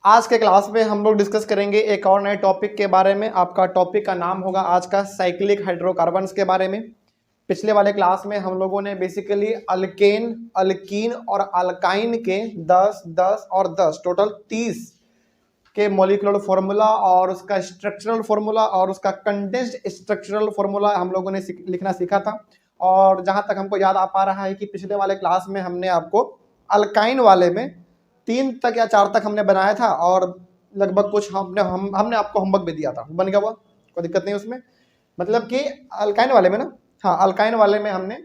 आज के क्लास में हम लोग डिस्कस करेंगे एक और नए टॉपिक के बारे में। आपका टॉपिक का नाम होगा आज का साइक्लिक हाइड्रोकार्बन्स के बारे में। पिछले वाले क्लास में हम लोगों ने बेसिकली अल्केन, अल्कीन और अल्काइन के 10, 10 और 10 टोटल 30 के मॉलिक्यूलर फॉर्मूला और उसका स्ट्रक्चरल फॉर्मूला और उसका कंडेंस्ड स्ट्रक्चरल फॉर्मूला हम लोगों ने लिखना सीखा था। और जहां तक हमको याद आ पा रहा है कि पिछले वाले क्लास में हमने आपको अल्काइन वाले में 3 तक या 4 तक हमने बनाया था और लगभग कुछ हमने आपको होमवर्क भी दिया था, बन गया हुआ, कोई दिक्कत नहीं उसमें। मतलब कि अल्काइन वाले में ना, हाँ अल्काइन वाले में हमने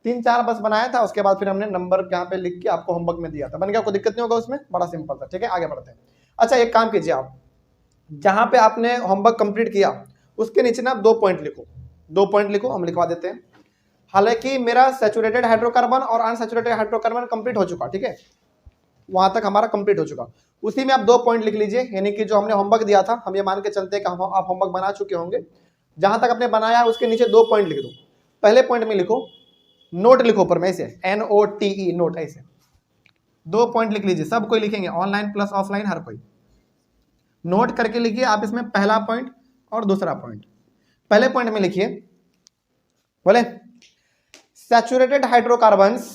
3-4 बस बनाया था, उसके बाद फिर हमने नंबर यहाँ पे लिख के आपको होमवर्क में दिया था, बन गया, कोई दिक्कत नहीं होगा उसमें, बड़ा सिंपल था। ठीक है, आगे बढ़ते हैं। अच्छा एक काम कीजिए, आप जहां पे आपने होमवर्क कंप्लीट किया उसके नीचे ना 2 पॉइंट लिखो, 2 पॉइंट लिखो, हम लिखवा देते हैं। हालांकि मेरा सैचुरेटेड हाइड्रोकार्बन और अनसैचुरेटेड हाइड्रोकार्बन कंप्लीट हो चुका, ठीक है, वहां तक हमारा कंप्लीट हो चुका। उसी में आप 2 पॉइंट लिख लीजिए, यानी कि जो हमने होमवर्क दिया था, हम ये मान के चलते हैं कि आप होमवर्क बना चुके होंगे। जहां तक आपने बनाया है उसके नीचे 2 पॉइंट लिख दो। पहले पॉइंट में लिखो नोट, लिखो ऊपर में ऐसे NOTE नोट, ऐसे 2 पॉइंट लिख लीजिए। सब कोई लिखेंगे, ऑनलाइन प्लस ऑफलाइन, हर कोई नोट करके लिखिए आप इसमें पहला पॉइंट और दूसरा पॉइंट। पहले पॉइंट में लिखिए, बोले saturated hydrocarbons,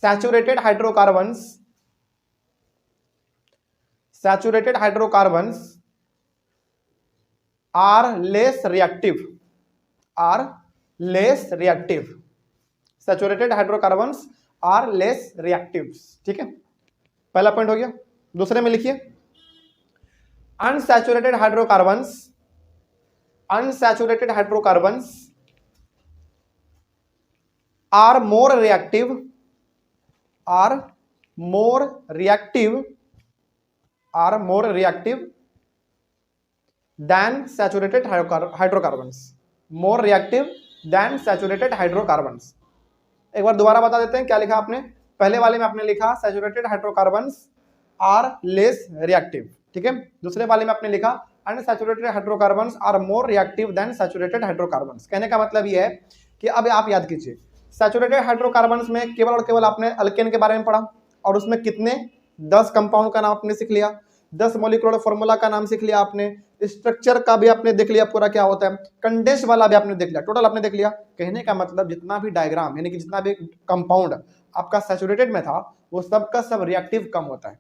saturated hydrocarbons, saturated hydrocarbons are less reactive, are less reactive, saturated hydrocarbons are less reactive. ठीक है, पहला पॉइंट हो गया। दूसरे में लिखिए unsaturated hydrocarbons, unsaturated hydrocarbons are more reactive, are more reactive, are more reactive than saturated hydrocarbons, more reactive than saturated hydrocarbons. एक बार दोबारा बता देते हैं क्या लिखा आपने। पहले वाले में आपने लिखा saturated hydrocarbons are less reactive, ठीक है। दूसरे वाले में आपने लिखा unsaturated hydrocarbons are more reactive than saturated hydrocarbons. कहने का मतलब यह है कि अब आप याद कीजिए, सैचुरेटेड हाइड्रोकार्बन्स में केवल और केवल आपने अल्केन के बारे में पढ़ा और उसमें कितने 10 कंपाउंड का नाम आपने सीख लिया, 10 मॉलिक्यूलर फॉर्मूला का नाम सीख लिया आपने, स्ट्रक्चर का भी आपने देख लिया पूरा क्या होता है, कंडेंस वाला भी आपने देख लिया, टोटल आपने देख लिया। कहने का मतलब जितना भी डायग्राम यानी कि जितना भी कंपाउंड आपका सैचुरेटेड में था वो सब का सब रिएक्टिव कम होता है।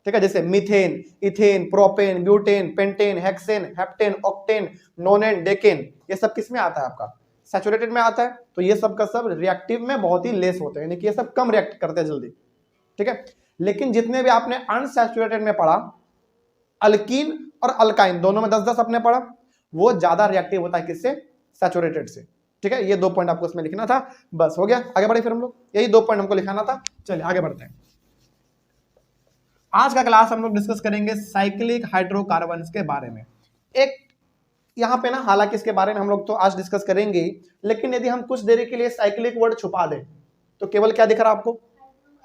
ठीक है, जैसे methane, ethane, propane, butane, pentane, hexane, heptane, octane, नोनेन, decane, ये सब किस में आता है, आपका सैचुरेटेड में आता है। तो ये सब का सब रिएक्टिव में बहुत ही लेस होते हैं, यानी कि ये सब कम रिएक्ट करते हैं जल्दी। ठीक है, लेकिन जितने भी आपने अनसैचुरेटेड में पढ़ा, अल्कीन और अल्काइन दोनों में 10-10 आपने पढ़ा, वो ज्यादा रिएक्टिव होता है किससे, सैचुरेटेड से। ठीक है, ये 2 पॉइंट आपको इसमें लिखना था, बस हो गया। आगे बढ़े फिर हम लोग, यही 2 पॉइंट हमको लिखाना था। चलिए आगे बढ़ते हैं। आज का क्लास हम लोग डिस्कस करेंगे साइक्लिक हाइड्रोकार्बन्स के बारे में। एक यहाँ पे ना, हालांकि इसके बारे में हम लोग तो आज डिस्कस करेंगे, लेकिन यदि हम कुछ देरी के लिए साइक्लिक वर्ड छुपा दें तो केवल क्या दिख रहा है आपको,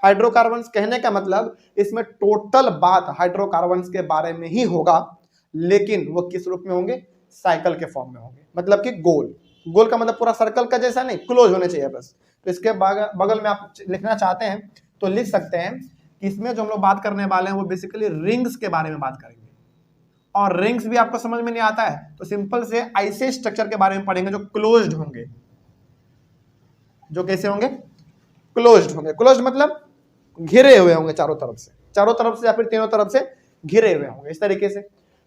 हाइड्रोकार्बन्स। कहने का मतलब इसमें टोटल बात हाइड्रोकार्बन्स के बारे में ही होगा, लेकिन वो किस रूप में होंगे, साइकिल के फॉर्म में होंगे। मतलब कि गोल, गोल का मतलब पूरा सर्कल का जैसा नहीं, क्लोज होने चाहिए बस। तो इसके बगल में आप लिखना चाहते हैं तो लिख सकते हैं कि इसमें जो हम लोग बात करने वाले हैं वो बेसिकली रिंग्स के बारे में बात करेंगे। और रिंग्स भी आपको समझ में नहीं आता है तो सिंपल से ऐसे स्ट्रक्चर के बारे में पढ़ेंगे जो क्लोज्ड होंगे, जो कैसे होंगे, क्लोज्ड होंगे। क्लोज्ड मतलब घिरे हुए होंगे चारों तरफ से, चारों तरफ से या फिर तीनों तरफ से घिरे हुए होंगे, इस तरीके से।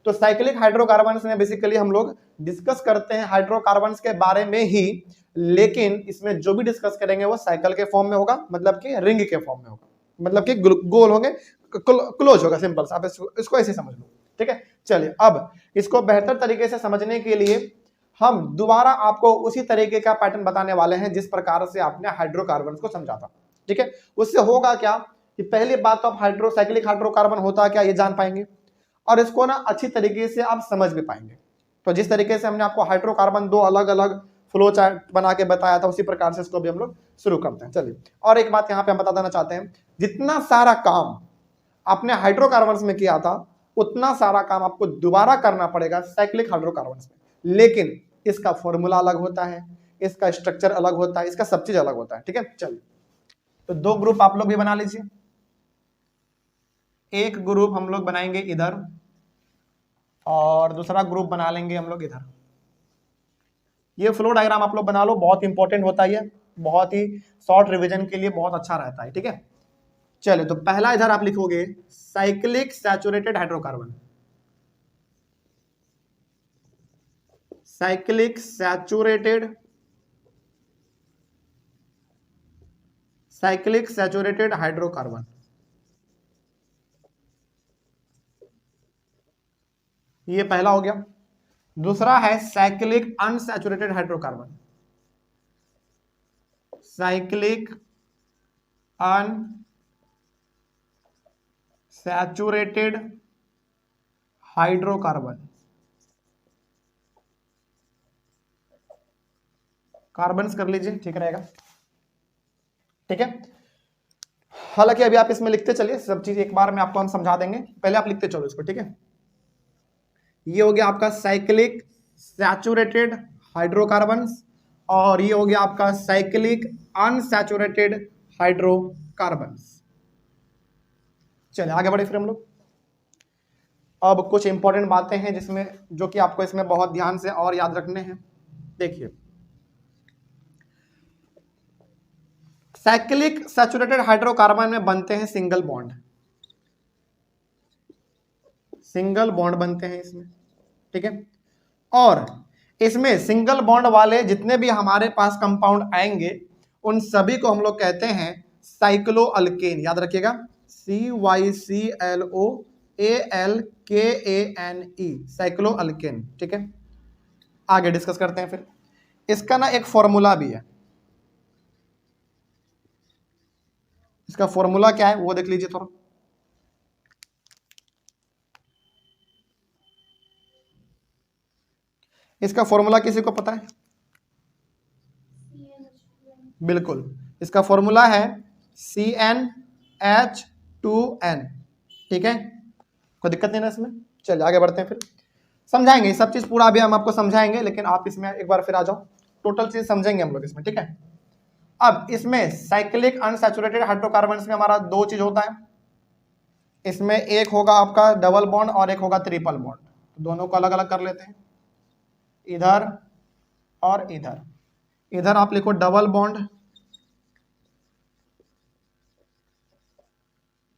तो साइक्लिक हाइड्रोकार्बन्स में बेसिकली हम लोग डिस्कस करते हैं हाइड्रोकार्बन्स के बारे में ही, लेकिन इसमें जो भी डिस्कस करेंगे वो साइकिल के फॉर्म में होगा, मतलब कि रिंग के फॉर्म में होगा, मतलब कि गोल होंगे, क्लोज होगा, सिंपल आप इसको ऐसे समझ लो। ठीक है, चलिए अब इसको बेहतर तरीके से समझने के लिए हम दोबारा आपको उसी तरीके का पैटर्न बताने वाले हैं जिस प्रकार से आपने हाइड्रोकार्बन्स को समझा था। ठीक है, उससे होगा क्या कि पहली बात तो आप साइक्लिक हाइड्रोकार्बन होता क्या ये जान पाएंगे और इसको ना अच्छी तरीके से आप समझ भी पाएंगे। तो जिस तरीके से हमने आपको हाइड्रोकार्बन 2 अलग अलग फ्लो चार्ट बना के बताया था, उसी प्रकार से इसको भी हम लोग शुरू करते हैं। चलिए, और एक बात यहाँ पे हम बता देना चाहते हैं, जितना सारा काम आपने हाइड्रोकार्बन्स में किया था उतना सारा काम आपको दोबारा करना पड़ेगा साइक्लिक हाइड्रोकार्बन्स में, लेकिन इसका फॉर्मूला अलग होता है, इसका स्ट्रक्चर अलग होता है, इसका सब चीज अलग होता है। ठीक है, चलिए तो 2 ग्रुप आप लोग भी बना लीजिए। एक ग्रुप हम लोग बनाएंगे इधर और दूसरा ग्रुप बना लेंगे हम लोग इधर। ये फ्लो डायग्राम आप लोग बना लो, बहुत इंपॉर्टेंट होता है, ये बहुत ही शॉर्ट रिवीजन के लिए बहुत अच्छा रहता है। ठीक है, चलो तो पहला इधर आप लिखोगे cyclic saturated hydrocarbon, cyclic saturated hydrocarbon, ये पहला हो गया। दूसरा है cyclic unsaturated hydrocarbon, cyclic unsaturated hydrocarbon, carbons कर लीजिए, ठीक रहेगा। ठीक है, हालांकि अभी आप इसमें लिखते चलिए, सब चीज एक बार में आपको हम समझा देंगे, पहले आप लिखते चलो इसको। ठीक है, ये हो गया आपका साइक्लिक सैचुरेटेड हाइड्रोकार्बन्स और ये हो गया आपका साइक्लिक अनसैचुरेटेड हाइड्रोकार्बन्स। चलिए आगे बढ़े फिर हम लोग। अब कुछ इंपॉर्टेंट बातें हैं जिसमें जो कि आपको इसमें बहुत ध्यान से और याद रखने हैं। देखिए, साइक्लिक सैचुरेटेड हाइड्रोकार्बन में बनते हैं सिंगल बॉन्ड, सिंगल बॉन्ड बनते हैं इसमें। ठीक है, और इसमें सिंगल बॉन्ड वाले जितने भी हमारे पास कंपाउंड आएंगे उन सभी को हम लोग कहते हैं साइक्लो अल्केन। याद रखिएगा, CYCLOALKANE, साइक्लो अल्केन। ठीक है, आगे डिस्कस करते हैं फिर। इसका ना एक फॉर्मूला भी है, इसका फॉर्मूला क्या है वो देख लीजिए थोड़ा। इसका फॉर्मूला किसी को पता है? बिल्कुल, इसका फॉर्मूला है CnH2n। ठीक है, कोई दिक्कत नहीं ना इसमें। चलिए आगे बढ़ते हैं फिर, समझाएंगे सब चीज पूरा अभी हम आपको समझाएंगे, लेकिन आप इसमें एक बार फिर आ जाओ, टोटल चीज समझेंगे हम लोग इसमें। ठीक है, अब इसमें साइक्लिक अनसैचुरेटेड हाइड्रोकार्बन्स में हमारा दो चीज होता है, इसमें एक होगा आपका डबल बॉन्ड और एक होगा ट्रिपल बॉन्ड। दोनों को अलग अलग कर लेते हैं, इधर और इधर। इधर आप लिखो डबल बॉन्ड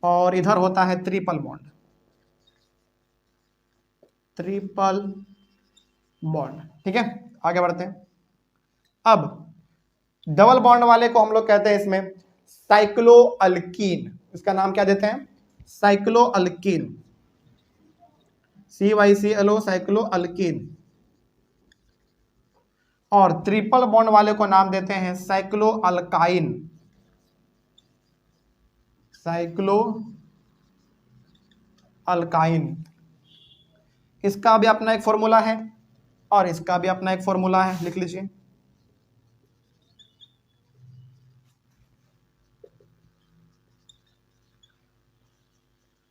और इधर होता है ट्रिपल बॉन्ड, ट्रिपल बॉन्ड। ठीक है, आगे बढ़ते हैं। अब डबल बॉन्ड वाले को हम लोग कहते हैं इसमें साइक्लो अल्कीन, इसका नाम क्या देते हैं? Cyclo alkyne, CYCLO, cyclo alkyne. और ट्रिपल बॉन्ड वाले को नाम देते हैं साइक्लो अल्काइन, साइक्लो अल्काइन। इसका भी अपना एक फॉर्मूला है और इसका भी अपना एक फॉर्मूला है, लिख लीजिए।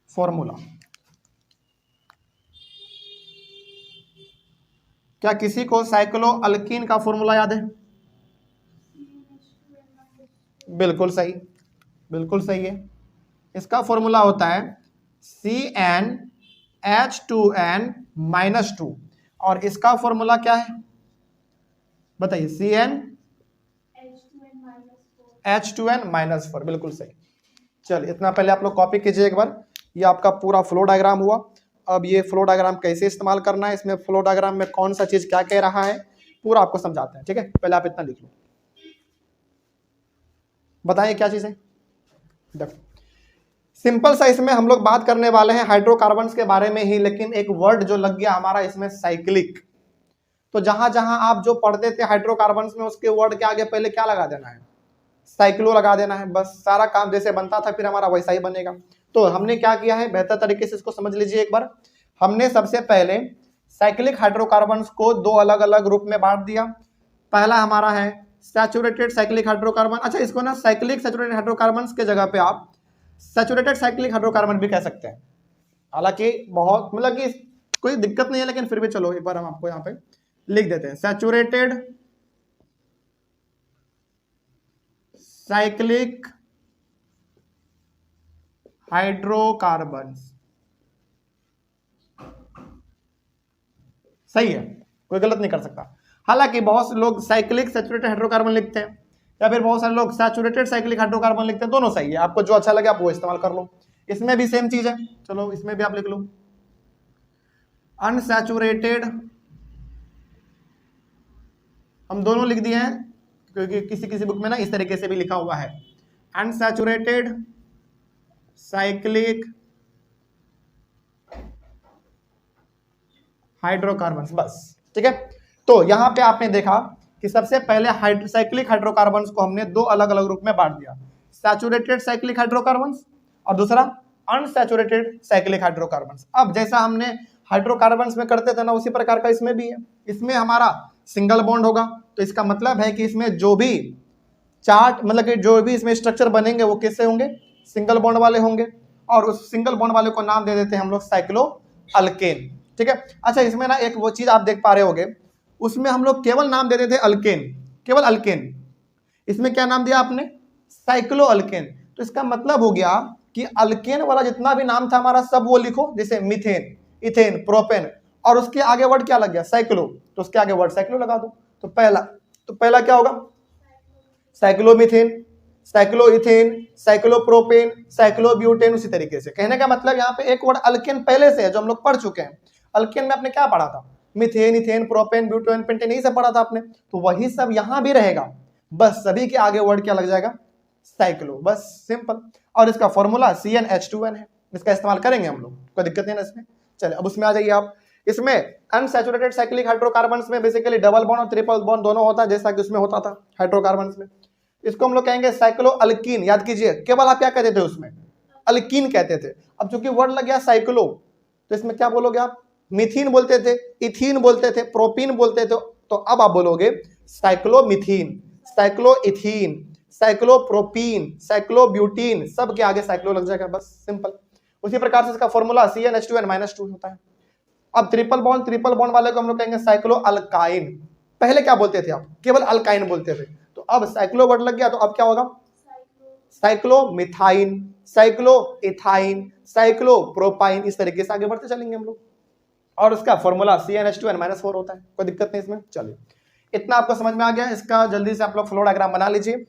फॉर्मूला क्या किसी को साइक्लो अल्कीन का फॉर्मूला याद है? बिल्कुल सही, बिल्कुल सही है। इसका फॉर्मूला होता है CnH2n-2 और इसका फॉर्मूला क्या है बताइए? CnH2n-4, बिल्कुल सही। चलिए इतना पहले आप लोग कॉपी कीजिए एक बार। ये आपका पूरा फ्लो डायग्राम हुआ। अब ये फ्लो डायग्राम कैसे इस्तेमाल करना है, इसमें फ्लो डायग्राम में कौन सा चीज क्या कह रहा है, पूरा आपको समझाते हैं। ठीक है, पहले आप इतना लिख लो, बताइए क्या चीज है। देखो सिंपल सा, इसमें हम लोग बात करने वाले हैं हाइड्रोकार्बन्स के बारे में ही, लेकिन एक वर्ड जो लग गया हमारा इसमें साइक्लिक। तो जहां जहां आप जो पढ़ते थे हाइड्रोकार्बन्स में, उसके वर्ड के आगे पहले क्या लगा देना है? साइक्लो लगा देना है, बस। सारा काम जैसे बनता था फिर हमारा वैसा ही बनेगा। तो हमने क्या किया है, बेहतर तरीके से इसको समझ लीजिए एक बार। हमने सबसे पहले साइक्लिक हाइड्रोकार्बन्स को दो अलग अलग ग्रुप में बांट दिया। पहला हमारा है सैचुरेटेड साइक्लिक हाइड्रोकार्बन। अच्छा, इसको ना साइक्लिक सैचुरेटेड हाइड्रोकार्बन्स के जगह पे आप सैचुरेटेड साइक्लिक हाइड्रोकार्बन भी कह सकते हैं। हालांकि बहुत मतलब कि कोई दिक्कत नहीं है, लेकिन फिर भी चलो एक बार हम आपको यहाँ पे लिख देते हैं सैचुरेटेड साइक्लिक हाइड्रोकार्बन्स। सही है, कोई गलत नहीं कर सकता। हालांकि बहुत से लोग साइक्लिक सैचुरेटेड हाइड्रोकार्बन लिखते हैं, या फिर बहुत सारे लोग सैचुरेटेड साइक्लिक हाइड्रोकार्बन लिखते हैं, दोनों सही है, आपको जो अच्छा लगे आप वो इस्तेमाल कर लो। इसमें भी सेम चीज है, चलो इसमें भी आप लिख लो अनसैचुरेटेड, हम दोनों लिख दिए हैं क्योंकि किसी किसी बुक में ना इस तरीके से भी लिखा हुआ है, अनसैचुरेटेड साइक्लिक हाइड्रोकार्बन्स, बस ठीक है। तो यहां पे आपने देखा कि सबसे पहले साइक्लिक हाइड्रोकार्बन्स को हमने दो अलग अलग रूप में बांट दिया, सैचुरेटेड साइक्लिक हाइड्रोकार्बन्स और दूसरा अनसैचुरेटेड साइक्लिक हाइड्रोकार्बन्स। अब जैसा हमने हाइड्रोकार्बन्स में करते थे ना उसी प्रकार का इसमें भी है। इसमें हमारा सिंगल बॉन्ड होगा, तो इसका मतलब है कि इसमें जो भी चार्ट मतलब कि जो भी इसमें स्ट्रक्चर बनेंगे वो किससे होंगे, सिंगल बॉन्ड वाले होंगे, और उस सिंगल बॉन्ड वाले को नाम दे देते हैं हम लोग साइक्लो अल्केन, ठीक है। अच्छा, इसमें ना एक वो चीज आप देख पा रहे होगे, उसमें हम लोग केवल नाम दे देते थे अल्केन, केवल अल्केन, इसमें क्या नाम दिया आपने, साइक्लो अल्केन। तो इसका मतलब हो गया कि अल्केन वाला जितना भी नाम था हमारा सब वो लिखो, जैसे मीथेन, इथेन, प्रोपेन, और उसके आगे वर्ड क्या लग गया, साइक्लो, तो उसके आगे वर्ड साइक्लो लगा दो। तो पहला क्या होगा, साइक्लोमीथेन, साइक्लोइथेन, साइक्लोप्रोपेन, साइक्लोब्यूटेन। उसी तरीके से कहने का मतलब यहाँ पे एक वर्ड अल्केन पहले से है जो हम लोग पढ़ चुके हैं। अल्केन में आपने क्या पढ़ा था, methane, ethane, propane, butane, pentane, यही सब पढ़ा था आपने, तो वही सब यहाँ भी रहेगा, बस सभी के आगे वर्ड क्या लग जाएगा, साइक्लो, बस सिंपल। और इसका फॉर्मूला CnH2n है, इसका इस्तेमाल करेंगे हम लोग, कोई दिक्कत नहीं ना इसमें। चलिए अब उसमें आ जाइए आप। इसमें अनसैचुरेटेड साइक्लिक हाइड्रोकार्बन्स में बेसिकली डबल बॉन्ड और ट्रिपल बॉन्ड दोनों होता है, जैसा कि उसमें होता था हाइड्रोकार्बन्स में। इसको हम लोग कहेंगे साइक्लो अल्कीन, याद कीजिए, केवल आप क्या कहते थे उसमें, अल्कीन कहते थे। अब चूंकि वर्ड लग गया साइक्लो, तो इसमें क्या बोलोगे आप, मिथीन बोलते थे, इथीन बोलते थे, प्रोपीन बोलते थे, तो अब आप बोलोगे साइक्लोमिथीन, साइक्लोइथीन, साइक्लोप्रोपीन, साइक्लोब्यूटीन, सब के आगे साइक्लो लग जाएगा, बस सिंपल। उसी प्रकार से इसका फॉर्मूला CnH2n-2 होता है। अब ट्रिपल बॉन्ड वाले को हम लोग कहेंगे साइक्लो अल्काइन। पहले क्या बोलते थे आप, केवल अल्काइन बोलते थे, तो अब साइक्लो वर्ड लग गया, तो अब क्या होगा, साइक्लोमिथाइन, साइक्लोइथाइन, साइक्लोप्रोपाइन, इस तरीके से आगे बढ़ते चलेंगे हम लोग। और उसका फॉर्मूला CnH2n-4 होता है, कोई दिक्कत नहीं इसमें। चलिए इतना आपको समझ में आ गया, इसका जल्दी से आप लोग फ्लो डायग्राम बना लीजिए।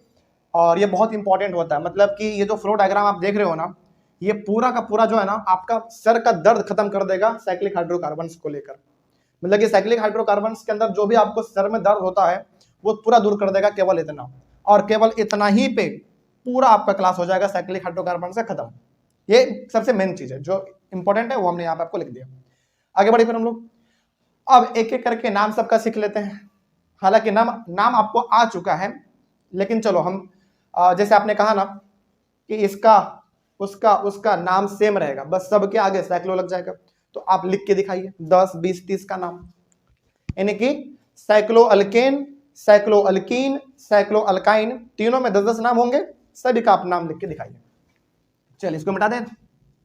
और ये बहुत इंपॉर्टेंट होता है, मतलब कि ये जो फ्लो डायग्राम आप देख रहे हो ना, ये पूरा का पूरा जो है ना आपका सर का दर्द खत्म कर देगा साइक्लिक हाइड्रोकार्बन्स को लेकर। मतलब कि साइक्लिक हाइड्रोकार्बन्स के अंदर जो भी आपको सर में दर्द होता है वो पूरा दूर कर देगा, केवल इतना, और केवल इतना ही पे पूरा आपका क्लास हो जाएगा साइक्लिक हाइड्रोकार्बन से खत्म। ये सबसे मेन चीज है जो इंपॉर्टेंट है, वो हमने यहाँ पे आपको लिख दिया। आगे बढ़े फिर हम लोग, अब एक एक करके नाम सबका सीख लेते हैं। हालांकि नाम आपको आ चुका है, लेकिन चलो हम जैसे आपने कहा ना कि इसका उसका उसका नाम सेम रहेगा, बस सबके आगे साइक्लो लग जाएगा। तो आप लिख के दिखाइए 10, 20, 30 का नाम, यानी कि cyclo alkane, cyclo alkyne, cyclo alkyne, तीनों में 10-10 नाम होंगे, सभी का आप नाम लिख के दिखाइए। चलिए इसको मिटा दें,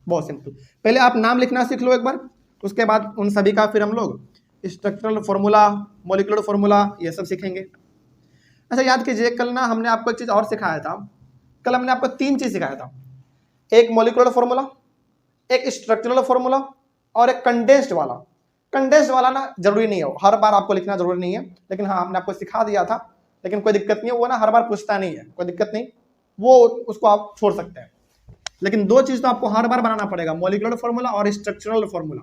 बहुत सिंपल। पहले आप नाम लिखना सीख लो एक बार, उसके बाद उन सभी का फिर हम लोग स्ट्रक्चरल फॉर्मूला, मॉलिक्यूलर फॉर्मूला, ये सब सीखेंगे। अच्छा याद कीजिए, कल ना हमने आपको एक चीज और सिखाया था, कल हमने आपको 3 चीज सिखाया था, एक मॉलिक्यूलर फॉर्मूला, एक स्ट्रक्चरल फॉर्मूला, और एक कंडेंस्ड वाला। कंडेंस्ड वाला ना जरूरी नहीं है, हर बार आपको लिखना जरूरी नहीं है, लेकिन हाँ हमने आपको सिखा दिया था, लेकिन कोई दिक्कत नहीं है, वो ना हर बार पूछता नहीं है, कोई दिक्कत नहीं, वो उसको आप छोड़ सकते हैं। लेकिन 2 चीज तो आपको हर बार बनाना पड़ेगा, मॉलिक्यूलर फॉर्मूला और स्ट्रक्चरल फॉर्मूला।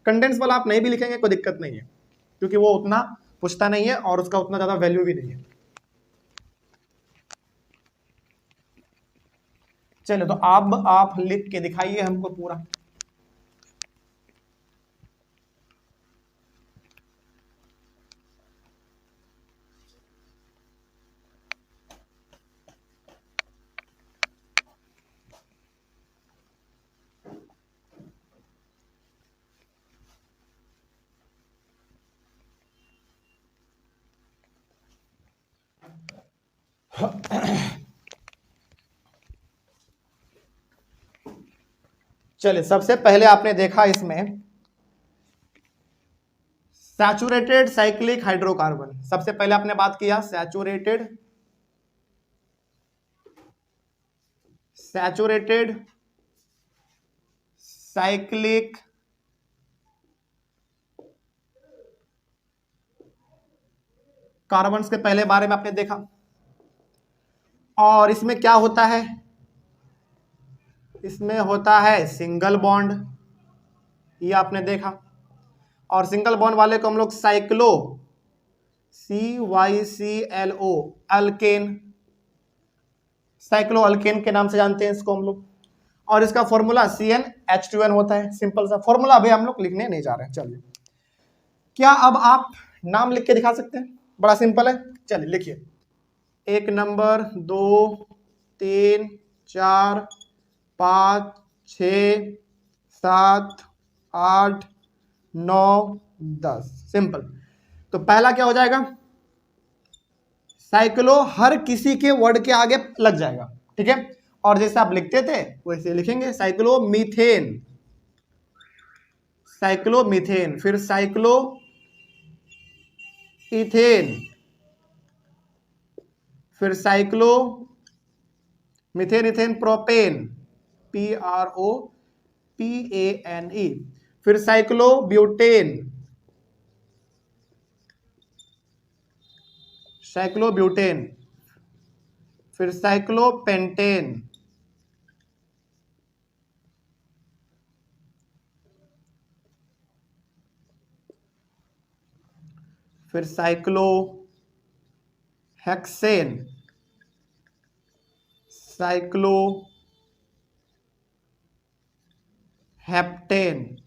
कंडेंस वाला आप नहीं भी लिखेंगे कोई दिक्कत नहीं है, क्योंकि वो उतना पूछता नहीं है और उसका उतना ज्यादा वैल्यू भी नहीं है। चलो तो अब आप लिख के दिखाइए हमको पूरा। चलिए सबसे पहले आपने देखा इसमें सैचुरेटेड साइक्लिक हाइड्रोकार्बन, सबसे पहले आपने बात किया सैचुरेटेड साइक्लिक कार्बन्स के पहले बारे में आपने देखा। और इसमें क्या होता है, इसमें होता है सिंगल बॉन्ड, ये आपने देखा। और सिंगल बॉन्ड वाले को हम लोग cyclo, CYCLO alkane, cyclo alkane के नाम से जानते हैं इसको हम लोग। और इसका फॉर्मूला CnH2n होता है। सिंपल सा फॉर्मूला अभी हम लोग लिखने नहीं जा रहे हैं। चलिए, क्या अब आप नाम लिख के दिखा सकते हैं? बड़ा सिंपल है, चलिए लिखिए। 1 नंबर, 2, 3, 4, 5, 6, 7, 8, 9, 10। सिंपल। तो पहला क्या हो जाएगा, साइक्लो हर किसी के वर्ड के आगे लग जाएगा, ठीक है। और जैसे आप लिखते थे वैसे लिखेंगे, साइक्लो मीथेन, साइक्लो मीथेन, फिर साइक्लो इथेन, फिर cyclo methane ethane propane, PROPANE, फिर साइक्लो ब्यूटेन, साइक्लो ब्यूटेन, फिर साइक्लो पेंटेन, फिर cyclo hexane, cyclo heptane,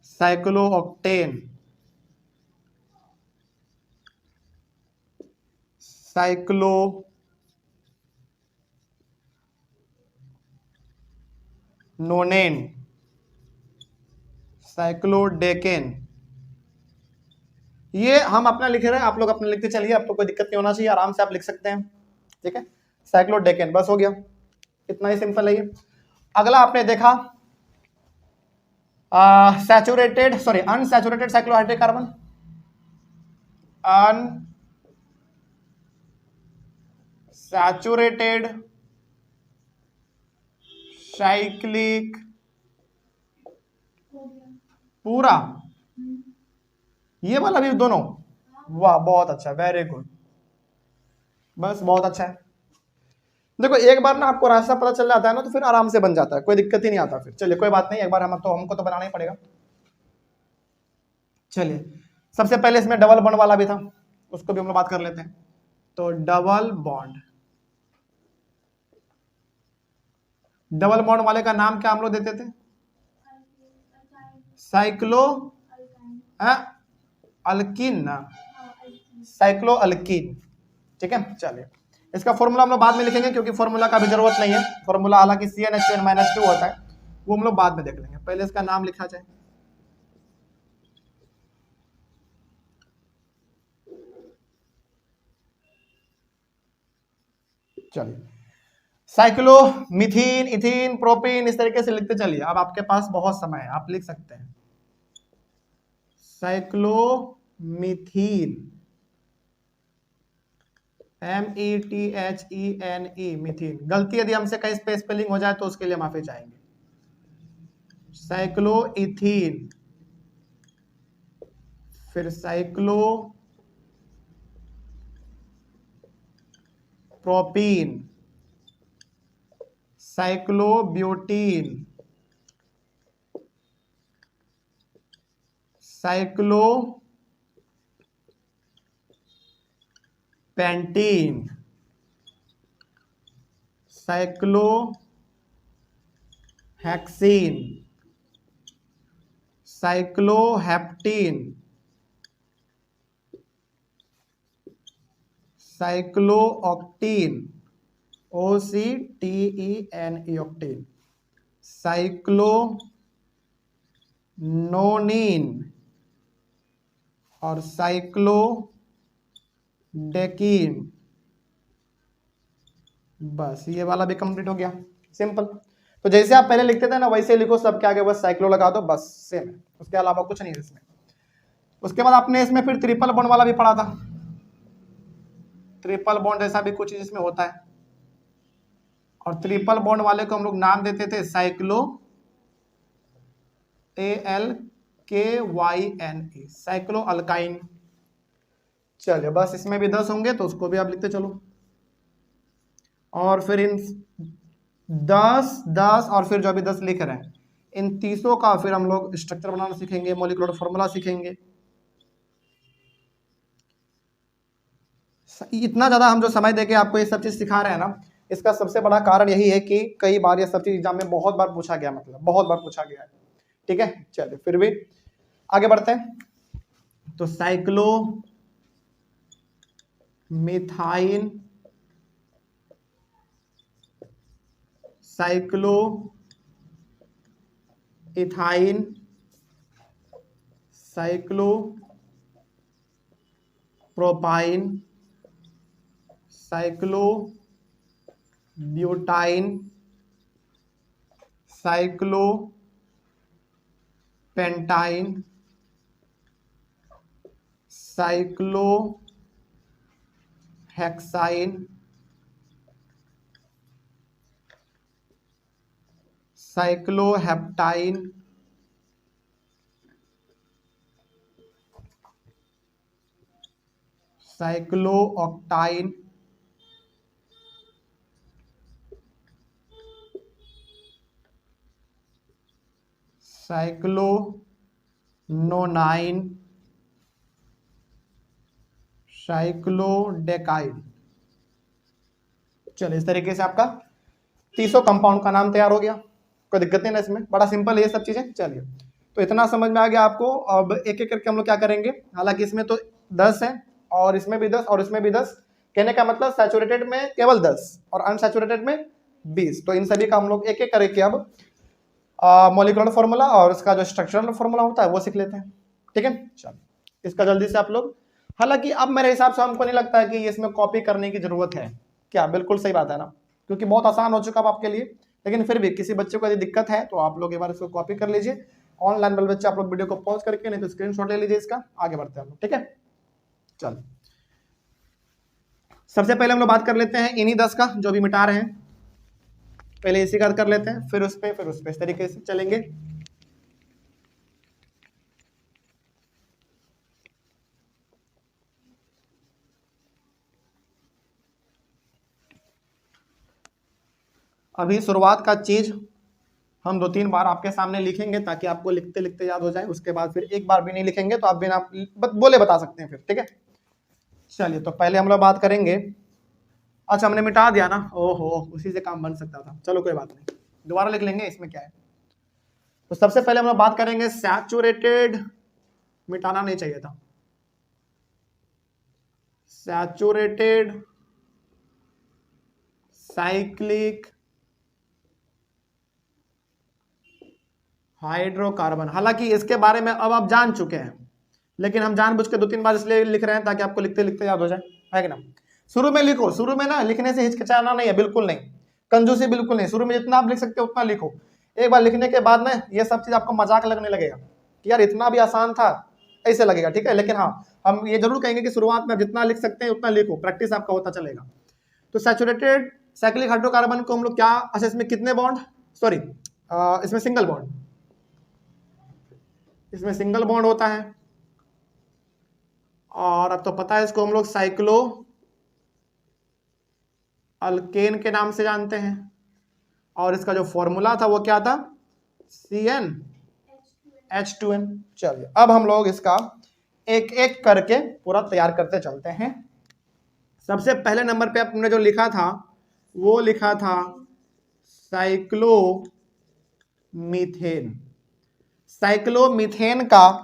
cyclo octane, cyclo nonane, cyclodecane. ये हम अपना लिख रहे हैं, आप लोग अपना लिखते चलिए, आपको कोई दिक्कत नहीं होना चाहिए, आराम से आप लिख सकते हैं, ठीक है। साइक्लोडेकेन, बस हो गया, इतना ही सिंपल है ये। अगला आपने देखा saturated, sorry unsaturated cyclohydrocarbon, unsaturated cyclic, पूरा ये वाला भी दोनों, वाह बहुत अच्छा, वेरी गुड, बस बहुत अच्छा है। देखो एक बार ना आपको रास्ता पता चल जाता है ना, तो फिर आराम से बन जाता है, कोई दिक्कत ही नहीं आता फिर। चलिए कोई बात नहीं, एक बार हमको तो बनाना ही पड़ेगा। चलिए सबसे पहले इसमें डबल बॉन्ड वाला भी था, उसको भी हम लोग बात कर लेते हैं। तो डबल बॉन्ड, डबल बॉन्ड वाले का नाम क्या हम लोग देते थे, साइक्लो अल्किन ना, साइक्लो अल्किन, ठीक है। चलिए इसका फॉर्मूला हम लोग बाद में लिखेंगे, क्योंकि फॉर्मूला का भी जरूरत नहीं है। फॉर्मूला हालांकि CnH2n-2 होता है, वो हम लोग बाद में देख लेंगे, पहले इसका नाम लिखा जाए। चलिए साइक्लो मिथीन इथीन प्रोपीन, इस तरीके से लिखते चलिए। अब आपके पास बहुत समय है, आप लिख सकते हैं साइक्लो मिथीन, METHENE, मिथीन। गलती यदि हमसे कहीं पे स्पेलिंग हो जाए तो उसके लिए माफी चाहेंगे। साइक्लो इथीन, फिर cyclo propene, cyclo butene, cyclo pentene, cyclo hexene, cyclo heptene, cyclo octene, OCTENE octene, cyclo nonene और साइक्लो डेकीन। बस ये वाला भी कंप्लीट हो गया, सिंपल। तो जैसे आप पहले लिखते थे ना वैसे लिखो, सबके आगे बस साइक्लो लगा दो, बस सेम है, उसके अलावा कुछ नहीं है इसमें। उसके बाद आपने इसमें फिर ट्रिपल बॉन्ड वाला भी पढ़ा था, ट्रिपल बॉन्ड जैसा भी कुछ इसमें होता है। और ट्रिपल बॉन्ड वाले को हम लोग नाम देते थे साइक्लो ALKYNE, साइक्लो अल्काइन। चलिए बस इसमें भी 10 होंगे तो उसको भी आप लिखते चलो। और फिर इन 10 और फिर जो अभी 10 लिख रहे हैं, इन 30 का फिर हम लोग स्ट्रक्चर बनाना सीखेंगे, मॉलिक्यूलर फॉर्मूला सीखेंगे। इतना ज्यादा हम जो समय देके आपको ये सब चीज सिखा रहे हैं ना, इसका सबसे बड़ा कारण यही है कि कई बार ये सब चीज एग्जाम में बहुत बार पूछा गया, मतलब बहुत बार पूछा गया है। ठीक है, चलिए फिर भी आगे बढ़ते हैं। तो cyclo methyne, cyclo ethyne, cyclo propyne, cyclo butyne, cyclo pentyne, cyclo hexyne, cycloheptyne, cyclooctyne, cyclononyne, cyclodecyne. चलिए इस तरीके से आपका 30 कंपाउंड का नाम तैयार हो गया। कोई दिक्कत नहीं ना इसमें, बड़ा सिंपल है ये सब चीजें। चलिए तो इतना समझ में आ गया आपको। अब एक एक करके हम लोग क्या करेंगे, हालांकि इसमें तो 10 है और इसमें भी 10 और इसमें भी 10, कहने का मतलब सैचुरेटेड में केवल 10 और अनसैचुरेटेड में 20। तो इन सभी का हम लोग एक एक करके अब मॉलिक्यूलर फॉर्मूला और इसका जो स्ट्रक्चरल फॉर्मूला होता है वो सीख लेते हैं। ठीक है, चलो इसका जल्दी से आप लोग, हालांकि अब मेरे हिसाब से हमको नहीं लगता है कि इसमें कॉपी करने की जरूरत है। क्या बिल्कुल सही बात है ना, क्योंकि बहुत आसान हो चुका है आपके लिए। लेकिन फिर भी किसी बच्चे को यदि दिक्कत है तो आप लोग एक बार इसको कॉपी कर लीजिए ऑनलाइन वाले बच्चे, आप लोग वीडियो को पॉज करके, नहीं तो स्क्रीनशॉट ले लीजिए इसका। आगे बढ़ते हैं हम लोग, ठीक है। चलो सबसे पहले हम लोग बात कर लेते हैं इन्हीं 10 का जो भी मिटा रहे हैं। पहले इसी का कर लेते हैं, फिर उस पर इस तरीके से चलेंगे। अभी शुरुआत का चीज हम 2-3 बार आपके सामने लिखेंगे ताकि आपको लिखते लिखते याद हो जाए। उसके बाद फिर एक बार भी नहीं लिखेंगे तो आप बिना बोले बता सकते हैं फिर, ठीक है। चलिए तो पहले हम लोग बात करेंगे, अच्छा हमने मिटा दिया ना, ओहो उसी से काम बन सकता था। चलो कोई बात नहीं, दोबारा लिख लेंगे, इसमें क्या है। तो सबसे पहले हम लोग बात करेंगे सैचुरेटेड, मिटाना नहीं चाहिए था, सैचुरेटेड साइक्लिक हाइड्रोकार्बन। हालांकि इसके बारे में अब आप जान चुके हैं, लेकिन हम जानबूझ के 2-3 बार इसलिए लिख रहे हैं ताकि आपको लिखते लिखते याद हो जाए, है कि ना। शुरू में लिखो, शुरू में ना लिखने से हिचकिचाना नहीं है, बिल्कुल नहीं, कंजूसी बिल्कुल नहीं। शुरू में जितना आप लिख सकते हो उतना लिखो। एक बार लिखने के बाद ना ये सब चीज आपको मजाक लगने लगेगा कि यार इतना भी आसान था, ऐसे लगेगा, ठीक है। लेकिन हाँ हम ये जरूर कहेंगे कि शुरुआत में जितना लिख सकते हैं उतना लिखो, प्रैक्टिस आपका होता चलेगा। तो सैचुरेटेड साइक्लिक हाइड्रोकार्बन को हम लोग क्या, अच्छा इसमें कितने बॉन्ड, सॉरी इसमें सिंगल बॉन्ड, इसमें सिंगल बॉन्ड होता है। और अब तो पता है इसको हम लोग साइक्लो अल्केन के नाम से जानते हैं। और इसका जो फॉर्मूला था वो क्या था, CnH2n। चलिए अब हम लोग इसका एक एक करके पूरा तैयार करते चलते हैं। सबसे पहले नंबर पे आपने जो लिखा था वो लिखा था साइक्लोमीथेन। साइक्लोमीथेन का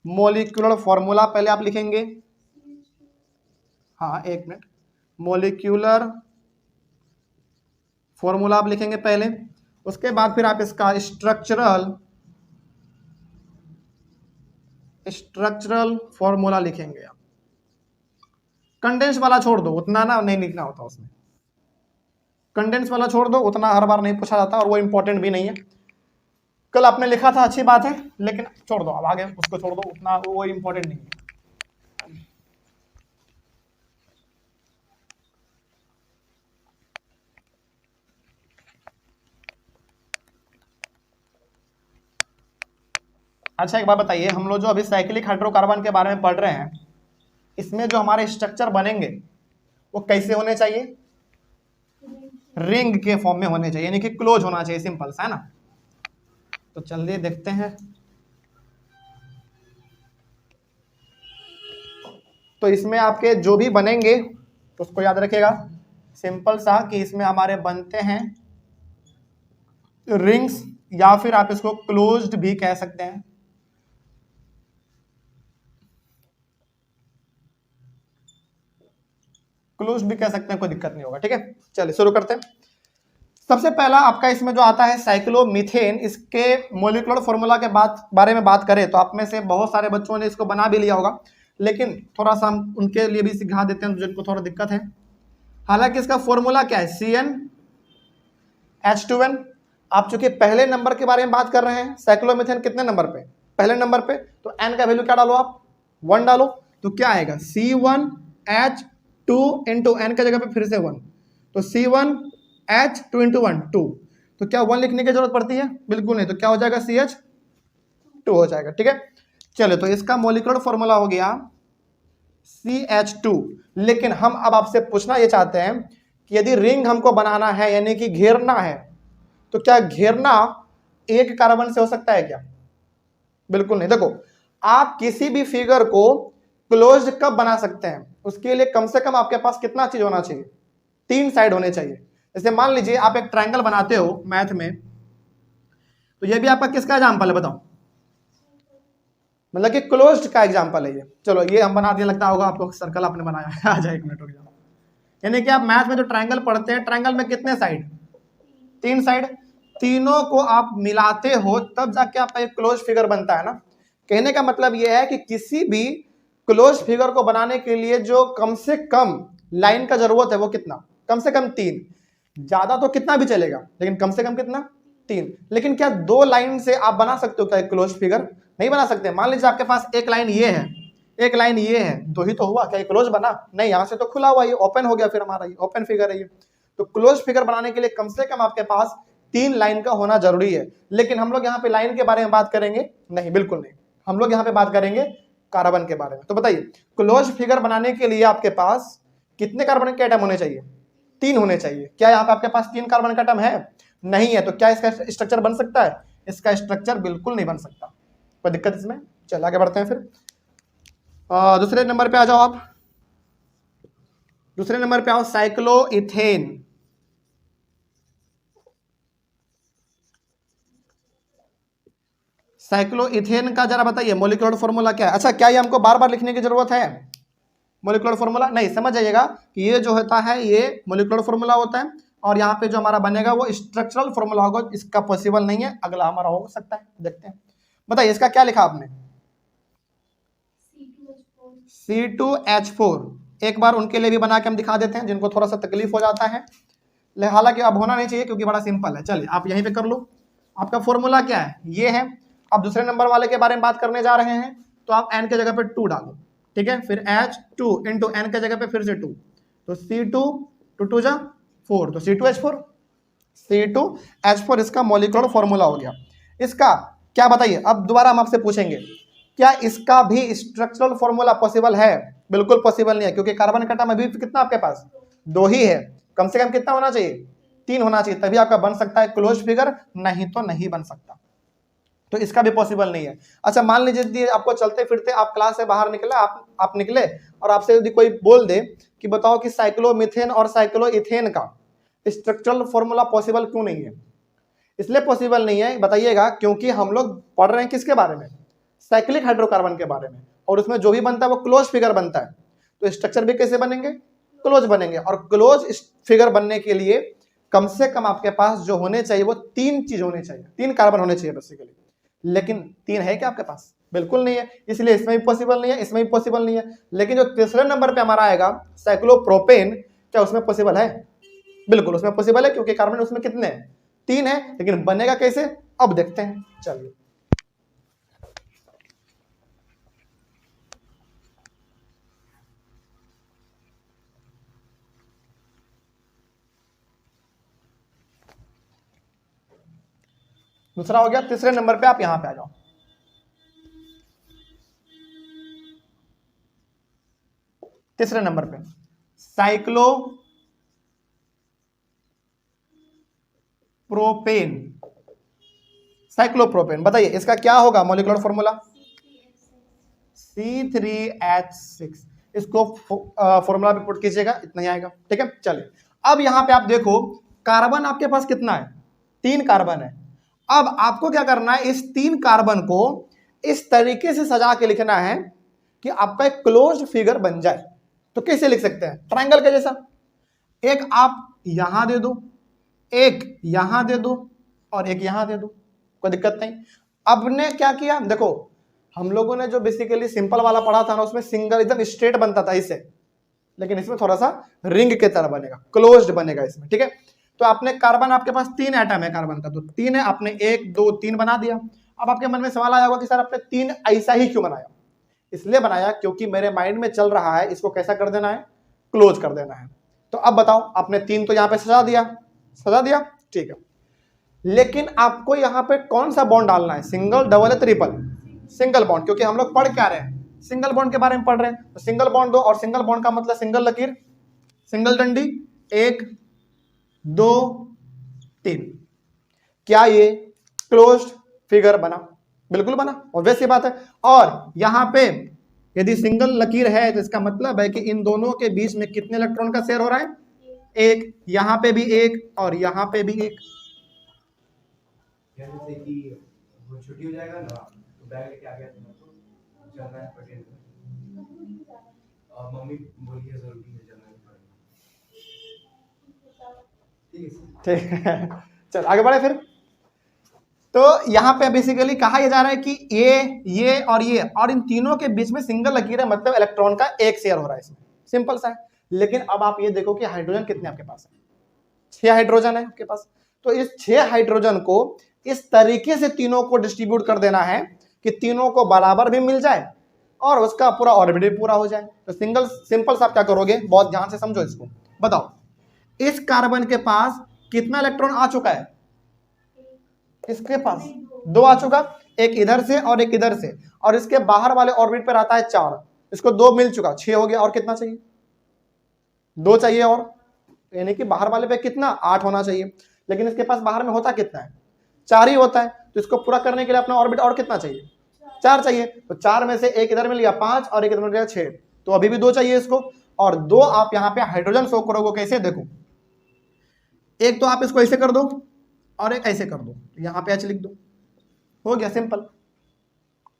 मोलिक्यूलर फॉर्मूला पहले आप लिखेंगे, हाँ एक मिनट, मोलिक्यूलर फॉर्मूला आप लिखेंगे पहले। उसके बाद फिर आप इसका स्ट्रक्चरल फॉर्मूला लिखेंगे। आप कंडेंस वाला छोड़ दो, उतना ना नहीं लिखना होता उसमें, कंडेंस वाला छोड़ दो, उतना हर बार नहीं पूछा जाता और वो इंपॉर्टेंट भी नहीं है। कल आपने लिखा था अच्छी बात है, लेकिन छोड़ दो, अब आगे उसको छोड़ दो, उतना वो इंपॉर्टेंट नहीं है। अच्छा एक बात बताइए, हम लोग जो अभी साइक्लिक हाइड्रोकार्बन के बारे में पढ़ रहे हैं, इसमें जो हमारे स्ट्रक्चर बनेंगे वो कैसे होने चाहिए? रिंग के फॉर्म में होने चाहिए, यानी कि क्लोज होना चाहिए, सिंपल सा है ना। तो चलिए देखते हैं। तो इसमें आपके जो भी बनेंगे तो उसको याद रखिएगा, सिंपल सा कि इसमें हमारे बनते हैं रिंग्स, या फिर आप इसको क्लोज्ड भी कह सकते हैं। क्लोज भी कह सकते हैं, कोई दिक्कत नहीं होगा। ठीक है, चलिए शुरू करते हैं। सबसे पहला आपका इसमें जो आता है साइक्लोमीथेन, इसके मोलिकुलर फॉर्मूला के बारे में बात करें तो आप में से बहुत सारे बच्चों ने इसको बना भी लिया होगा, लेकिन थोड़ा सा हम उनके लिए भी सिखा देते हैं जिनको थोड़ा दिक्कत है। हालांकि इसका फॉर्मूला क्या है? CnH2n। आप चूंकि पहले नंबर के बारे में बात कर रहे हैं, साइक्लोमीथेन कितने नंबर पे? पहले नंबर पे। तो n का वैल्यू क्या डालो आप? 1 डालो। तो क्या आएगा? C1H2 इंटू n का जगह पे फिर से 1, तो C1H2 इंटू 1 2। तो क्या 1 लिखने की जरूरत पड़ती है? बिल्कुल नहीं। तो क्या हो जाएगा? CH2 हो जाएगा। ठीक है, चलो तो इसका मोलिकुलर फॉर्मूला हो गया CH2। लेकिन हम अब आपसे पूछना ये चाहते हैं कि यदि रिंग हमको बनाना है, यानी कि घेरना है, तो क्या घेरना एक कार्बन से हो सकता है क्या? बिल्कुल नहीं। देखो, आप किसी भी फिगर को क्लोज्ड कब बना सकते हैं? उसके लिए कम से कम आपके पास कितना चीज होना चाहिए? 3 साइड होने चाहिए। जैसे मान लीजिए आप एक ट्रायंगल बनाते हो मैथ में, तो ये भी आपका किसका एग्जांपल है बताओ? मतलब कि क्लोज्ड का एग्जांपल है ये। चलो ये हम बना दिया, लगता होगा आपको सर्कल आपने बनाया है। आ जाए 1 मिनट हो गया। यानी कि आप मैथ में जो ट्रायंगल पढ़ते हैं, ट्रायंगल में कितने साइड? 3 साइड। तीनों को आप मिलाते हो तब जाके आपका एक क्लोज फिगर बनता है ना। कहने का मतलब यह है कि किसी भी क्लोज फिगर को बनाने के लिए जो कम से कम लाइन का जरूरत है वो कितना? कम से कम 3। ज्यादा तो कितना भी चलेगा, लेकिन कम से कम कितना? 3। लेकिन क्या 2 लाइन से आप बना सकते हो क्या एक क्लोज फिगर? नहीं बना सकते। मान लीजिए आपके पास एक लाइन ये है, एक लाइन ये है, 2 ही तो हुआ, क्या क्लोज बना? नहीं, यहां से तो खुला हुआ, ये ओपन हो गया, फिर हमारा ये ओपन फिगर है ये। तो क्लोज फिगर बनाने के लिए कम से कम आपके पास 3 लाइन का होना जरूरी है। लेकिन हम लोग यहाँ पे लाइन के बारे में बात करेंगे नहीं, बिल्कुल नहीं। हम लोग यहाँ पे बात करेंगे कार्बन के बारे में। तो बताइए, क्लोज फिगर बनाने के लिए आपके पास कितने कार्बन के एटम होने चाहिए? 3 होने चाहिए। क्या यहाँ पे आपके पास 3 कार्बन का एटम है? नहीं है। तो क्या इसका स्ट्रक्चर बन सकता है? इसका स्ट्रक्चर बिल्कुल नहीं बन सकता। कोई दिक्कत इसमें? चल आगे बढ़ते हैं फिर। दूसरे नंबर पे आ जाओ आप। दूसरे नंबर पे आओ, साइक्लोइथेन। साइक्लोइथेन का जरा बताइए मोलिकुलर फॉर्मूला क्या है? अच्छा, क्या ये हमको बार बार लिखने की जरूरत है मोलिकुलर फॉर्मूला? नहीं, समझ जाइएगा कि ये जो होता है ये मोलिकुलर फॉर्मूला होता है, और यहाँ पे जो हमारा बनेगा वो स्ट्रक्चरल फॉर्मूला होगा। इसका पॉसिबल नहीं है। अगला हमारा हो सकता है, देखते हैं। बताइए इसका क्या लिखा आपने? C2H4। एक बार उनके लिए भी बना के हम दिखा देते हैं जिनको थोड़ा सा तकलीफ हो जाता है, हालांकि अब होना नहीं चाहिए क्योंकि बड़ा सिंपल है। चलिए आप यहीं पे कर लो। आपका फॉर्मूला क्या है? ये है। अब दूसरे नंबर वाले के बारे में बात करने जा रहे हैं, तो आप n के जगह पे 2 डालो। ठीक है, फिर H2 इंटू n के जगह पे फिर से 2, तो C2 2 2 जा 4, तो C2H4। C2H4 इसका मॉलिक्यूलर फॉर्मूला हो गया। इसका क्या बताइए? अब दोबारा हम आपसे पूछेंगे, क्या इसका भी स्ट्रक्चरल फॉर्मूला पॉसिबल है? बिल्कुल पॉसिबल नहीं है, क्योंकि कार्बन का एटम अभी कितना आपके पास? 2 ही है। कम से कम कितना होना चाहिए? 3 होना चाहिए, तभी आपका बन सकता है क्लोज फिगर, नहीं तो नहीं बन सकता। तो इसका भी पॉसिबल नहीं है। अच्छा मान लीजिए आपको चलते फिरते आप क्लास से बाहर निकले, आप निकले और आपसे यदि कोई बोल दे कि बताओ कि साइक्लोमीथेन और साइक्लोइथेन का स्ट्रक्चरल फॉर्मूला पॉसिबल क्यों नहीं है? इसलिए पॉसिबल नहीं है बताइएगा, क्योंकि हम लोग पढ़ रहे हैं किसके बारे में? साइक्लिक हाइड्रोकार्बन के बारे में, और उसमें जो भी बनता है वो क्लोज फिगर बनता है। तो स्ट्रक्चर भी कैसे बनेंगे? क्लोज बनेंगे। और क्लोज फिगर बनने के लिए कम से कम आपके पास जो होने चाहिए वो 3 चीज होने चाहिए, 3 कार्बन होने चाहिए बेसिकली। लेकिन 3 है क्या आपके पास? बिल्कुल नहीं है। इसलिए इसमें भी पॉसिबल नहीं है, इसमें भी पॉसिबल नहीं है। लेकिन जो तीसरे नंबर पे हमारा आएगा साइक्लोप्रोपेन, क्या उसमें पॉसिबल है? बिल्कुल उसमें पॉसिबल है, क्योंकि कार्बन उसमें कितने हैं? 3 है। लेकिन बनेगा कैसे? अब देखते हैं। चलिए दूसरा हो गया। तीसरे नंबर पे आप यहां पे आ जाओ। तीसरे नंबर पे साइक्लोप्रोपेन। साइक्लोप्रोपेन, बताइए इसका क्या होगा मॉलिक्यूलर फॉर्मूला? C3H6। इसको फॉर्मूला पे पुट कीजिएगा, इतना ही आएगा। ठीक है, चलिए अब यहां पे आप देखो कार्बन आपके पास कितना है? 3 कार्बन है। अब आपको क्या करना है, इस 3 कार्बन को इस तरीके से सजा के लिखना है कि आपका एक क्लोज्ड फिगर बन जाए। तो कैसे लिख सकते हैं? ट्रायंगल के जैसा। एक आप यहां दे दो, एक यहां दे दो और एक यहां दे दो, कोई दिक्कत नहीं। अब ने क्या किया, देखो हम लोगों ने जो बेसिकली सिंपल वाला पढ़ा था ना, उसमें सिंगल एकदम स्ट्रेट बनता था इससे, लेकिन इसमें थोड़ा सा रिंग के तरह बनेगा, क्लोज्ड बनेगा इसमें। ठीक है, तो आपने कार्बन, आपके पास 3 एटम है कार्बन का, तो 3 है, आपने 1 2 3 बना दिया। अब आपके मन में सवाल आया होगा कि सर आपने 3 ऐसा ही क्यों बनाया? इसलिए बनाया क्योंकि मेरे माइंड में चल रहा है इसको कैसा कर देना है, क्लोज कर देना है। तो अब बताओ, आपने 3 तो यहां पे सजा दिया, ठीक है, लेकिन आपको यहां पे कौन सा बॉन्ड डालना है? सिंगल, डबल या ट्रिपल? सिंगल बॉन्ड, क्योंकि हम लोग पढ़ क्या रहे हैं, सिंगल बॉन्ड के बारे में पढ़ रहे हैं। तो सिंगल बॉन्ड दो, और सिंगल बॉन्ड का मतलब सिंगल लकीर, सिंगल डंडी, 1 2 3। क्या ये क्लोज्ड फिगर बना? बिल्कुल बना, ऑब्वियस सी बात है। और यहां पे यदि सिंगल लकीर है तो इसका मतलब है कि इन दोनों के बीच में कितने इलेक्ट्रॉन का शेयर हो रहा है? 1। यहां पे भी 1 और यहां पे भी 1। जैसे कि वो छुट्टी हो जाएगा ना, तो बैग लेके आ गया तो चल रहा है पटेल, और मम्मी बोली है जरूरी है जाना है। ठीक है, चल आगे बढ़े फिर। तो यहां पे बेसिकली कहा यह जा रहा है कि ये और इन तीनों के बीच में सिंगल लकीर है, मतलब इलेक्ट्रॉन का 1 शेयर हो रहा है इसमें। सिंपल सा है। लेकिन अब आप ये देखो कि हाइड्रोजन कितने आपके पास है? 6 हाइड्रोजन है आपके पास। तो इस 6 हाइड्रोजन को इस तरीके से तीनों को डिस्ट्रीब्यूट कर देना है कि तीनों को बराबर भी मिल जाए और उसका पूरा ऑर्बिट भी पूरा हो जाए। तो सिंपल सा आप क्या करोगे, बहुत ध्यान से समझो इसको। बताओ इस कार्बन के पास कितना इलेक्ट्रॉन आ चुका है? इसके पास 2 आ चुका, एक इधर से और एक इधर से, और इसके बाहर वाले ऑर्बिट पर आता है 4। इसको 2 मिल चुका, 6 हो गया। और कितना चाहिए? 2 चाहिए, और यानी कि बाहर वाले पे कितना? 8 होना चाहिए। लेकिन इसके पास बाहर में होता कितना है? 4 ही होता है। तो इसको पूरा करने के लिए अपना ऑर्बिट और कितना चाहिए? 4 चाहिए। तो 4 में से एक इधर मिल गया 5 और एक इधर मिल गया 6, तो अभी भी 2 चाहिए इसको। और 2 आप यहाँ पे हाइड्रोजन शो करोगे कैसे? देखो, एक तो आप इसको ऐसे कर दो और एक ऐसे कर दो, यहाँ पे H लिख दो, हो गया सिंपल,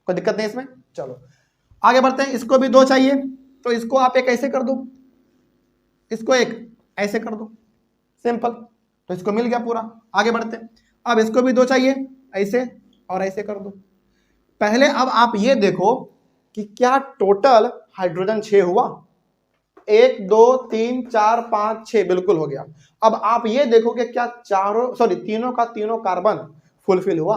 कोई दिक्कत नहीं इसमें। चलो आगे बढ़ते हैं। इसको भी 2 चाहिए, तो इसको आप एक ऐसे कर दो, इसको एक ऐसे कर दो, सिंपल, तो इसको मिल गया पूरा। आगे बढ़ते हैं। अब इसको भी 2 चाहिए, ऐसे और ऐसे कर दो। पहले अब आप ये देखो कि क्या टोटल हाइड्रोजन 6 हुआ? 1 2 3 4 5 6, बिल्कुल हो गया। अब आप ये देखो कि क्या तीनों का तीनों कार्बन फुलफिल हुआ?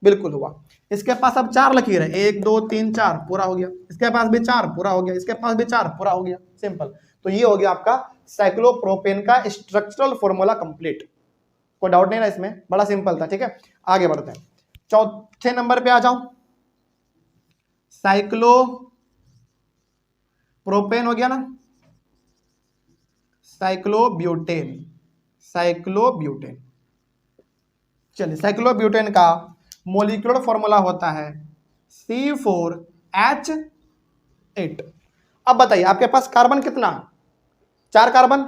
बिल्कुल हुआ। इसके पास अब 4 लकीर है, 1 2 3 4, पूरा हो गया। इसके पास भी 4, पूरा हो गया। इसके पास भी 4, पूरा हो गया। सिंपल। तो ये हो गया आपका साइक्लोप्रोपेन का स्ट्रक्चरल फॉर्मूला कंप्लीट। कोई डाउट नहीं ना इसमें, बड़ा सिंपल था। ठीक है, आगे बढ़ते हैं। चौथे नंबर पे आ जाओ। साइक्लोप्रोपेन हो गया ना, साइक्लोब्यूटेन। चलिए, साइक्लोब्यूटेन का मोलिकुलर फॉर्मूला होता है C4H8। अब बताइए आपके पास कार्बन कितना? 4 कार्बन।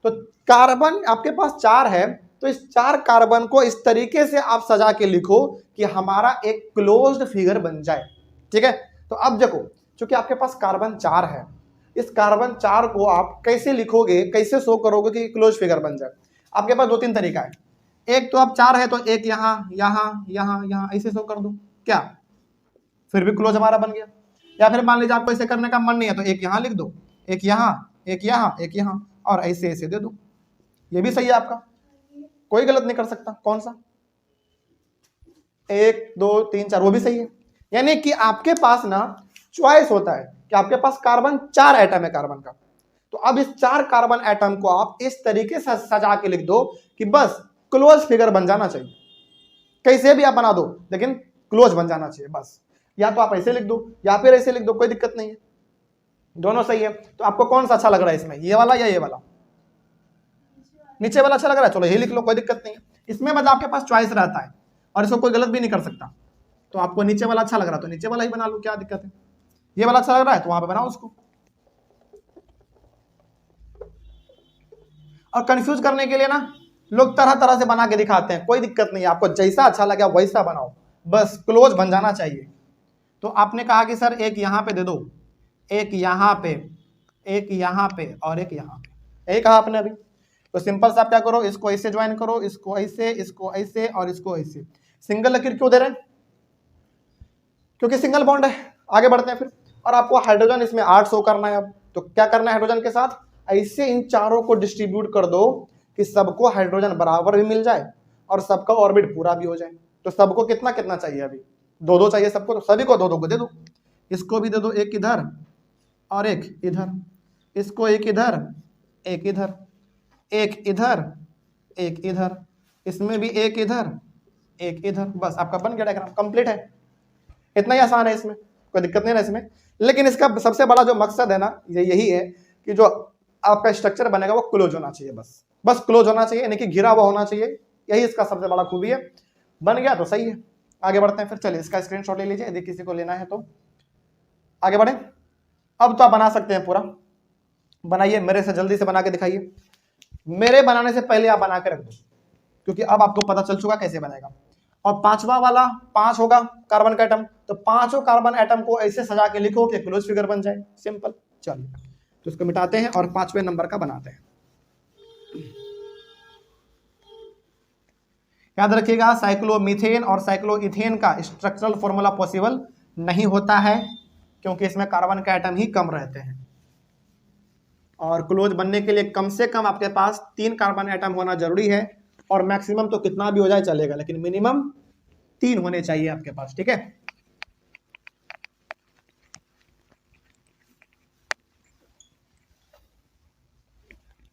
तो कार्बन आपके पास 4 है, तो इस 4 कार्बन को इस तरीके से आप सजा के लिखो कि हमारा एक क्लोज्ड फिगर बन जाए। ठीक है, तो अब देखो, चूंकि आपके पास कार्बन 4 है, इस कार्बन 4 को आप कैसे लिखोगे, कैसे शो करोगे कि क्लोज फिगर बन जाए? आपके पास 2-3 तरीका है। एक तो आप 4 है तो एक यहां ऐसे शो कर दो, क्या फिर भी क्लोज हमारा बन गया। या फिर मान लीजिए आपको ऐसे करने का मन नहीं है, तो एक यहां लिख दो, एक यहां, एक यहां और ऐसे ऐसे दे दो, ये भी सही है आपका, कोई गलत नहीं कर सकता। कौन सा? 1 2 3 4, वो भी सही है। यानी कि आपके पास ना चॉइस होता है कि आपके पास कार्बन 4 एटम है कार्बन का, तो अब इस 4 कार्बन एटम को आप इस तरीके से सजा के लिख दो कि बस क्लोज फिगर बन जाना चाहिए। कैसे भी आप बना दो, लेकिन क्लोज बन जाना चाहिए बस। या तो आप ऐसे लिख दो या फिर ऐसे लिख दो, कोई दिक्कत नहीं है। दोनों सही है। तो आपको कौन सा अच्छा लग रहा है इसमें, ये वाला या ये वाला? नीचे वाला अच्छा लग रहा है, चलो यही लिख लो, कोई दिक्कत नहीं है। इसमें मतलब आपके पास चॉइस रहता है और इसको कोई गलत भी नहीं कर सकता। तो आपको नीचे वाला अच्छा लग रहा है तो नीचे वाला ही बना लो, क्या दिक्कत है। ये वाला अच्छा लग रहा है तो वहां पे बनाओ उसको। और कंफ्यूज करने के लिए ना लोग तरह तरह से बना के दिखाते हैं, कोई दिक्कत नहीं है, आपको जैसा अच्छा लगे वैसा बनाओ, बस क्लोज बन जाना चाहिए। तो आपने कहा कि सर एक यहाँ पे दे दो, एक यहाँ पे, एक यहाँ पे और एक यहाँ पे, यही कहा आपने अभी। तो सिंपल सा आप क्या करो, इसको ऐसे ज्वाइन करो, इसको ऐसे और इसको ऐसे। सिंगल लकीर क्यों दे रहे हैं? क्योंकि सिंगल बॉन्ड है। आगे बढ़ते हैं फिर। और आपको हाइड्रोजन इसमें 8 शो करना है। अब तो क्या करना है हाइड्रोजन के साथ, ऐसे इन चारों को डिस्ट्रीब्यूट कर दो कि सबको हाइड्रोजन बराबर भी मिल जाए और सबका ऑर्बिट पूरा भी हो जाए। तो सबको कितना कितना चाहिए, अभी 2-2 चाहिए सबको, तो सभी को 2-2 को दे दो। इसको भी दे दो, एक इधर और एक इधर, इसको एक इधर, एक इधर, एक इधर, एक इधर, इसमें भी एक इधर, एक इधर। बस आपका बन गया डायग्राम, कंप्लीट है। इतना ही आसान है, इसमें कोई दिक्कत नहीं है इसमें। लेकिन इसका सबसे बड़ा जो मकसद है ना, ये यही है कि जो आपका स्ट्रक्चर बनेगा वो क्लोज होना चाहिए, बस क्लोज होना चाहिए, यानी कि घिरा हुआ होना चाहिए। यही इसका सबसे बड़ा खूबी है। बन गया तो सही है। आगे बढ़ते हैं फिर, चलिए इसका स्क्रीनशॉट ले लीजिए यदि किसी को लेना है तो। आगे बढ़े। अब तो आप बना सकते हैं पूरा, बनाइए, मेरे से जल्दी से बना के दिखाइए। मेरे बनाने से पहले आप बना के रख दो, क्योंकि अब आपको पता चल चुका कैसे बनेगा। और पांचवा वाला 5 होगा कार्बन का एटम, तो पांचों कार्बन एटम को ऐसे सजा के लिखो कि क्लोज फिगर बन जाए, सिंपल। चलिए तो इसको मिटाते हैं और 5वें नंबर का बनाते हैं। याद रखिएगा, साइक्लोमीथेन और साइक्लोइथेन का स्ट्रक्चरल फॉर्मूला पॉसिबल नहीं होता है, क्योंकि इसमें कार्बन का एटम ही कम रहते हैं। और क्लोज बनने के लिए कम से कम आपके पास 3 कार्बन एटम होना जरूरी है, और मैक्सिमम तो कितना भी हो जाए चलेगा, लेकिन मिनिमम 3 होने चाहिए आपके पास, ठीक है।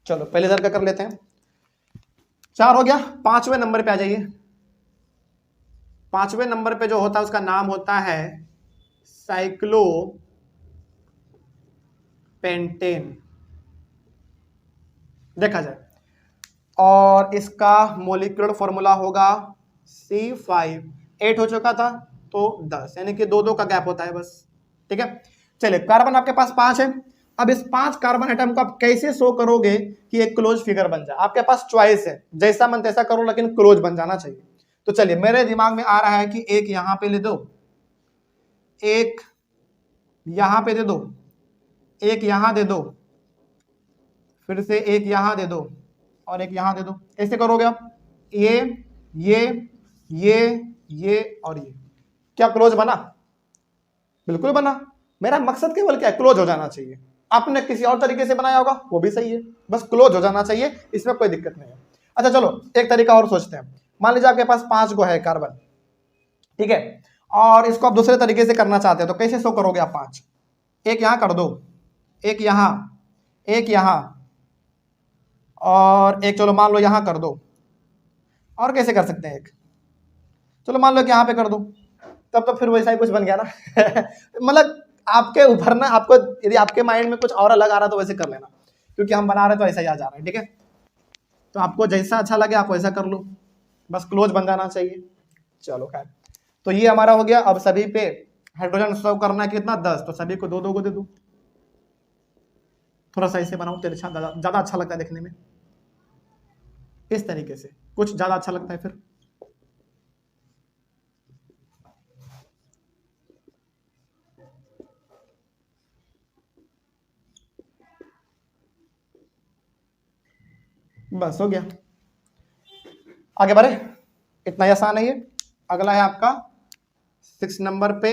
चलो पहले इधर का कर लेते हैं। 4 हो गया। 5वें नंबर पे आ जाइए। 5वें नंबर पे जो होता है उसका नाम होता है साइक्लोपेंटेन, देखा जाए। और इसका मोलिकुलर फॉर्मूला होगा C5। 8 हो चुका था तो 10, यानी कि 2-2 का गैप होता है बस, ठीक है। चलिए कार्बन आपके पास 5 है। अब इस 5 कार्बन एटम को आप कैसे शो करोगे कि एक क्लोज फिगर बन जाए? आपके पास चॉइस है, जैसा मन तैसा करो, लेकिन क्लोज बन जाना चाहिए। तो चलिए मेरे दिमाग में आ रहा है कि एक यहां पे ले दो, एक यहां पे दे दो, एक यहां दे दो, फिर से एक यहां दे दो और एक यहां दे दो। कैसे करोगे आप? ये और ये। क्या क्लोज बना? बिल्कुल बना। मेरा मकसद केवल क्या है, क्लोज हो जाना चाहिए। आपने किसी और तरीके से बनाया होगा वो भी सही है, बस क्लोज हो जाना चाहिए, इसमें कोई दिक्कत नहीं है। अच्छा चलो एक तरीका और सोचते हैं। मान लीजिए आपके पास 5 गो है कार्बन, ठीक है, और इसको आप दूसरे तरीके से करना चाहते हैं, तो कैसे शो करोगे आप? 5 एक यहां कर दो, एक यहां, एक यहां और एक, चलो मान लो यहां कर दो। और कैसे कर सकते हैं? एक चलो मान लो कि यहां पे कर दो, तब तो फिर वैसा ही कुछ बन गया ना। मतलब आपके ऊपर ना, आपको यदि आपके माइंड में कुछ और अलग आ रहा तो वैसे कर लेना, क्योंकि हम बना रहे तो ऐसा ही आ जा रहा है, ठीक है। तो आपको जैसा अच्छा लगे आप वैसा कर लो, बस क्लोज बन जाना चाहिए। चलो खैर, तो ये हमारा हो गया। अब सभी पे हाइड्रोजन सर्व करना है कितना? 10, तो सभी को 2-2 को दे दो। थोड़ा सा ऐसे बनाओ, तिरछा ज्यादा अच्छा लगता है देखने में, इस तरीके से कुछ ज्यादा अच्छा लगता है फिर। बस हो गया। आगे बढ़े, इतना ही आसान है ये। अगला है आपका 6 नंबर पे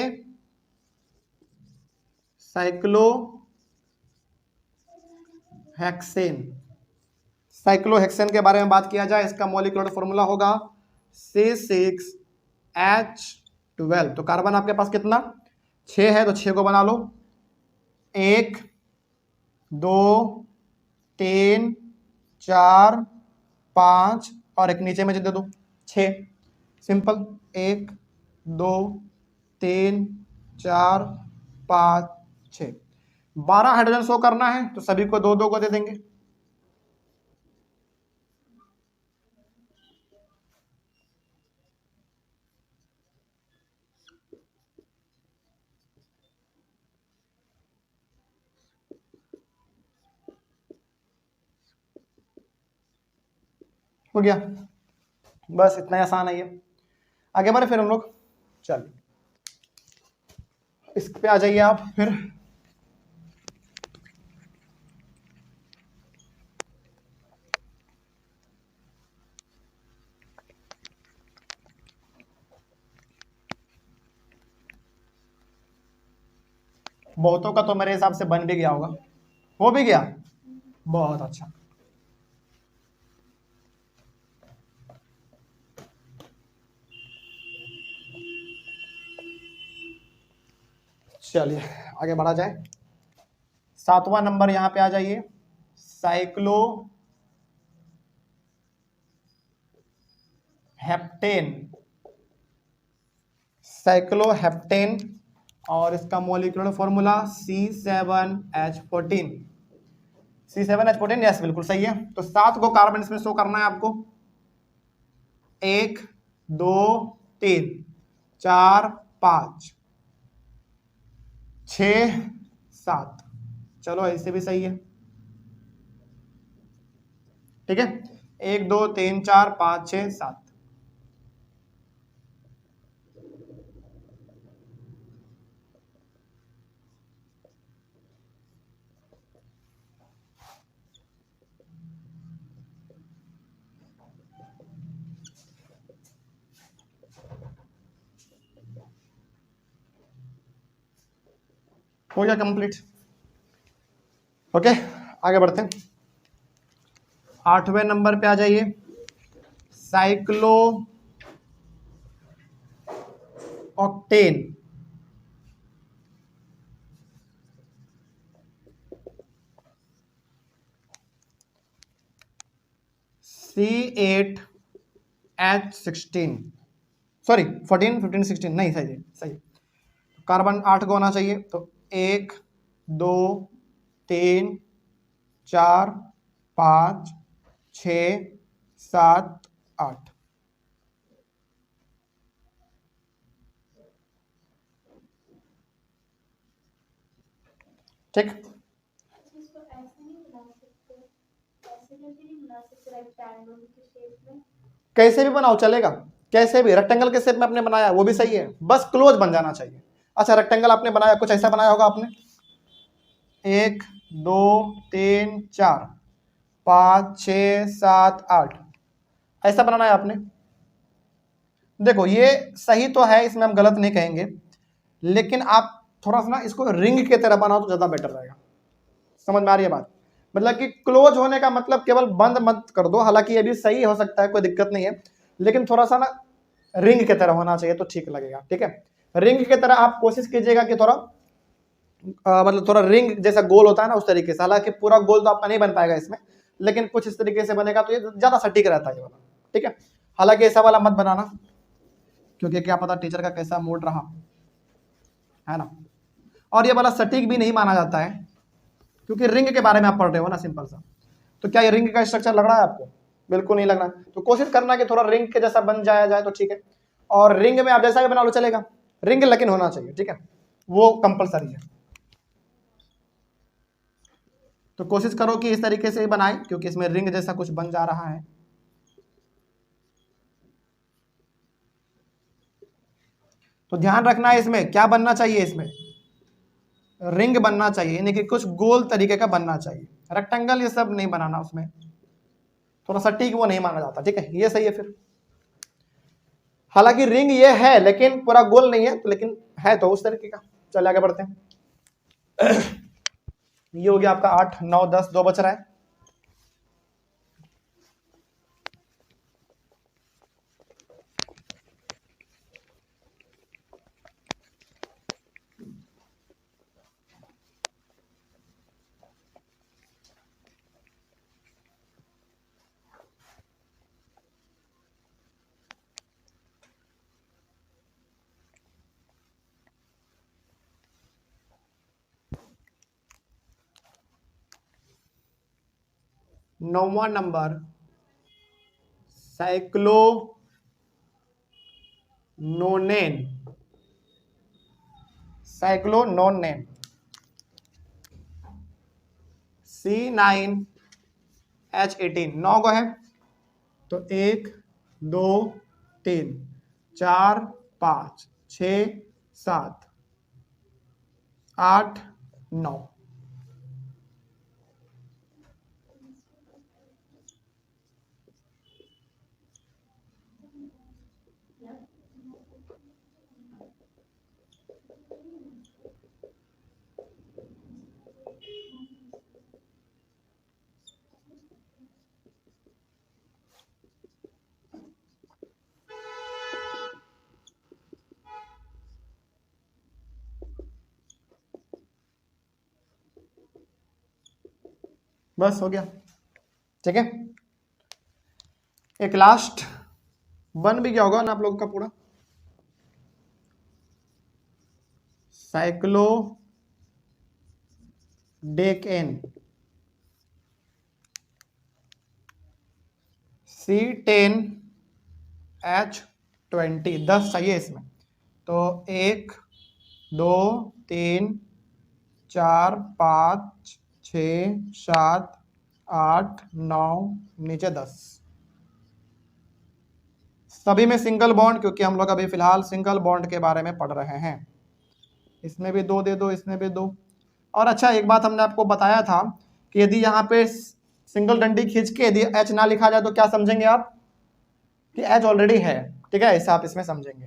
साइक्लोहेक्सेन। साइक्लोहेक्सेन के बारे में बात किया जाए, इसका मॉलिक्यूलर फॉर्मूला होगा C6H12। तो कार्बन आपके पास कितना? 6 है, तो 6 को बना लो। 1 2 3 4 5 और एक नीचे में दे दो 6, सिंपल। 1 2 3 4 5 6। 12 हाइड्रोजन शो करना है तो सभी को 2 2 को दे देंगे। हो गया, बस इतना ही आसान है ये। आगे बढ़े फिर हम लोग, चलिए इस पे आ जाइए आप फिर। बहुतों का तो मेरे हिसाब से बन भी गया होगा, हो भी गया, बहुत अच्छा। चलिए आगे बढ़ा जाए। 7वां नंबर यहां पे आ जाइए, साइक्लो हेप्टेन। साइक्लोहेप्टेन और इसका molecular formula C7H14। C7H14, yes बिल्कुल सही है। तो 7 को कार्बन इसमें शो करना है आपको, 1 2 3 4 5 6 7। चलो ऐसे भी सही है, ठीक है। 1 2 3 4 5 6 7। हो गया कंप्लीट। ओके आगे बढ़ते हैं। 8वें नंबर पे आ जाइए, साइक्लो ऑक्टेन। C8H16, सॉरी 14 15 16, नहीं सही है, सही। कार्बन 8 को होना चाहिए, तो 1 2 3 4 5 6 7 8। ठीक, इसको ऐसे नहीं बना सकते, ऐसे करके नहीं बना सकते रेक्टेंगल की शेप में? कैसे भी बनाओ चलेगा, कैसे भी। रेक्टेंगल के शेप में आपने बनाया वो भी सही है, बस क्लोज बन जाना चाहिए। अच्छा रेक्टेंगल आपने बनाया, कुछ ऐसा बनाया होगा आपने, 1 2 3 4 5 6 7 8, ऐसा बनाना है आपने। देखो ये सही तो है, इसमें हम गलत नहीं कहेंगे, लेकिन आप थोड़ा सा ना इसको रिंग के तरह बनाओ तो ज्यादा बेटर रहेगा। समझ में आ रही है बात? मतलब कि क्लोज होने का मतलब केवल बंद मत कर दो, हालांकि ये भी सही हो सकता है, कोई दिक्कत नहीं है, लेकिन थोड़ा सा ना रिंग की तरह होना चाहिए तो ठीक लगेगा, ठीक है। रिंग की तरह आप कोशिश कीजिएगा कि थोड़ा मतलब थोड़ा रिंग जैसा गोल होता है ना उस तरीके से। हालांकि पूरा गोल तो आपका नहीं बन पाएगा इसमें, लेकिन कुछ इस तरीके से बनेगा तो ये ज्यादा सटीक रहता है ये वाला, ठीक है। हालांकि ऐसा वाला मत बनाना, क्योंकि क्या पता टीचर का कैसा मूड रहा है ना। और ये वाला सटीक भी नहीं माना जाता है, क्योंकि रिंग के बारे में आप पढ़ रहे हो ना, सिंपल सा। तो क्या ये रिंग का स्ट्रक्चर लग रहा है आपको? बिल्कुल नहीं लग रहा। तो कोशिश करना कि थोड़ा रिंग के जैसा बन जाया तो ठीक है। और रिंग में आप जैसा भी बना लो चलेगा, रिंग लेकिन होना चाहिए, ठीक है, वो कंपलसरी है। तो कोशिश करो कि इस तरीके से ही बनाए, क्योंकि इसमें रिंग जैसा कुछ बन जा रहा है। तो ध्यान रखना है इसमें क्या बनना चाहिए, इसमें रिंग बनना चाहिए, यानी कि कुछ गोल तरीके का बनना चाहिए। रेक्टेंगल ये सब नहीं बनाना, उसमें थोड़ा सटीक वो नहीं माना जाता, ठीक है। ये सही है फिर। हालांकि रिंग ये है लेकिन पूरा गोल नहीं है, लेकिन है तो उस तरीके का। चलिए आगे बढ़ते हैं। ये हो गया आपका 8 9 10, 2 बच रहा है। 9वां नंबर साइक्लोनोनेन, साइक्लोनोनेन C9H18, 9 को है तो 1 2 3 4 5 6 7 8 9। बस हो गया, ठीक है। एक लास्ट बन भी गया होगा ना आप लोगों का पूरा। साइक्लोडेकेन C10H20, 10 चाहिए इसमें। तो 1 2 3 4 5 6 7 8 9 नीचे 10। सभी में सिंगल बॉन्ड, क्योंकि हम लोग अभी फिलहाल सिंगल बॉन्ड के बारे में पढ़ रहे हैं। इसमें भी 2 दे दो, इसमें भी 2। और अच्छा, एक बात हमने आपको बताया था कि यदि यहाँ पे सिंगल डंडी खींच के यदि H ना लिखा जाए तो क्या समझेंगे आप कि H ऑलरेडी है, ठीक है, ऐसा आप इसमें समझेंगे।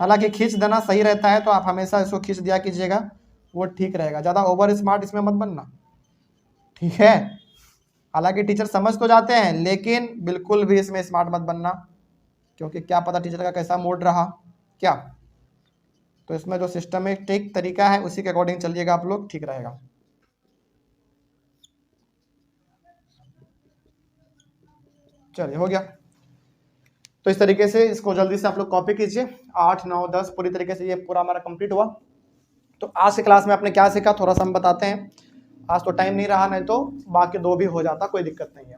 हालांकि खींच देना सही रहता है, तो आप हमेशा इसको खींच दिया कीजिएगा, वो ठीक रहेगा। ज़्यादा ओवर स्मार्ट इसमें मत बनना, ठीक है। हालांकि टीचर समझ तो जाते हैं, लेकिन बिल्कुल भी इसमें स्मार्ट मत बनना, क्योंकि क्या पता टीचर का कैसा मूड रहा क्या। तो इसमें जो सिस्टमेटिक तरीका है उसी के अकॉर्डिंग चलिएगा आप लोग, ठीक रहेगा। चलिए, हो गया। तो इस तरीके से इसको जल्दी से आप लोग कॉपी कीजिए। 8 9 10 पूरी तरीके से ये पूरा हमारा कंप्लीट हुआ। तो आज की क्लास में आपने क्या सीखा थोड़ा सा हम बताते हैं। आज तो टाइम नहीं रहा, नहीं तो बाकी 2 भी हो जाता, कोई दिक्कत नहीं है।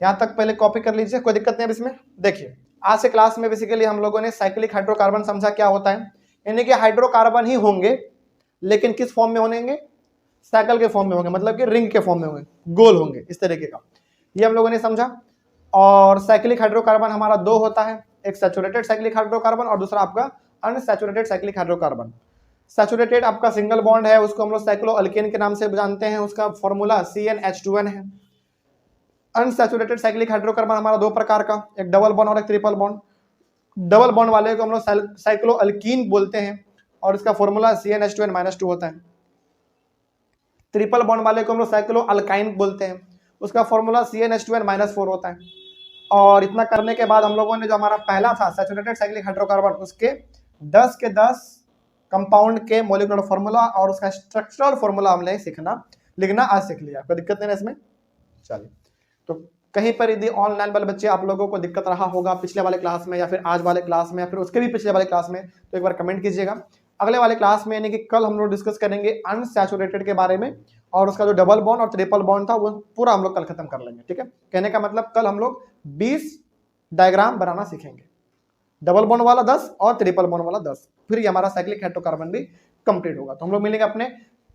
यहाँ तक पहले कॉपी कर लीजिए, कोई दिक्कत नहीं है इसमें। देखिए, आज से क्लास में बेसिकली हम लोगों ने साइक्लिक हाइड्रोकार्बन समझा क्या होता है। यानी कि हाइड्रोकार्बन ही होंगे, लेकिन किस फॉर्म में होंगे, साइकिल के फॉर्म में होंगे, मतलब कि रिंग के फॉर्म में होंगे, गोल होंगे, इस तरीके का, ये हम लोगों ने समझा। और साइक्लिक हाइड्रोकार्बन हमारा 2 होता है, एक सैचुरेटेड साइक्लिक हाइड्रोकार्बन और दूसरा आपका अनसैचुरेटेड साइक्लिक हाइड्रोकार्बन। सैचुरेटेड आपका सिंगल बॉन्ड है, उसको हम लोग साइक्लोअल्केन के नाम से जानते हैं, उसका फॉर्मूला CnH2n है। अनसैचुरेटेड साइक्लिक हाइड्रोकार्बन हमारा 2 प्रकार का, एक डबल बॉन्ड और एक ट्रिपल बॉन्ड। डबल बॉन्ड वाले को हम लोग साइक्लोअल्कीन बोलते हैं और इसका फॉर्मूला CnH2n-2 होता है। ट्रिपल बॉन्ड वाले को हम लोग साइक्लोअल्काइन बोलते हैं, उसका फॉर्मूला CnH2n-4 होता है। और इतना करने के बाद हम लोगों ने जो हमारा पहला था सैचुरेटेड साइक्लिक हाइड्रोकार्बन, उसके 10 के 10 कंपाउंड के मॉलिक्यूलर फॉर्मूला और उसका स्ट्रक्चरल फॉर्मूला हमने लिखना आज सीख लिया। कोई दिक्कत नहीं है इसमें। चलिए, तो कहीं पर यदि ऑनलाइन वाले बच्चे आप लोगों को दिक्कत रहा होगा पिछले वाले क्लास में या फिर आज वाले क्लास में या फिर उसके भी पिछले वाले क्लास में, तो एक बार कमेंट कीजिएगा। अगले वाले क्लास में यानी कि कल हम लोग डिस्कस करेंगे अनसैचुरेटेड के बारे में, और उसका जो डबल बॉन्ड और ट्रिपल बॉन्ड था वो पूरा हम लोग कल खत्म कर लेंगे, ठीक है। कहने का मतलब कल हम लोग 20 डायग्राम बनाना सीखेंगे, डबल बॉन्ड वाला 10 और ट्रिपल बॉन्ड वाला 10, फिर ये हमारा साइक्लिक हाइड्रोकार्बन भी कंप्लीट होगा। तो हम लोग मिलेंगे अपने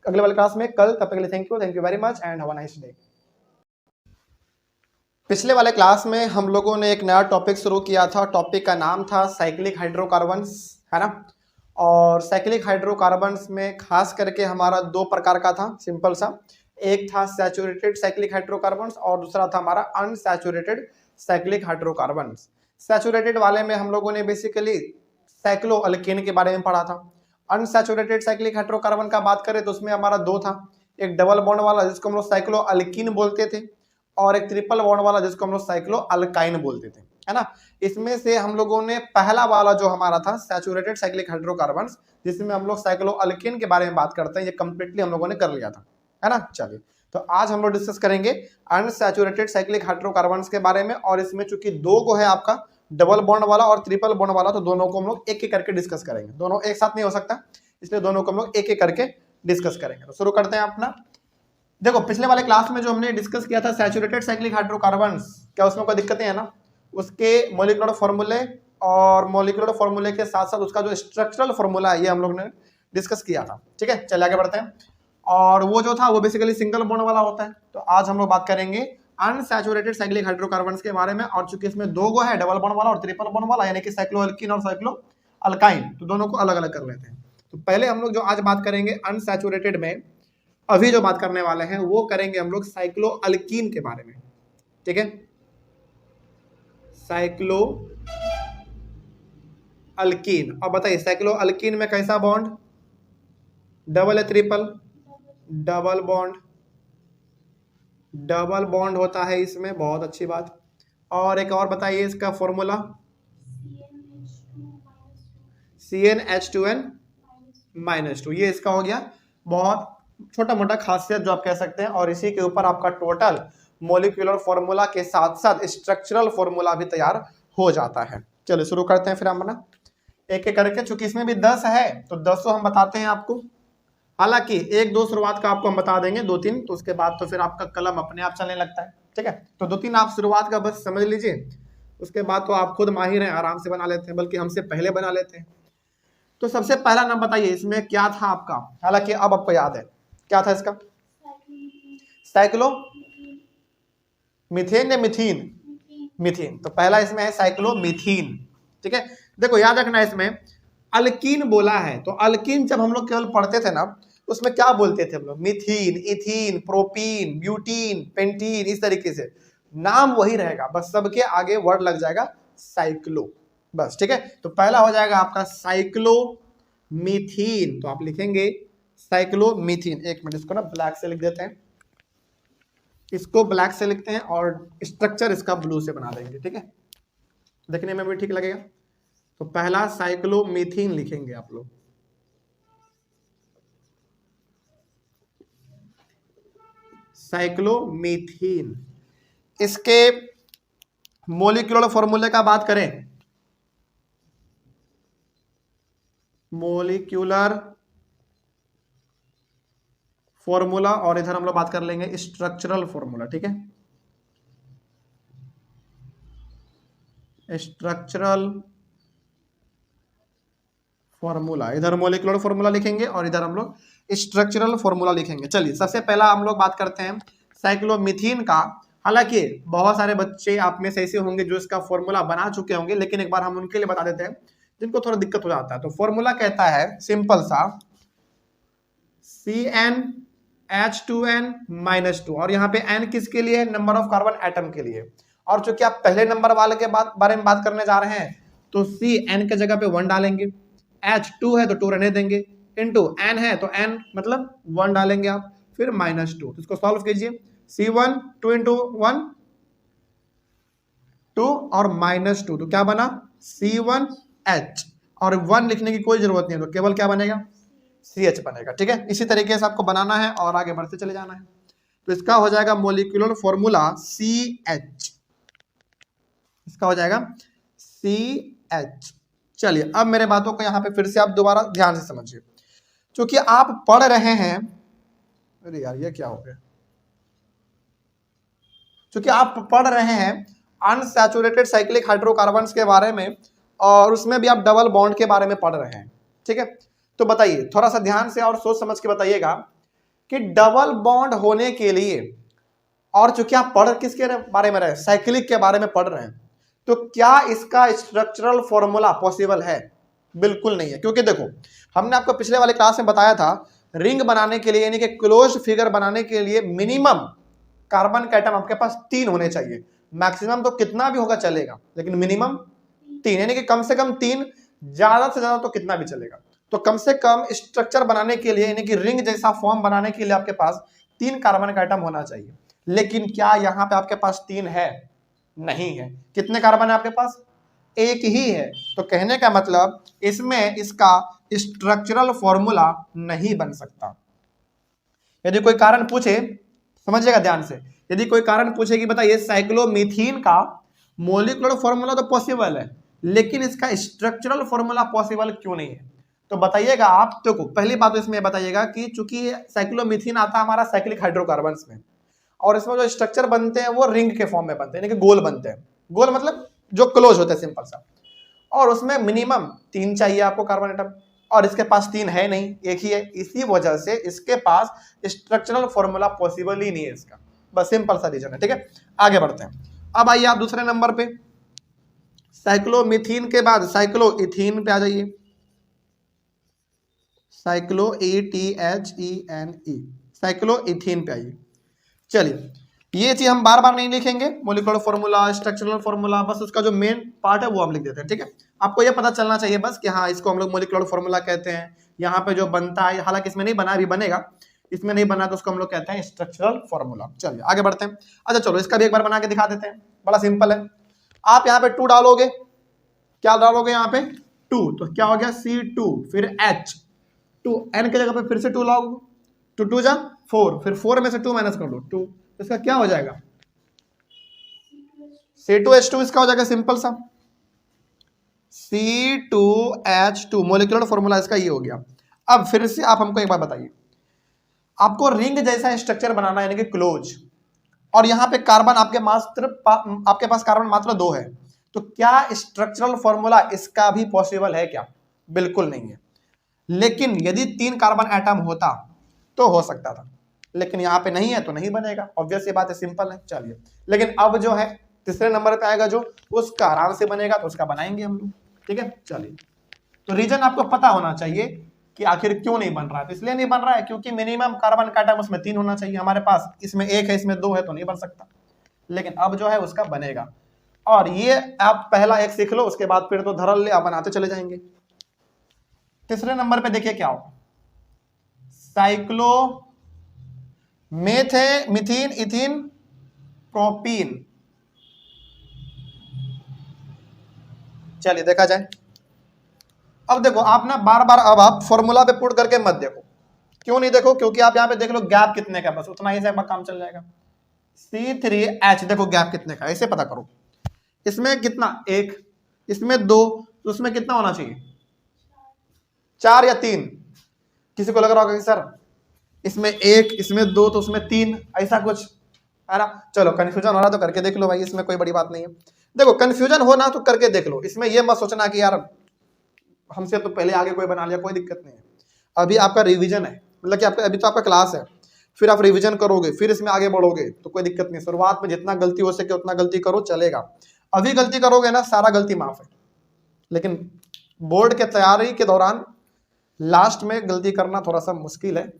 अगले वाले क्लास में कल। तब तक के लिए thank you very much and have a nice day. पिछले वाले क्लास में हम लोगों ने एक नया टॉपिक शुरू किया था, टॉपिक का नाम था साइक्लिक हाइड्रोकार्बन्स, है ना। और साइक्लिक हाइड्रोकार्बन्स में खास करके हमारा 2 प्रकार का था, सिंपल सा। एक था सैचुरेटेड साइक्लिक हाइड्रोकार्बन्स और दूसरा था हमारा अनसैचुरेटेड साइक्लिक हाइड्रोकार्बन्स। सैचुरेटेड वाले में हम लोगों ने बेसिकली साइक्लोअल्केन के बारे में पढ़ा था। अनसैचुरेटेड साइक्लिक हाइड्रोकार्बन का बात करें तो उसमें हमारा 2 था, एक डबल बॉन्ड वाला जिसको हम लोग साइक्लोअल्कीन बोलते थे और एक ट्रिपल बॉन्ड वाला जिसको हम लोग साइक्लोअल्काइन बोलते थे, है ना। इसमें से हम लोगों ने पहला वाला जो हमारा था सैचुरेटेड साइक्लिक हाइड्रोकार्बन, जिसमें हम लोग साइक्लोअल्केन के बारे में बात करते हैं, ये कंप्लीटली हम लोगों ने कर लिया था, है ना। चलिए, तो आज हम लोग डिस्कस करेंगे अनसैचुरेटेड साइक्लिक हाइड्रोकार्बन के बारे में। और इसमें चूंकि 2 को है आपका, डबल बॉन्ड वाला और ट्रिपल बॉन्ड वाला, तो दोनों को हम लोग एक एक करके डिस्कस करेंगे। दोनों एक साथ नहीं हो सकता, इसलिए दोनों को हम लोग एक एक करके डिस्कस करेंगे। तो शुरू करते हैं अपना देखो पिछले वाले क्लास में जो हमने डिस्कस किया था सैचुरेटेड साइक्लिक हाइड्रोकार्बन्स, क्या उसमें कोई दिक्कतें हैं ना? उसके मॉलिक्यूलर फॉर्मूले और मॉलिक्यूलर फॉर्मूले के साथ साथ उसका जो स्ट्रक्चरल फॉर्मूला है ये हम लोग ने डिस्कस किया था। ठीक है, चलिए आगे बढ़ते हैं। और वो जो था वो बेसिकली सिंगल बॉन्ड वाला होता है। तो आज हम लोग बात करेंगे अनसैचुरेटेड साइक्लिक हाइड्रोकार्बन्स के बारे में। और चूंकि इसमें दो गो है, डबल बॉन्ड वाला और ट्रिपल बॉन्ड वाला, यानी कि साइक्लोअल्कीन और साइक्लो अल्काइन, तो दोनों को अलग अलग कर लेते हैं। तो पहले हम लोग जो आज बात करेंगे अनसैचुरेटेड में, अभी जो बात करने वाले हैं वो करेंगे हम लोग साइक्लो अल्कीन के बारे में। ठीक है, साइक्लो अल्कीन। अब बताइए साइक्लो अल्कीन में कैसा बॉन्ड? डबल है triple? Double bond, double bond होता है इसमें, बहुत अच्छी बात। और एक और बताइए इसका फॉर्मूला। CnH2n-2, ये इसका हो गया। बहुत छोटा मोटा खासियत जो आप कह सकते हैं। और इसी के ऊपर आपका टोटल मॉलिक्यूलर फॉर्मूला के साथ साथ स्ट्रक्चरल फॉर्मूला भी तैयार हो जाता है। चलिए शुरू करते हैं फिर हम अपना एक एक करके। चूंकि इसमें भी 10 है तो 10 हम बताते हैं आपको। हालांकि एक दो शुरुआत का आपको हम बता देंगे, दो तीन तो उसके बाद तो फिर आपका कलम अपने आप चलने लगता है। ठीक है, तो दो तीन आप शुरुआत का बस समझ लीजिए, उसके बाद तो आप खुद माहिर हैं, आराम से बना लेते हैं, बल्कि हमसे पहले बना लेते हैं। तो सबसे पहला नाम बताइए इसमें क्या था आपका? हालांकि अब आपको याद है क्या था इसका? साइक्लो मीथेन या मिथीन? मिथीन। तो पहला इसमें है साइक्लो मीथीन। ठीक है, देखो याद रखना इसमें अल्कीन बोला है तो अल्कीन जब हम लोग केवल पढ़ते थे ना उसमें क्या बोलते थे हम लोग? मीथीन, इथीन, प्रोपीन, ब्यूटीन, पेंटीन, इस तरीके से नाम वही रहेगा, बस सबके आगे वर्ड लग जाएगा साइक्लो, बस। ठीक है, तो पहला हो जाएगा आपका साइक्लो मीथीन। तो आप लिखेंगे साइक्लो मीथीन। एक मिनट इसको ना ब्लैक से लिख देते हैं, इसको ब्लैक से लिखते हैं और स्ट्रक्चर इसका ब्लू से बना देंगे। ठीक है, देखने में भी ठीक लगेगा। तो पहला साइक्लो मीथीन लिखेंगे आप लोग। साइक्लोमीथीन। इसके मॉलिक्यूलर फॉर्मूले का बात करें, मॉलिक्यूलर फॉर्मूला, और इधर हम लोग बात कर लेंगे स्ट्रक्चरल फॉर्मूला। ठीक है, स्ट्रक्चरल फॉर्मूला, इधर मॉलिक्यूलर फॉर्मूला लिखेंगे और इधर हम लोग स्ट्रक्चरल फॉर्मूला लिखेंगे। चलिए सबसे पहला हम लोग बात करते हैं साइक्लोमीथीन का। हालांकि बहुत सारे बच्चे आप में से ऐसे होंगे जो इसका फॉर्मूला बना चुके होंगे, लेकिन एक बार हम उनके लिए बता देते हैं जिनको थोड़ा दिक्कत हो जाता है। तो फॉर्मूला कहता है सिंपल सा CnH2n-2, और यहाँ पे n किसके लिए? नंबर ऑफ कार्बन एटम के लिए। और चूंकि आप पहले नंबर वाले के बारे में बात करने जा रहे हैं तो Cn के जगह पे 1 डालेंगे, H2 है तो 2 रहने देंगे, इंटू n है तो n मतलब 1 डालेंगे आप, फिर -2। तो इसको सॉल्व कीजिए, C1 2 इंटू 1 2 और -2, तो क्या बना? C1H। और 1 लिखने की कोई जरूरत नहीं है, तो केवल क्या बनेगा? CH बनेगा। ठीक है, इसी तरीके से आपको बनाना है और आगे बढ़ते चले जाना है। तो इसका हो जाएगा मॉलिक्यूलर फॉर्मूला CH, इसका हो जाएगा CH। चलिए अब मेरे बातों को यहाँ पे फिर से आप दोबारा ध्यान से समझिए। क्योंकि आप पढ़ रहे हैं, अरे यार ये क्या हो गया, क्योंकि आप पढ़ रहे हैं अनसैचुरेटेड साइक्लिक हाइड्रोकार्बन्स के बारे में और उसमें भी आप डबल बॉन्ड के बारे में पढ़ रहे हैं। ठीक है, तो बताइए थोड़ा सा ध्यान से और सोच समझ के बताइएगा कि डबल बॉन्ड होने के लिए, और चूंकि आप पढ़ किसके बारे में रहे? साइक्लिक के बारे में पढ़ रहे हैं, तो क्या इसका स्ट्रक्चरल फॉर्मूला पॉसिबल है? बिल्कुल नहीं है। क्योंकि देखो हमने आपको पिछले वाले क्लास में बताया था रिंग बनाने के लिए, यानी कि क्लोज फिगर बनाने के लिए मिनिमम कार्बन के एटम आपके पास 3 होने चाहिए। मैक्सिमम तो कितना भी होगा चलेगा, लेकिन मिनिमम 3, यानी कि कम से कम 3, ज्यादा से ज्यादा तो कितना भी चलेगा। तो कम से कम स्ट्रक्चर बनाने के लिए, यानी कि रिंग जैसा फॉर्म बनाने के लिए आपके पास 3 कार्बन का एटम होना चाहिए। लेकिन क्या यहाँ पे आपके पास 3 है? नहीं है। कितने कार्बन है आपके पास? 1 ही है। तो कहने का मतलब इसमें इसका स्ट्रक्चरल फॉर्मूला नहीं बन सकता। यदि कोई कारण पूछे, समझिएगा ध्यान से, यदि कोई कारण पूछे कि बताइए साइक्लोमीथीन का मॉलिक्यूलर फॉर्मूला तो पॉसिबल है, लेकिन इसका स्ट्रक्चरल फॉर्मूला पॉसिबल क्यों नहीं है? तो बताइएगा आप, देखो पहली बात तो इसमें बताइएगा कि चूंकि साइक्लोमीथेन आता है हमारा साइक्लिक हाइड्रोकार्बन्स में, और इसमें जो स्ट्रक्चर बनते हैं वो रिंग के फॉर्म में बनते हैं, यानी कि गोल बनते हैं। गोल मतलब जो क्लोज होते हैं, सिंपल सा। और उसमें मिनिमम 3 चाहिए आपको कार्बन एटम, और इसके पास 3 है नहीं, एक ही है। इसी वजह से इसके पास स्ट्रक्चरल फॉर्मूला पॉसिबल ही नहीं है इसका, बस सिंपल सा रीजन है। ठीक है, आगे बढ़ते हैं। अब आइए आप दूसरे नंबर पे, साइक्लोमीथेन के बाद साइक्लोइथीन पे आ जाइए। साइक्लोETHENE, साइक्लोइथीन पे आइए। चलिए, ये चीज हम बार बार नहीं लिखेंगे, मोलिकुलर फॉर्मूला, स्ट्रक्चरल फॉर्मूला, बस उसका जो मेन पार्ट है वो हम लिख देते हैं। ठीक है, आपको ये पता चलना चाहिए बस कि हाँ इसको हम लोग मोलिकुलर फॉर्मूला कहते हैं। यहाँ पे जो बनता है, हालांकि इसमें नहीं बना, अभी बनेगा, इसमें नहीं बना तो उसको हम लोग कहते हैं स्ट्रक्चरल फॉर्मूला। चलिए आगे बढ़ते हैं। अच्छा चलो, इसका भी एक बार बना के दिखा देते हैं, बड़ा सिंपल है। आप यहाँ पे 2 डालोगे, क्या डालोगे यहाँ पे 2, तो क्या हो गया C2, फिर H, 2 N की जगह पे फिर से 2 लाओगे, 2 2 जा 4, फिर 4 में से 2 माइनस कर दो 2, इसका क्या हो जाएगा C2H2, इसका हो जाएगा सिंपल सा C2H2, मोलिकुलर फॉर्मूला इसका ये हो गया। अब फिर से आप हमको एक बार बताइए, आपको रिंग जैसा स्ट्रक्चर बनाना है, यानी कि क्लोज, और यहाँ पे कार्बन आपके पास कार्बन मात्र 2 है, तो क्या स्ट्रक्चरल फॉर्मूला इसका भी पॉसिबल है क्या? बिल्कुल नहीं है। लेकिन यदि 3 कार्बन एटम होता तो हो सकता था, लेकिन यहाँ पे नहीं है तो नहीं बनेगा, ऑब्वियस ये बात है, सिंपल है। चलिए, लेकिन अब जो है तीसरे नंबर पे आएगा जो, उसका आराम से बनेगा, तो उसका बनाएंगे हम लोग। ठीक है, चलिए, तो रीजन आपको पता होना चाहिए कि आखिर क्यों नहीं बन रहा है। तो इसलिए नहीं बन रहा है क्योंकि मिनिमम कार्बन का एटम उसमें 3 होना चाहिए, हमारे पास इसमें 1 है, इसमें 2 है, तो नहीं बन सकता। लेकिन अब जो है उसका बनेगा, और ये आप पहला एक सीख लो, उसके बाद फिर तो धरल ले आप बनाते चले जाएंगे। तीसरे नंबर पे देखिए क्या हो, साइक्लो मिथीन इथीन प्रोपीन। चलिए देखा जाए। अब देखो आप ना बार बार, अब आप फॉर्मूला पे पुट करके मत देखो। क्यों नहीं देखो? क्योंकि आप यहाँ पे देख लो गैप कितने का, बस उतना ही से काम चल जाएगा। C3H, देखो गैप कितने का, ऐसे पता करो। इसमें कितना 1, इसमें 2, तो उसमें कितना होना चाहिए 4 या 3। किसी को लग रहा होगा कि सर इसमें 1, इसमें 2, तो उसमें 3, ऐसा कुछ है ना। चलो कंफ्यूजन हो रहा तो करके देख लो भाई, इसमें कोई बड़ी बात नहीं है। देखो कंफ्यूजन हो ना तो करके देख लो, इसमें यह मत सोचना कि यार हमसे तो पहले आगे कोई बना लिया, कोई दिक्कत नहीं है। अभी आपका रिवीजन है, मतलब कि आपका अभी तो आपका क्लास है, फिर आप रिवीजन करोगे, फिर इसमें आगे बढ़ोगे, तो कोई दिक्कत नहीं। शुरुआत में जितना गलती हो सके उतना गलती करो, चलेगा। अभी गलती करोगे ना, सारा गलती माफ है, लेकिन बोर्ड के तैयारी के दौरान लास्ट में गलती करना थोड़ा सा मुश्किल है।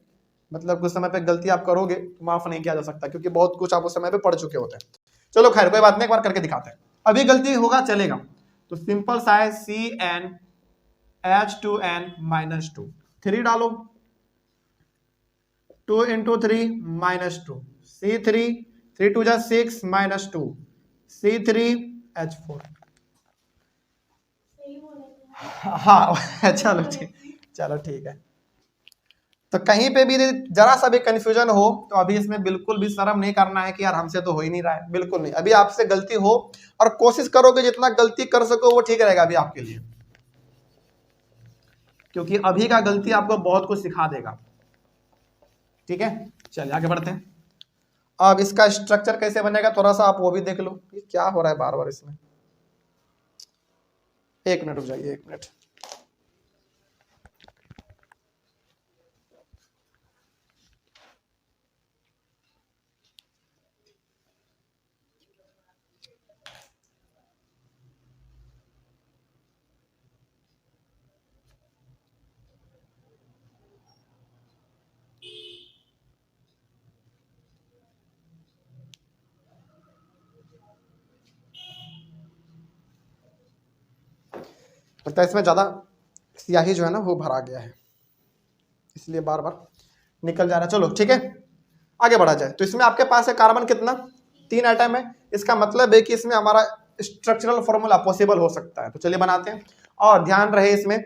मतलब कुछ समय पे गलती आप करोगे तो माफ नहीं किया जा सकता, क्योंकि बहुत कुछ आप उस समय पे पढ़ चुके होते हैं। चलो खैर कोई बात नहीं, एक बार करके दिखाते हैं। अभी गलती होगा चलेगा, तो सिंपल सा है CnH2n-2, 3 डालो, 2 × 3 -2, C3, 3 2 6 -2, C3H4। सही बोले थे। हाँ चलो ठीक है। तो कहीं पे भी जरा सा भी कंफ्यूजन हो तो अभी इसमें बिल्कुल भी शर्म नहीं करना है कि यार हमसे तो हो ही नहीं रहा है, बिल्कुल नहीं। अभी आपसे गलती हो और कोशिश करोगे जितना गलती कर सको वो ठीक रहेगा अभी आपके लिए, क्योंकि अभी का गलती आपको बहुत कुछ सिखा देगा। ठीक है, चलिए आगे बढ़ते हैं। अब इसका स्ट्रक्चर कैसे बनेगा थोड़ा सा आप वो भी देख लो। ये क्या हो रहा है बार बार इसमें, 1 मिनट रुक जाइए, 1 मिनट। लगता है इसमें ज्यादा स्याही जो है ना वो भरा गया है, इसलिए बार बार निकल जा रहा है। चलो ठीक है, आगे बढ़ा जाए। तो इसमें आपके पास है कार्बन कितना, 3 एटम है। इसका मतलब है कि इसमें हमारा स्ट्रक्चरल फॉर्मूला पॉसिबल हो सकता है। तो चलिए बनाते हैं। और ध्यान रहे इसमें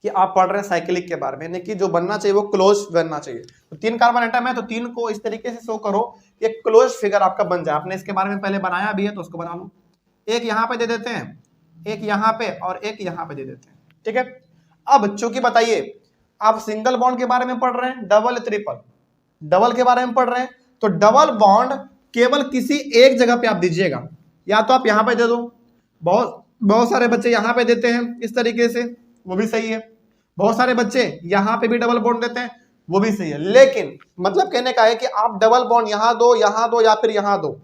कि आप पढ़ रहे हैं साइक्लिक के बारे में, यानी कि जो बनना चाहिए वो क्लोज बनना चाहिए। तो 3 कार्बन एटम है, तो 3 को इस तरीके से शो करो कि एक क्लोज फिगर आपका बन जाए। आपने इसके बारे में पहले बनाया भी है तो उसको बना लो। एक यहाँ पे दे देते हैं, एक यहाँ पे और एक यहाँ पे दे देते हैं। ठीक है, अब चूंकि बताइए आप सिंगल बॉन्ड के बारे में पढ़ रहे हैं, डबल ट्रिपल, डबल के बारे में पढ़ रहे हैं, तो डबल बॉन्ड केवल किसी एक जगह पे आप दीजिएगा, या तो आप यहां पे दे दो, बहुत सारे बच्चे यहां पे देते हैं इस तरीके से, वो भी सही है, बहुत सारे बच्चे यहां पे भी डबल बॉन्ड देते हैं, वो भी सही है, लेकिन मतलब कहने का है कि आप डबल बॉन्ड यहां दो या फिर यहां दो,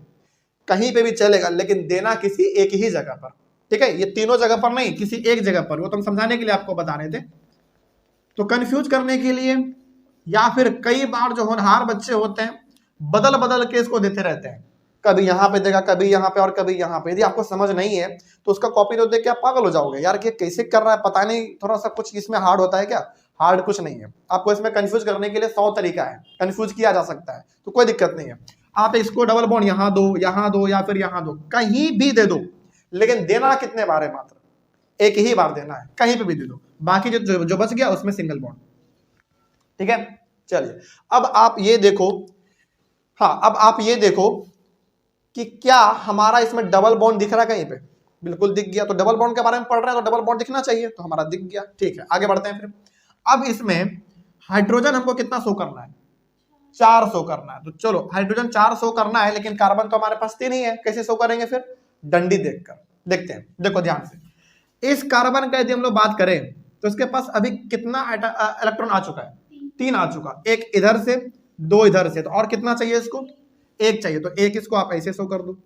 कहीं पे भी चलेगा, लेकिन देना किसी एक ही जगह पर, ठीक है, ये तीनों जगह पर नहीं, किसी एक जगह पर, वो तो हम समझाने के लिए आपको बता रहे थे। तो कंफ्यूज करने के लिए या फिर कई बार जो होनहार बच्चे होते हैं बदल बदल के इसको देते रहते हैं, कभी यहां पे देगा, कभी यहां पे और कभी यहां पे, यदि आपको समझ नहीं है तो उसका कॉपी नोट देख के आप पागल हो जाओगे, यार कि कैसे कर रहा है पता नहीं, थोड़ा सा कुछ इसमें हार्ड होता है क्या, हार्ड कुछ नहीं है, आपको इसमें कंफ्यूज करने के लिए 100 तरीका है, कंफ्यूज किया जा सकता है, तो कोई दिक्कत नहीं है, आप इसको डबल बॉन्ड यहां दो या फिर यहां दो, कहीं भी दे दो, लेकिन देना कितने बार है, मात्र एक ही बार देना है, कहीं पे भी दे दो, बाकी जो बच गया उसमें सिंगल बॉन्ड, ठीक है। चलिए अब आप ये देखो, हाँ अब आप ये देखो कि क्या हमारा इसमें डबल बॉन्ड दिख रहा है कहीं पे, बिल्कुल दिख गया, तो डबल बॉन्ड के बारे में पढ़ रहे हैं तो डबल बॉन्ड दिखना चाहिए, तो हमारा दिख गया, ठीक है, आगे बढ़ते हैं फिर। अब इसमें हाइड्रोजन हमको कितना शो करना है, 4 शो करना है, तो चलो हाइड्रोजन 4 शो करना है, लेकिन कार्बन तो हमारे पास 3 ही है, कैसे शो करेंगे फिर, डंडी देखकर, देखते हैं, देखो ध्यान से, इस कार्बन का यदि हम लोग बात करें तो इसके पास अभी कितना इलेक्ट्रॉन आ चुका है, 3 आ चुका, एक इधर से 2 इधर से, तो और कितना चाहिए इसको, 1 चाहिए, तो 1 इसको आप ऐसे शो कर दो,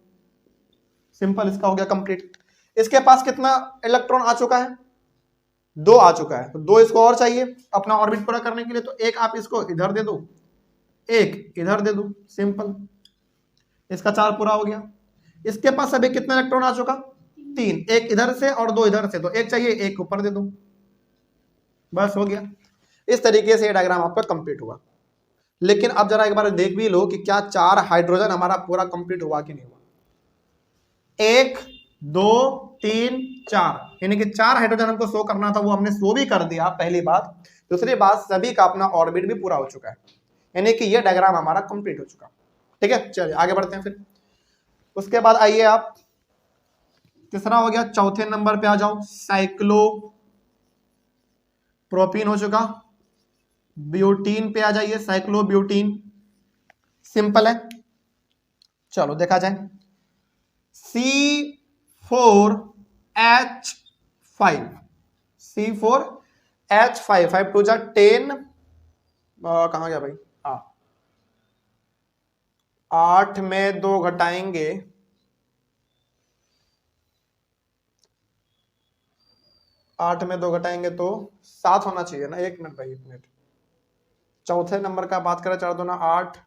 सिंपल, इसका हो गया कंप्लीट। इसके पास कितना इलेक्ट्रॉन आ चुका है, 2 आ चुका है, तो 2 इसको और चाहिए अपना ऑर्बिट पूरा करने के लिए, तो 1 आप इसको इधर दे दो, 1 इधर दे दो, सिंपल, इसका 4 पूरा हो गया। इसके पास अभी कितना इलेक्ट्रॉन आ चुका, 3, 1 इधर से और 2 इधर से, तो 1 चाहिए, 1 ऊपर दे दो, बस हो गया। इस तरीके से ये डायग्राम आपका कंप्लीट हुआ। लेकिन अब जरा एक बार देख भी लो कि क्या 4 हाइड्रोजन हमारा पूरा कंप्लीट हुआ कि नहीं हुआ, 1 2 3 4, यानी कि 4 हाइड्रोजन हमको शो करना था, वो हमने शो भी कर दिया, पहली बात। दूसरी बात, सभी का अपना ऑर्बिट भी पूरा हो चुका है, यानी कि ये डायग्राम हमारा कंप्लीट हो चुका, ठीक है। चलिए आगे बढ़ते हैं फिर। उसके बाद आइए आप, तीसरा हो गया, चौथे नंबर पे आ जाओ, साइक्लो प्रोपीन हो चुका, ब्यूटीन पे आ जाइए, साइक्लो ब्यूटीन, सिंपल है। चलो देखा जाए, C4H5, C4H5, 5 2 जा 10, कहाँ गया भाई, 8 में 2 घटाएंगे, 8 में 2 घटाएंगे तो 7 होना चाहिए ना, 1 मिनट भाई, 1 मिनट, चौथे नंबर का बात करें, 4 2 ना 8,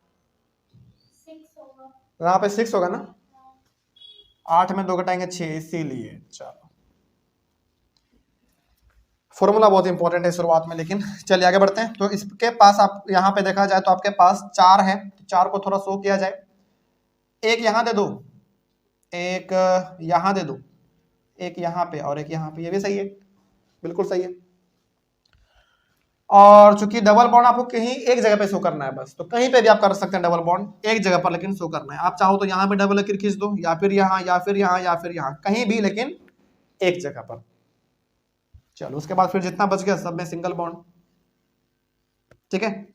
6 होगा, यहाँ पे 6 होगा ना, 8 में 2 घटाएंगे 6, इसीलिए। चलो फॉर्मूला बहुत इंपॉर्टेंट है शुरुआत में, लेकिन चलिए आगे बढ़ते हैं। तो इसके पास आप यहाँ पे देखा जाए तो आपके पास 4 है, तो 4 को थोड़ा शो किया जाए, 1 यहाँ दे दो, 1 यहाँ दे दो, 1 यहाँ पे और 1 यहाँ पे, ये भी सही है, बिल्कुल सही है। और चूंकि डबल बॉन्ड आपको कहीं एक जगह पे शो करना है बस, तो कहीं पे भी आप कर सकते हैं डबल बॉन्ड, एक जगह पर लेकिन शो करना है। आप चाहो तो यहाँ पे डबल लकीर खींच दो, या फिर यहाँ या फिर यहाँ या फिर यहाँ, कहीं भी, लेकिन एक जगह पर। चलो उसके बाद फिर जितना बच गया सब में सिंगल बॉन्ड, ठीक है।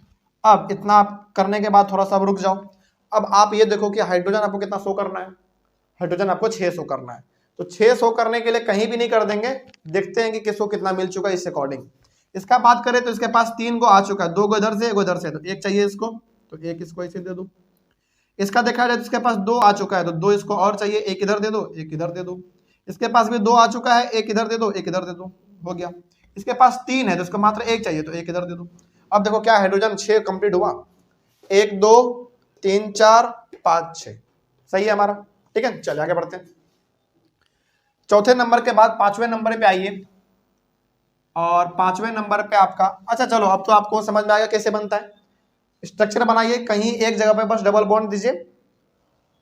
अब इतना आप करने के बाद थोड़ा सा रुक जाओ। अब आप ये देखो कि हाइड्रोजन आपको कितना शो करना है, हाइड्रोजन आपको 6 शो करना है, तो 6 शो करने के लिए कहीं भी नहीं कर देंगे, देखते हैं कि किसको कितना मिल चुका है इस अकॉर्डिंग। इसका बात करें तो इसके पास 3 को आ चुका है, 2 को इधर से 1 इधर से, तो 1 चाहिए इसको, तो 1 इसको ऐसे दे दो। इसका देखा जाए तो इसके पास 2 आ चुका है, तो 2 इसको और चाहिए, 1 इधर दे दो, 1 इधर दे दो। इसके पास भी 2 आ चुका है, 1 इधर दे दो, 1 इधर दे दो, हो गया। इसके पास 3 है तो इसको मात्र 1 चाहिए, तो 1 इधर दे दो। अब देखो क्या हाइड्रोजन 6 कंप्लीट हुआ, 1 2 3 4 5 6, सही है हमारा, ठीक है। चलिए आगे बढ़ते हैं। चौथे नंबर के बाद 5वें नंबर पे आइए, और 5वें नंबर पे आपका, अच्छा चलो अब तो आपको समझ में आएगा कैसे बनता है। स्ट्रक्चर बनाइए, कहीं एक जगह पे बस डबल बॉन्ड दीजिए,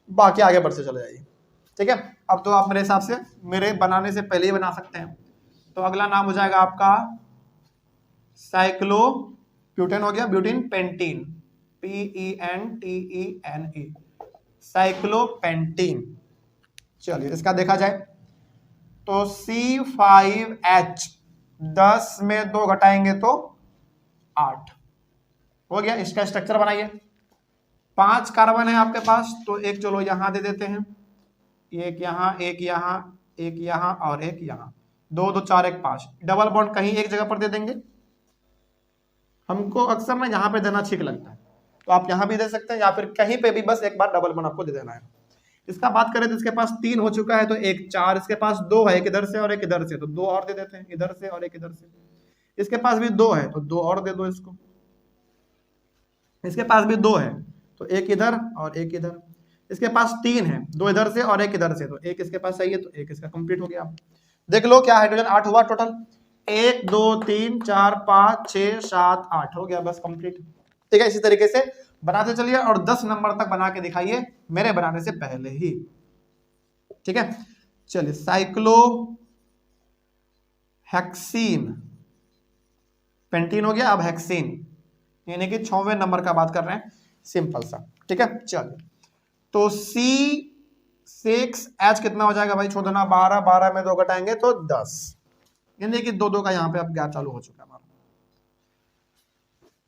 बाकी आगे बढ़ते चले जाइए, ठीक है। अब तो आप मेरे हिसाब से मेरे बनाने से पहले ही बना सकते हैं। तो अगला नाम हो जाएगा आपका साइक्लो ब्यूटेन, हो गया ब्यूटीन पेंटीन, PENTENE, साइक्लोपेंटीन। चलिए इसका देखा जाए तो C5H, 10 में 2 घटाएंगे तो 8 हो गया। इसका स्ट्रक्चर बनाइए। 5 कार्बन है आपके पास, तो एक चलो यहां दे देते हैं, एक यहां, एक यहां, एक यहां और एक यहां। 2 2 4 1 5। डबल बॉन्ड कहीं एक जगह पर दे देंगे। हमको अक्सर ना यहाँ पे देना ठीक लगता है, तो आप यहाँ भी दे सकते हैं या फिर कहीं पे भी, बस एक बार डबल बॉन्ड आपको दे देना है। इसका बात करें तो इसके पास 3 हो चुका है, तो एक 4, इसके पास 2 है, एक इधर से और एक इधर से, तो 2 और दे देते हैं, इधर से और एक इधर से। इसके पास भी 2 है, तो 2 और दे दो इसको। इसके पास भी 2 है, तो एक इधर और एक इधर। इसके पास 3 है, 2 इधर से और एक इधर से, तो एक इसके पास सही है, तो एक इसका कंप्लीट हो गया। देख लो क्या हाइड्रोजन 8 हुआ टोटल। 1 2 3 4 5 6 7 8 हो गया, बस कंप्लीट। ठीक है, इसी तरीके से बनाते चलिए और 10 नंबर तक बना के दिखाइए मेरे बनाने से पहले ही। ठीक है, चलिए साइक्लो हेक्सीन, पेंटीन हो गया, अब हेक्सीन, यानी कि 6वें नंबर का बात कर रहे हैं, सिंपल सा। ठीक है, चलिए तो C6H कितना हो जाएगा भाई, छोड़ देना, 12 12 में 2 घटाएंगे तो 10, यानी कि 2 2 का यहाँ पे अब गैप चालू हो चुका है हमारा।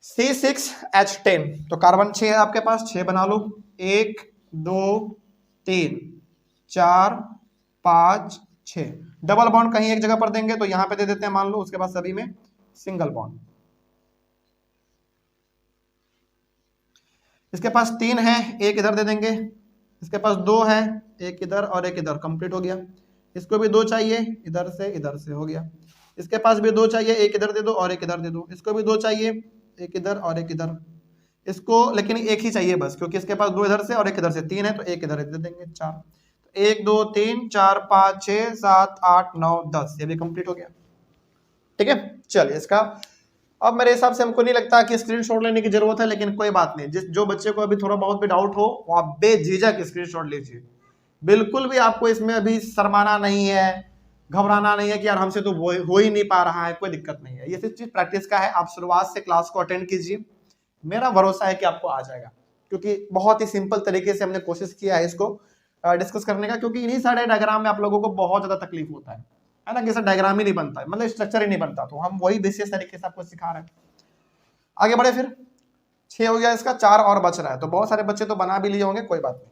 C6H10, तो कार्बन 6 है आपके पास, 6 बना लो। 1 2 3 4 5 6। डबल बॉन्ड कहीं एक जगह पर देंगे, तो यहां पे दे देते हैं मान लो, उसके बाद सभी में सिंगल बॉन्ड। इसके पास 3 है, एक इधर दे देंगे। इसके पास 2 है, एक इधर और एक इधर, कंप्लीट हो गया। इसको भी 2 चाहिए, इधर से हो गया। इसके पास भी 2 चाहिए, एक इधर दे दो और एक इधर दे दो। इसको भी 2 चाहिए, एक इधर और एक इधर। इसको लेकिन एक ही चाहिए बस, क्योंकि इसके पास 2 इधर से और एक इधर से, 3 है तो एक इधर दे देंगे, 4। 1 2 3 4 5 6 7 8 9 10, ये भी कंप्लीट हो गया। ठीक है, चलिए इसका अब मेरे हिसाब से हमको नहीं लगता कि स्क्रीनशॉट लेने की जरूरत है, लेकिन कोई बात नहीं, जो बच्चे को अभी थोड़ा बहुत भी डाउट हो वो आप बेझिझक स्क्रीनशॉट लीजिए। बिल्कुल भी आपको इसमें अभी शर्माना नहीं है, घबराना नहीं है कि यार हमसे तो हो ही नहीं पा रहा है, कोई दिक्कत नहीं है। ये सिर्फ चीज प्रैक्टिस का है। आप शुरुआत से क्लास को अटेंड कीजिए, मेरा भरोसा है कि आपको आ जाएगा, क्योंकि बहुत ही सिंपल तरीके से हमने कोशिश किया है इसको डिस्कस करने का, क्योंकि इन्हीं सारे डायग्राम में आप लोगों को बहुत ज्यादा तकलीफ होता है ना, कि डायग्राम ही नहीं बनता है, मतलब स्ट्रक्चर ही नहीं बनता, तो हम वही विशेष तरीके से आपको सिखा रहे हैं। आगे बढ़े फिर, 6 हो गया इसका, 4 और बच रहा है, तो बहुत सारे बच्चे तो बना भी लिए होंगे, कोई बात नहीं,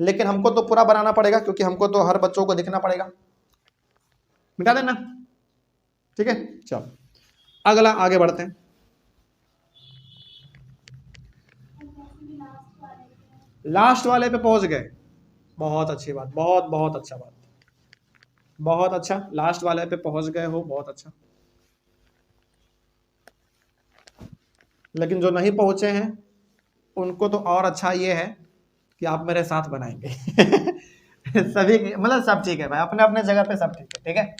लेकिन हमको तो पूरा बनाना पड़ेगा, क्योंकि हमको तो हर बच्चों को दिखना पड़ेगा। मिटा देना, ठीक है। चलो अगला आगे बढ़ते हैं। लास्ट वाले पे पहुंच गए, बहुत अच्छी बात, बहुत बहुत अच्छा बात, बहुत अच्छा, लास्ट वाले पे पहुंच गए हो, बहुत अच्छा। लेकिन जो नहीं पहुंचे हैं उनको तो और अच्छा ये है कि आप मेरे साथ बनाएंगे सभी मतलब सब ठीक है भाई, अपने अपने जगह पे सब ठीक है। ठीक है,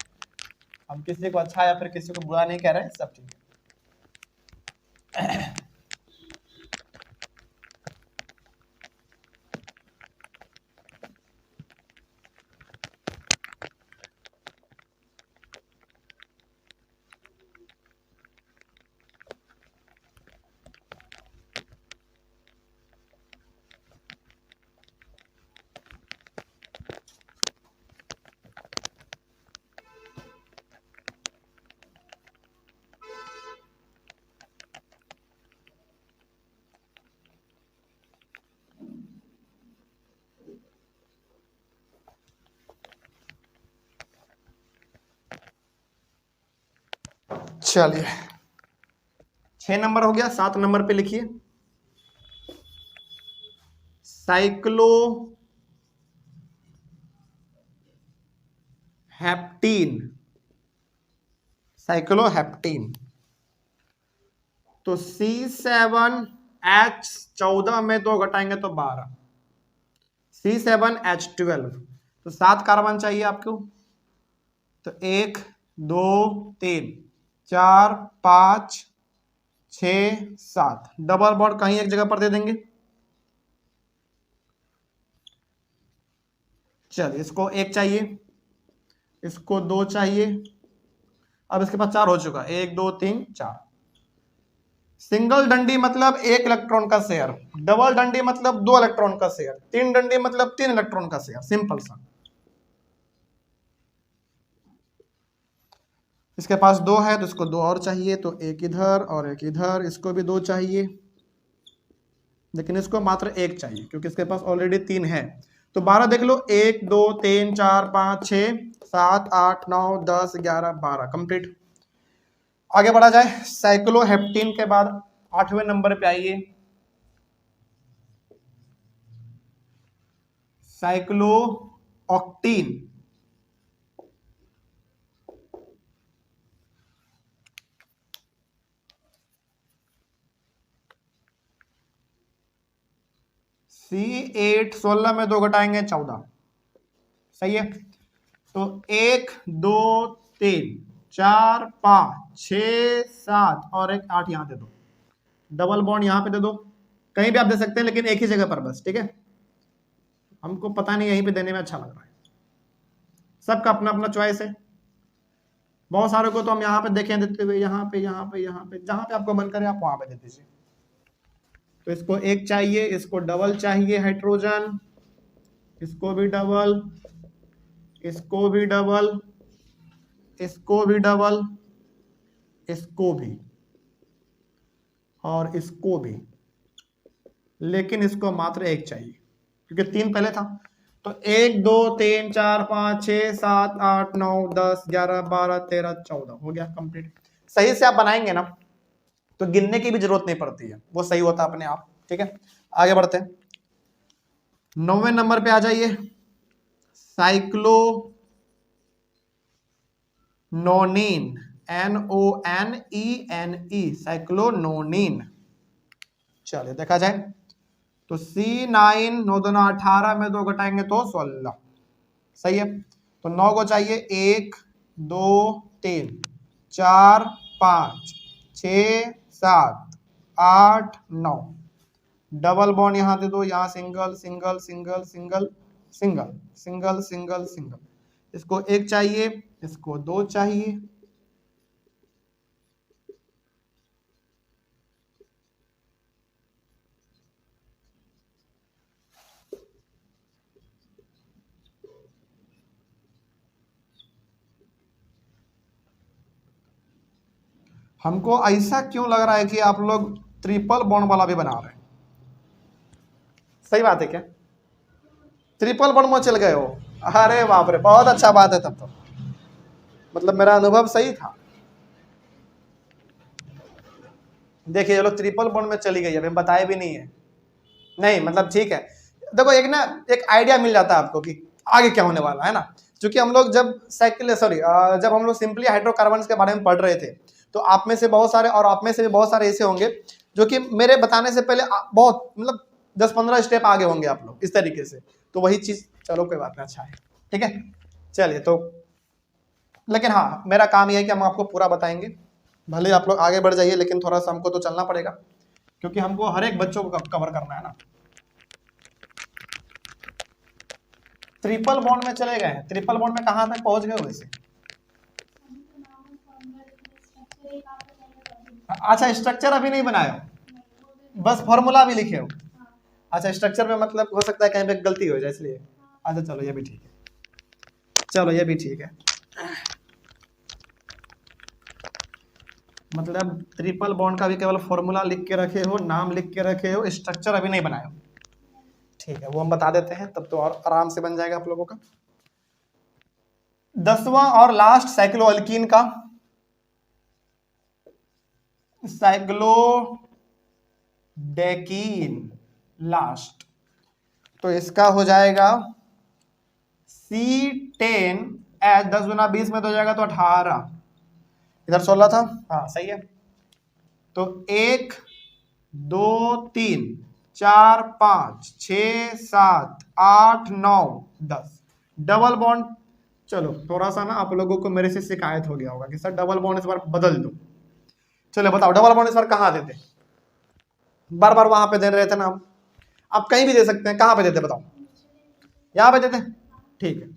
हम किसी को अच्छा या फिर किसी को बुरा नहीं कह रहे हैं, सब ठीक है चलिए 6 नंबर हो गया, 7 नंबर पे लिखिए साइक्लो हेप्टीन, साइक्लोहेप्टीन। तो C7H14 में 2 घटाएंगे तो 12, C7H12, तो 7 कार्बन चाहिए आपको, तो 1 2 3 4 5 6 7। डबल बॉन्ड कहीं एक जगह पर दे देंगे। चलिए इसको 1 चाहिए, इसको 2 चाहिए, अब इसके पास 4 हो चुका, 1 2 3 4। सिंगल डंडी मतलब 1 इलेक्ट्रॉन का शेयर, डबल डंडी मतलब 2 इलेक्ट्रॉन का शेयर, 3 डंडी मतलब 3 इलेक्ट्रॉन का शेयर, सिंपल सा। इसके पास 2 है तो इसको 2 और चाहिए, तो एक इधर और एक इधर, इसको भी 2 चाहिए, लेकिन इसको मात्र 1 चाहिए क्योंकि इसके पास ऑलरेडी 3 है। तो 12 देख लो, 1 2 3 4 5 6 7 8 9 10 11 12 कंप्लीट। आगे बढ़ा जाए, साइक्लोहेप्टेन के बाद 8वें नंबर पे आइए, साइक्लोऑक्टीन। C8 16 में 2 घटाएंगे 14, सही है। तो 1 2 3 4 5 6 7 और एक 8 यहां दे दो, डबल बॉन्ड यहां पे दे दो, कहीं भी आप दे सकते हैं लेकिन एक ही जगह पर बस, ठीक है। हमको पता नहीं यहीं पे देने में अच्छा लग रहा है, सबका अपना अपना चॉइस है। बहुत सारे को तो हम यहाँ पे देखें देते हुए, यहाँ पे यहाँ पे यहाँ पे, जहां पे आपको मन करे आप वहां पे दे दीजिए। तो इसको 1 चाहिए, इसको डबल चाहिए हाइड्रोजन, इसको भी डबल, इसको भी डबल, इसको भी डबल, इसको भी और इसको भी, लेकिन इसको मात्र 1 चाहिए क्योंकि 3 पहले था। तो 1 2 3 4 5 6 7 8 9 10 11 12 13 14 हो गया कंप्लीट। सही से आप बनाएंगे ना तो गिनने की भी जरूरत नहीं पड़ती है, वो सही होता अपने आप, ठीक है। आगे बढ़ते हैं, 9वें नंबर पे आ जाइए, साइक्लोनोनिन, NONENE, साइक्लोनोनिन। चलिए देखा जाए, तो C9 9 दूना 18 में 2 घटाएंगे तो 16, सही है। तो 9 को चाहिए, 1 2 3 4 5 6 7 8 9, डबल बॉन्ड यहां दे दो, यहां single single single single single single single single, इसको 1 चाहिए, इसको 2 चाहिए, हमको ऐसा क्यों लग रहा है कि आप लोग ट्रिपल बॉन्ड वाला भी बना रहे हैं, सही बात है क्या? ट्रिपल बॉन्ड में चल गए हो, अरे बाप रे, बहुत अच्छा बात है, तब तो मतलब मेरा अनुभव सही था। देखिए ये लोग ट्रिपल बॉन्ड में चली गई, अभी बताए भी नहीं है, नहीं मतलब ठीक है। देखो एक ना एक आइडिया मिल जाता है आपको कि आगे क्या होने वाला है ना, क्योंकि हम लोग जब जब हम लोग सिंपली हाइड्रोकार्बन्स के बारे में पढ़ रहे थे तो आप में से बहुत सारे और आप में से भी बहुत सारे ऐसे होंगे जो कि मेरे बताने से पहले बहुत मतलब 10-15 स्टेप आगे होंगे आप लोग इस तरीके से, तो वही चीज, चलो कोई बात नहीं, अच्छा है, ठीक है। चलिए तो लेकिन हाँ मेरा काम यह है कि हम आपको पूरा बताएंगे, भले आप लोग आगे बढ़ जाइए लेकिन थोड़ा सा हमको तो चलना पड़ेगा क्योंकि हमको हर एक बच्चों को कवर करना है ना। ट्रिपल बॉन्ड में चले गए हैं, ट्रिपल बॉन्ड में कहां तक पहुंच गए वैसे? अच्छा स्ट्रक्चर अभी नहीं बनाए हो, बस फॉर्मूला भी लिखे हो। अच्छा स्ट्रक्चर में मतलब हो सकता है कहीं पे गलती हो जाए इसलिए, अच्छा चलो ये भी ठीक है, चलो ये भी ठीक है। मतलब ट्रिपल बॉन्ड का भी केवल फॉर्मूला लिख के रखे हो, नाम लिख के रखे हो, स्ट्रक्चर अभी नहीं बनाए हो, ठीक है वो हम बता देते हैं, तब तो और आराम से बन जाएगा आप लोगों का। 10वां और लास्ट साइक्लोअल्कीन का, साइक्लोडेकीन लास्ट, तो इसका हो जाएगा C10, 10 गुना 20 में तो हो जाएगा तो 18, इधर 16 था, हाँ सही है। तो 1 2 3 4 5 6 7 8 9 10, डबल बॉन्ड। चलो थोड़ा सा ना आप लोगों को मेरे से शिकायत हो गया होगा कि सर डबल बॉन्ड इस बार बदल दो, चलो बताओ डबल बॉन्ड इस बार कहाँ देते? बार बार वहां पे दे रहे थे ना, आप कहीं भी दे सकते हैं, कहाँ पे देते बताओ? यहाँ पे देते, ठीक है,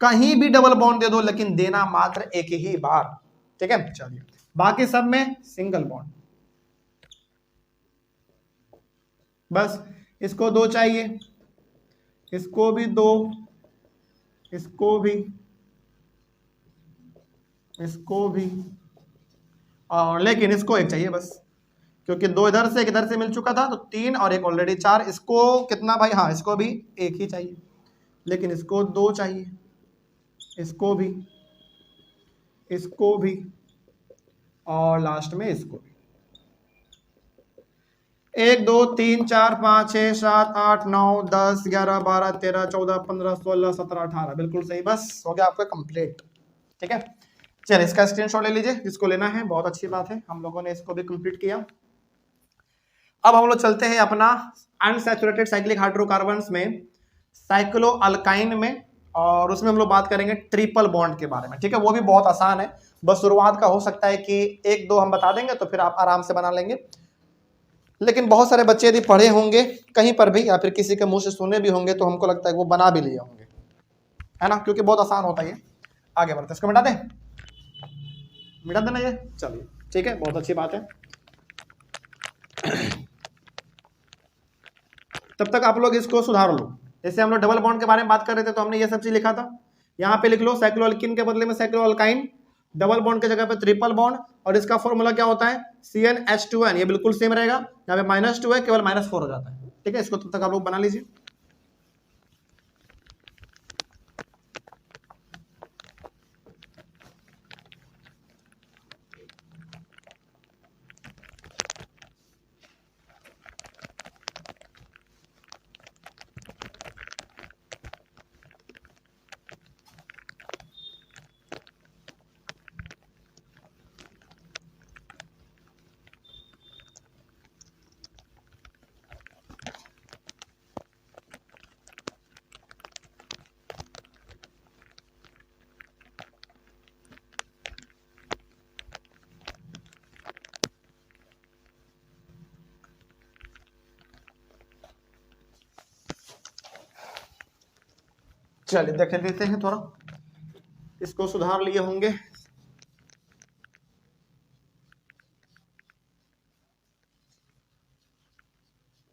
कहीं भी डबल बॉन्ड दे दो लेकिन देना मात्र एक ही बार, ठीक है। चलिए बाकी सब में सिंगल बॉन्ड, बस इसको 2 चाहिए, इसको भी 2, इसको भी, इसको भी, और लेकिन इसको एक चाहिए बस, क्योंकि 2 इधर से एक इधर से मिल चुका था, तो 3 और एक ऑलरेडी 4। इसको कितना भाई, हाँ इसको भी एक ही चाहिए, लेकिन इसको 2 चाहिए, इसको भी, इसको भी, और लास्ट में इसको भी। 1 2 3 4 5 6 7 8 9 10 11 12 13 14 15 16 17 18, बिल्कुल सही, बस हो गया आपका कंप्लीट। ठीक है, चलिए इसका स्क्रीनशॉट ले लीजिए जिसको लेना है, बहुत अच्छी बात है, हम लोगों ने इसको भी कंप्लीट किया। अब हम लोग चलते हैं अपना अनसैचुरेटेड साइक्लिक हाइड्रोकार्बन्स में साइक्लो अल्काइन में, और उसमें हम लोग बात करेंगे ट्रिपल बॉन्ड के बारे में। ठीक है, वो भी बहुत आसान है, बस शुरुआत का हो सकता है कि 1 2 हम बता देंगे तो फिर आप आराम से बना लेंगे, लेकिन बहुत सारे बच्चे यदि पढ़े होंगे कहीं पर भी या फिर किसी के मुंह से सुने भी होंगे तो हमको लगता है वो बना भी लिए होंगे, है ना, क्योंकि बहुत आसान होता है ये। आगे बढ़ते, इसको मिटा दें, मिटा देना ये, चलिए ठीक है, बहुत अच्छी बात है। तब तक आप लोग इसको सुधार लो। जैसे हम लोग डबल बॉन्ड के बारे में बात कर रहे थे तो हमने ये सब चीज लिखा था, यहाँ पे लिख लो साइक्लोअल्कीन के बदले में साइक्लोअल्काइन, डबल बॉन्ड के जगह पे ट्रिपल बॉन्ड, और इसका फॉर्मूला क्या होता है CnH2n, ये बिल्कुल सेम रहेगा, यहाँ पे -2 है, केवल -4 हो जाता है। ठीक है, इसको तब तक आप लोग बना लीजिए। चलिए देख लेते हैं, थोड़ा इसको सुधार लिए होंगे।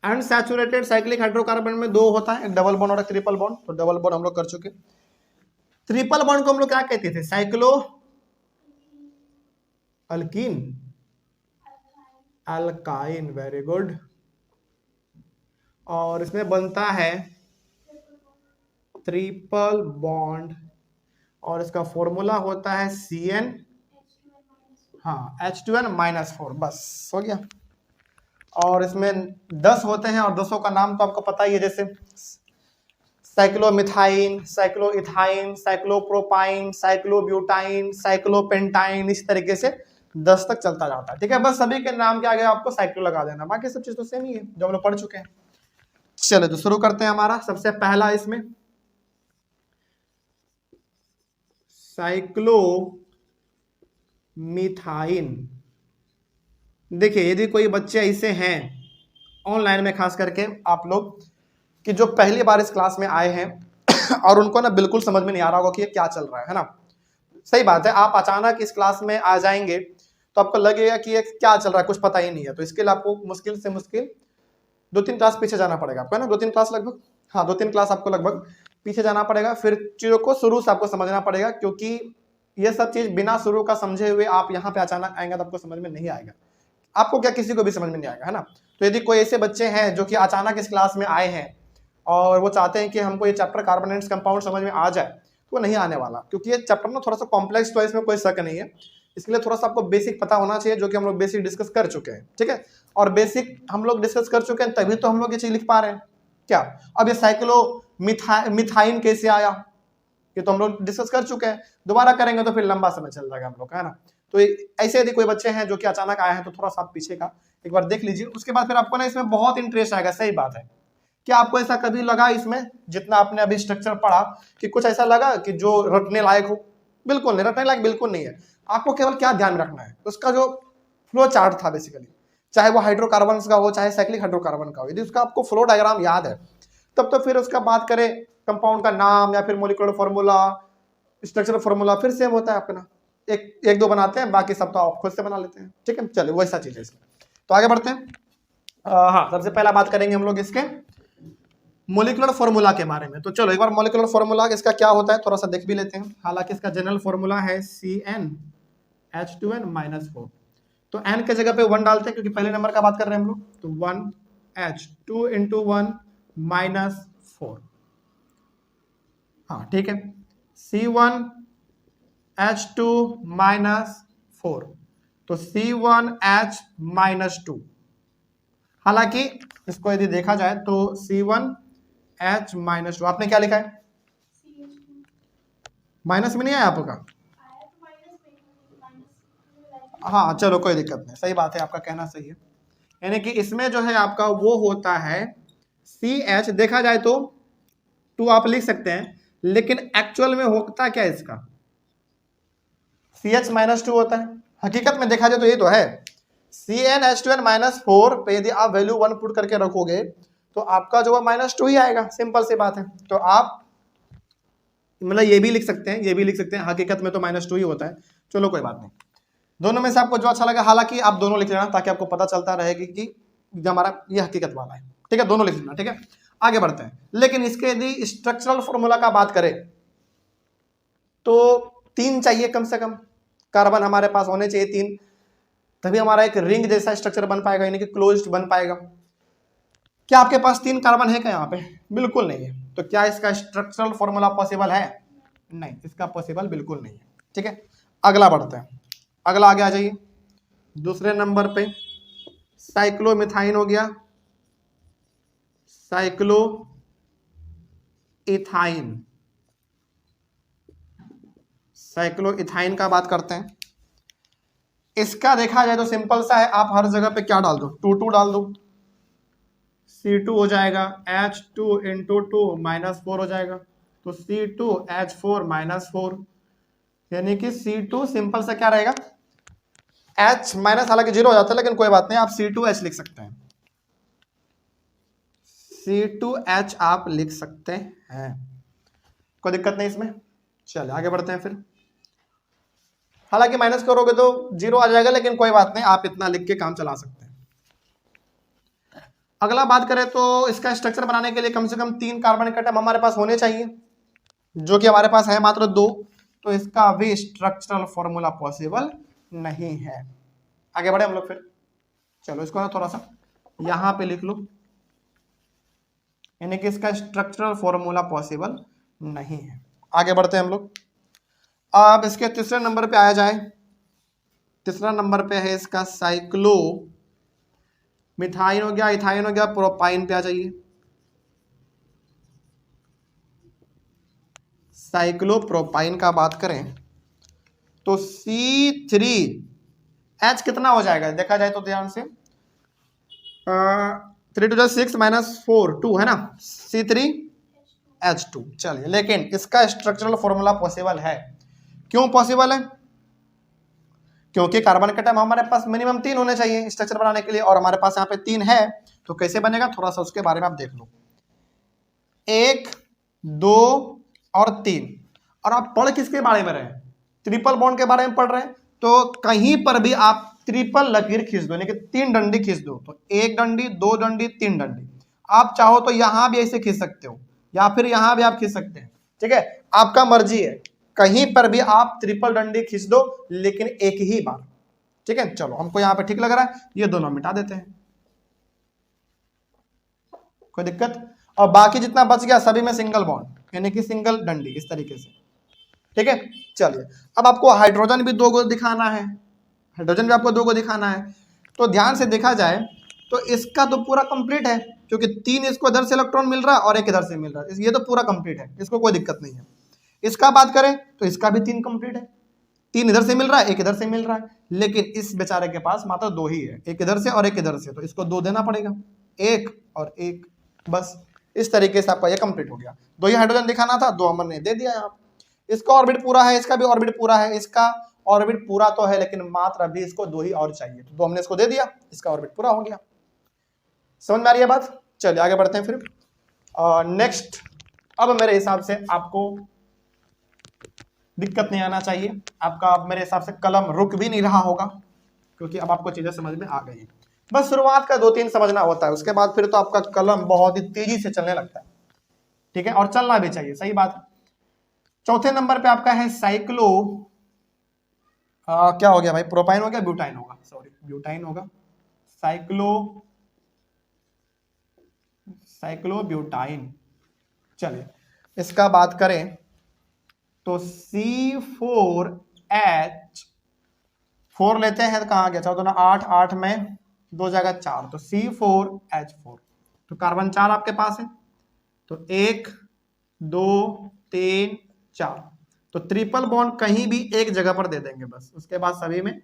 अनसैचुरेटेड साइक्लिक हाइड्रोकार्बन में 2 होता है, एक डबल बॉन्ड और एक ट्रिपल बॉन्ड, तो डबल बॉन्ड हम लोग कर चुके। ट्रिपल बॉन्ड को हम लोग क्या कहते थे, cyclo alkyne, alkyne, very good. और इसमें बनता है ट्रिपल बॉन्ड, और इसका फॉर्मूला होता है Cn, हाँ H2n-4, बस हो गया। और इसमें 10 होते हैं, और 10 का नाम तो आपको पता ही है, जैसे साइक्लोमिथाइन, साइक्लोइथाइन, साइक्लोप्रोपाइन, साइक्लोब्यूटाइन, साइक्लोपेंटाइन, इस तरीके से 10 तक चलता जाता है। ठीक है, बस सभी के नाम के आगे आपको साइक्लो लगा देना, बाकी सब चीज तो सेम ही है जो हम लोग पढ़ चुके हैं। चलो तो शुरू करते हैं। हमारा सबसे पहला इसमें साइक्लोमिथाइन। देखिए, यदि कोई बच्चे ऐसे हैं ऑनलाइन में, खास करके आप लोग कि जो पहली बार इस क्लास में आए हैं और उनको ना बिल्कुल समझ में नहीं आ रहा होगा कि ये क्या चल रहा है ना, सही बात है। आप अचानक इस क्लास में आ जाएंगे तो आपको लगेगा कि ये क्या चल रहा है, कुछ पता ही नहीं है, तो इसके लिए आपको मुश्किल से मुश्किल 2-3 क्लास पीछे जाना पड़ेगा आपको, है ना, 2-3 क्लास लगभग, हाँ 2-3 क्लास आपको लगभग पीछे जाना पड़ेगा, फिर चीज़ों को शुरू से आपको समझना पड़ेगा, क्योंकि ये सब चीज़ बिना शुरू का समझे हुए आप यहाँ पे अचानक आएंगे तो आपको समझ में नहीं आएगा, आपको क्या किसी को भी समझ में नहीं आएगा, है ना। तो यदि कोई ऐसे बच्चे हैं जो कि अचानक इस क्लास में आए हैं और वो चाहते हैं कि हमको ये चैप्टर कार्बोनेट्स कंपाउंड समझ में आ जाए, तो वो नहीं आने वाला, क्योंकि ये चैप्टर ना थोड़ा सा कॉम्प्लेक्स, तो इसमें कोई शक नहीं है, इसके लिए थोड़ा सा आपको बेसिक पता होना चाहिए, जो कि हम लोग बेसिक डिस्कस कर चुके हैं। ठीक है, और बेसिक हम लोग डिस्कस कर चुके हैं, तभी तो हम लोग ये चीज लिख पा रहे हैं। क्या अब ये साइक्लो मिथाइन कैसे आया, ये तो हम लोग डिस्कस कर चुके हैं, दोबारा करेंगे तो फिर लंबा समय चल जाएगा हम लोग का, है ना। तो ऐसे यदि कोई बच्चे हैं जो कि अचानक आए हैं तो थोड़ा सा पीछे का एक बार देख लीजिए, उसके बाद फिर आपको ना इसमें बहुत इंटरेस्ट आएगा। सही बात है, क्या आपको ऐसा कभी लगा इसमें, जितना आपने अभी स्ट्रक्चर पढ़ा, कि कुछ ऐसा लगा कि जो रटने लायक हो? बिल्कुल नहीं, रटने लायक बिल्कुल नहीं है। आपको केवल क्या ध्यान में रखना है, उसका जो फ्लो चार्ट था बेसिकली, चाहे वो हाइड्रोकार्बन का हो चाहे साइक्लिक हाइड्रोकार्बन का हो, यदि उसका आपको फ्लो डायग्राम याद है तब तो फिर उसका बात करें कंपाउंड का नाम या फिर मॉलिक्यूलर फार्मूला, स्ट्रक्चरल फार्मूला फिर सेम होता है आपका ना, एक दो बनाते हैं, बाकी सब तो आप खुद से बना लेते हैं। ठीक है, चलिए वैसा चीज है इसमें। तो आगे बढ़ते हैं। हाँ, सबसे पहला बात करेंगे हम लोग इसके मोलिकुलर फॉर्मूला के बारे में। तो चलो एक बार मोलिकुलर फॉर्मूला इसका क्या होता है थोड़ा सा देख भी लेते हैं। हालांकि इसका जनरल फॉर्मूला है CnH2n-4। तो n के जगह पे 1 डालते हैं क्योंकि पहले नंबर का बात कर रहे हैं हम लोग। तो 1H2 × 1 - 4। हाँ ठीक है, C1H2 - 4 तो C1H - 2। हालांकि इसको यदि देखा जाए तो C1H - 2 आपने क्या लिखा है? CH2 माइनस में नहीं आया आपका? आया तो माइनस में माइनस। हाँ चलो कोई दिक्कत नहीं, सही बात है, आपका कहना सही है। यानी कि इसमें जो है आपका वो होता है CH, देखा जाए तो 2 आप लिख सकते हैं, लेकिन एक्चुअल में होता क्या है इसका? CH - 2 होता है। हकीकत में देखा जाए तो ये तो है CnH2n-4 पे यदि आप वैल्यू 1 पुट करके रखोगे तो आपका जो है -2 ही आएगा, सिंपल सी बात है। तो आप मतलब ये भी लिख सकते हैं, ये भी लिख सकते हैं, हकीकत में तो -2 ही होता है। चलो कोई बात नहीं, दोनों में से आपको जो अच्छा लगा, हालांकि आप दोनों लिख लेना ताकि आपको पता चलता रहेगी कि जो हमारा ये हकीकत वाला है। ठीक है, दोनों लिख लेना। ठीक है, आगे बढ़ते हैं। लेकिन इसके यदि स्ट्रक्चरल फॉर्मूला का बात करें तो 3 चाहिए कम से कम, कार्बन हमारे पास होने चाहिए 3, तभी हमारा एक रिंग जैसा स्ट्रक्चर बन पाएगा, यानी कि क्लोज्ड बन पाएगा। क्या आपके पास 3 कार्बन है क्या यहाँ पे? बिल्कुल नहीं है। तो क्या इसका स्ट्रक्चरल फॉर्मूला पॉसिबल है? नहीं, इसका पॉसिबल बिल्कुल नहीं है। ठीक है, अगला बढ़ते हैं। अगला आगे आ जाइए। दूसरे नंबर पे साइक्लोमिथाइन हो गया, साइक्लोइथाइन। साइक्लोइथाइन का बात करते हैं। इसका देखा जाए तो सिंपल सा है, आप हर जगह पे क्या डाल दो? 2 डाल दो, C2 हो जाएगा, H2 × 2 - 4 हो जाएगा, तो C2H4 - 4, यानी कि C2 सिंपल सा क्या रहेगा? H माइनस, हालांकि 0 हो जाता है लेकिन कोई बात नहीं, आप C2H लिख सकते हैं, C2H आप लिख सकते हैं, कोई दिक्कत नहीं इसमें। चलिए आगे बढ़ते हैं फिर। हालांकि माइनस करोगे तो 0 आ जाएगा, लेकिन कोई बात नहीं, आप इतना लिख के काम चला सकते हैं। अगला बात करें तो इसका स्ट्रक्चर बनाने के लिए कम से कम 3 कार्बनिक एटम हमारे पास होने चाहिए, जो कि हमारे पास है मात्र 2। तो इसका भी स्ट्रक्चरल फॉर्मूला पॉसिबल नहीं है। आगे बढ़े हम लोग फिर। चलो इसको ना थोड़ा सा यहां पे लिख लो, यानी कि इसका स्ट्रक्चरल फॉर्मूला पॉसिबल नहीं है। आगे बढ़ते हैं हम लोग। अब इसके तीसरे नंबर पे आया जाए। तीसरा नंबर पे है इसका साइक्लो मिथाइन हो गया, इथाइन हो गया, प्रोपाइन पे आ जाइए। साइक्लोप्रोपाइन का बात करें तो C3H कितना हो जाएगा? देखा जाए तो ध्यान से 3 × 6 - 4 2 है ना, C3H2। चलिए, लेकिन इसका स्ट्रक्चरल फॉर्मूला पॉसिबल है। क्यों पॉसिबल है? क्योंकि कार्बन के एटम हमारे पास मिनिमम 3 होने चाहिए स्ट्रक्चर बनाने के लिए, और हमारे पास यहाँ पे 3 है। तो कैसे बनेगा, थोड़ा सा उसके बारे में आप देख लो। 1 2 और 3, और आप पढ़ किसके बारे में रहे हैं? ट्रिपल बॉन्ड के बारे में पढ़ रहे हैं। तो कहीं पर भी आप ट्रिपल लकीर खींच दो, यानी कि 3 डंडी खींच दो, तो 1 डंडी 2 डंडी 3 डंडी। आप चाहो तो यहां भी ऐसे खींच सकते हो, या फिर यहां भी आप खींच सकते हैं। ठीक है, आपका मर्जी है, कहीं पर भी आप ट्रिपल डंडी खींच दो, लेकिन एक ही बार। ठीक है, चलो हमको यहां पे ठीक लग रहा है, ये दोनों मिटा देते हैं, कोई दिक्कत। और बाकी जितना बच गया सभी में सिंगल बॉन्ड, यानी कि सिंगल डंडी, इस तरीके से। ठीक है, चलिए अब आपको हाइड्रोजन भी 2 को दिखाना है, हाइड्रोजन भी आपको 2 को दिखाना है। तो ध्यान से देखा जाए तो इसका तो पूरा कंप्लीट है, क्योंकि 3 इसको इधर से इलेक्ट्रॉन मिल रहा है और 1 इधर से मिल रहा है, ये तो पूरा कंप्लीट है, इसको कोई दिक्कत नहीं है। इसका बात करें तो इसका भी 3 कंप्लीट है, 3 इधर से मिल रहा है, 1 इधर से मिल रहा है, लेकिन इस बेचारे के पास मात्र 2 ही है, 1 इधर से और 1 इधर से, तो इसको 2 देना पड़ेगा, 1 और 1, बस इस तरीके से आपका ये कंप्लीट हो गया। 2 ही हाइड्रोजन दिखाना था, 2 हमने दे दिया यहाँ। इसका ऑर्बिट पूरा है, इसका भी ऑर्बिट पूरा है, इसका ऑर्बिट पूरा तो है, लेकिन मात्र अभी इसको 2 ही और चाहिए, तो 2 हमने इसको दे दिया, इसका ऑर्बिट पूरा हो गया। समझ में आ रही है बात? चलिए आगे बढ़ते हैं फिर। नेक्स्ट, अब मेरे हिसाब से आपको दिक्कत नहीं आना चाहिए, आपका अब मेरे हिसाब से कलम रुक भी नहीं रहा होगा, क्योंकि अब आपको चीजें समझ में आ गई। बस शुरुआत का 2-3 समझना होता है, उसके बाद फिर तो आपका कलम बहुत ही तेजी से चलने लगता है। ठीक है, और चलना भी चाहिए, सही बात है। चौथे नंबर पे आपका है साइक्लो क्या हो गया भाई, प्रोपाइन हो गया, ब्यूटाइन होगा, सॉरी ब्यूटाइन होगा, साइक्लोब्यूटाइन। चलिए इसका बात करें तो C4H4 लेते हैं तो कहाँ गया, 14 8 8 में 2 जगह 4, तो C4H4, तो कार्बन 4 आपके पास है, तो 1 2 3 4, तो ट्रिपल बॉन्ड कहीं भी एक जगह पर दे देंगे बस, उसके बाद सभी में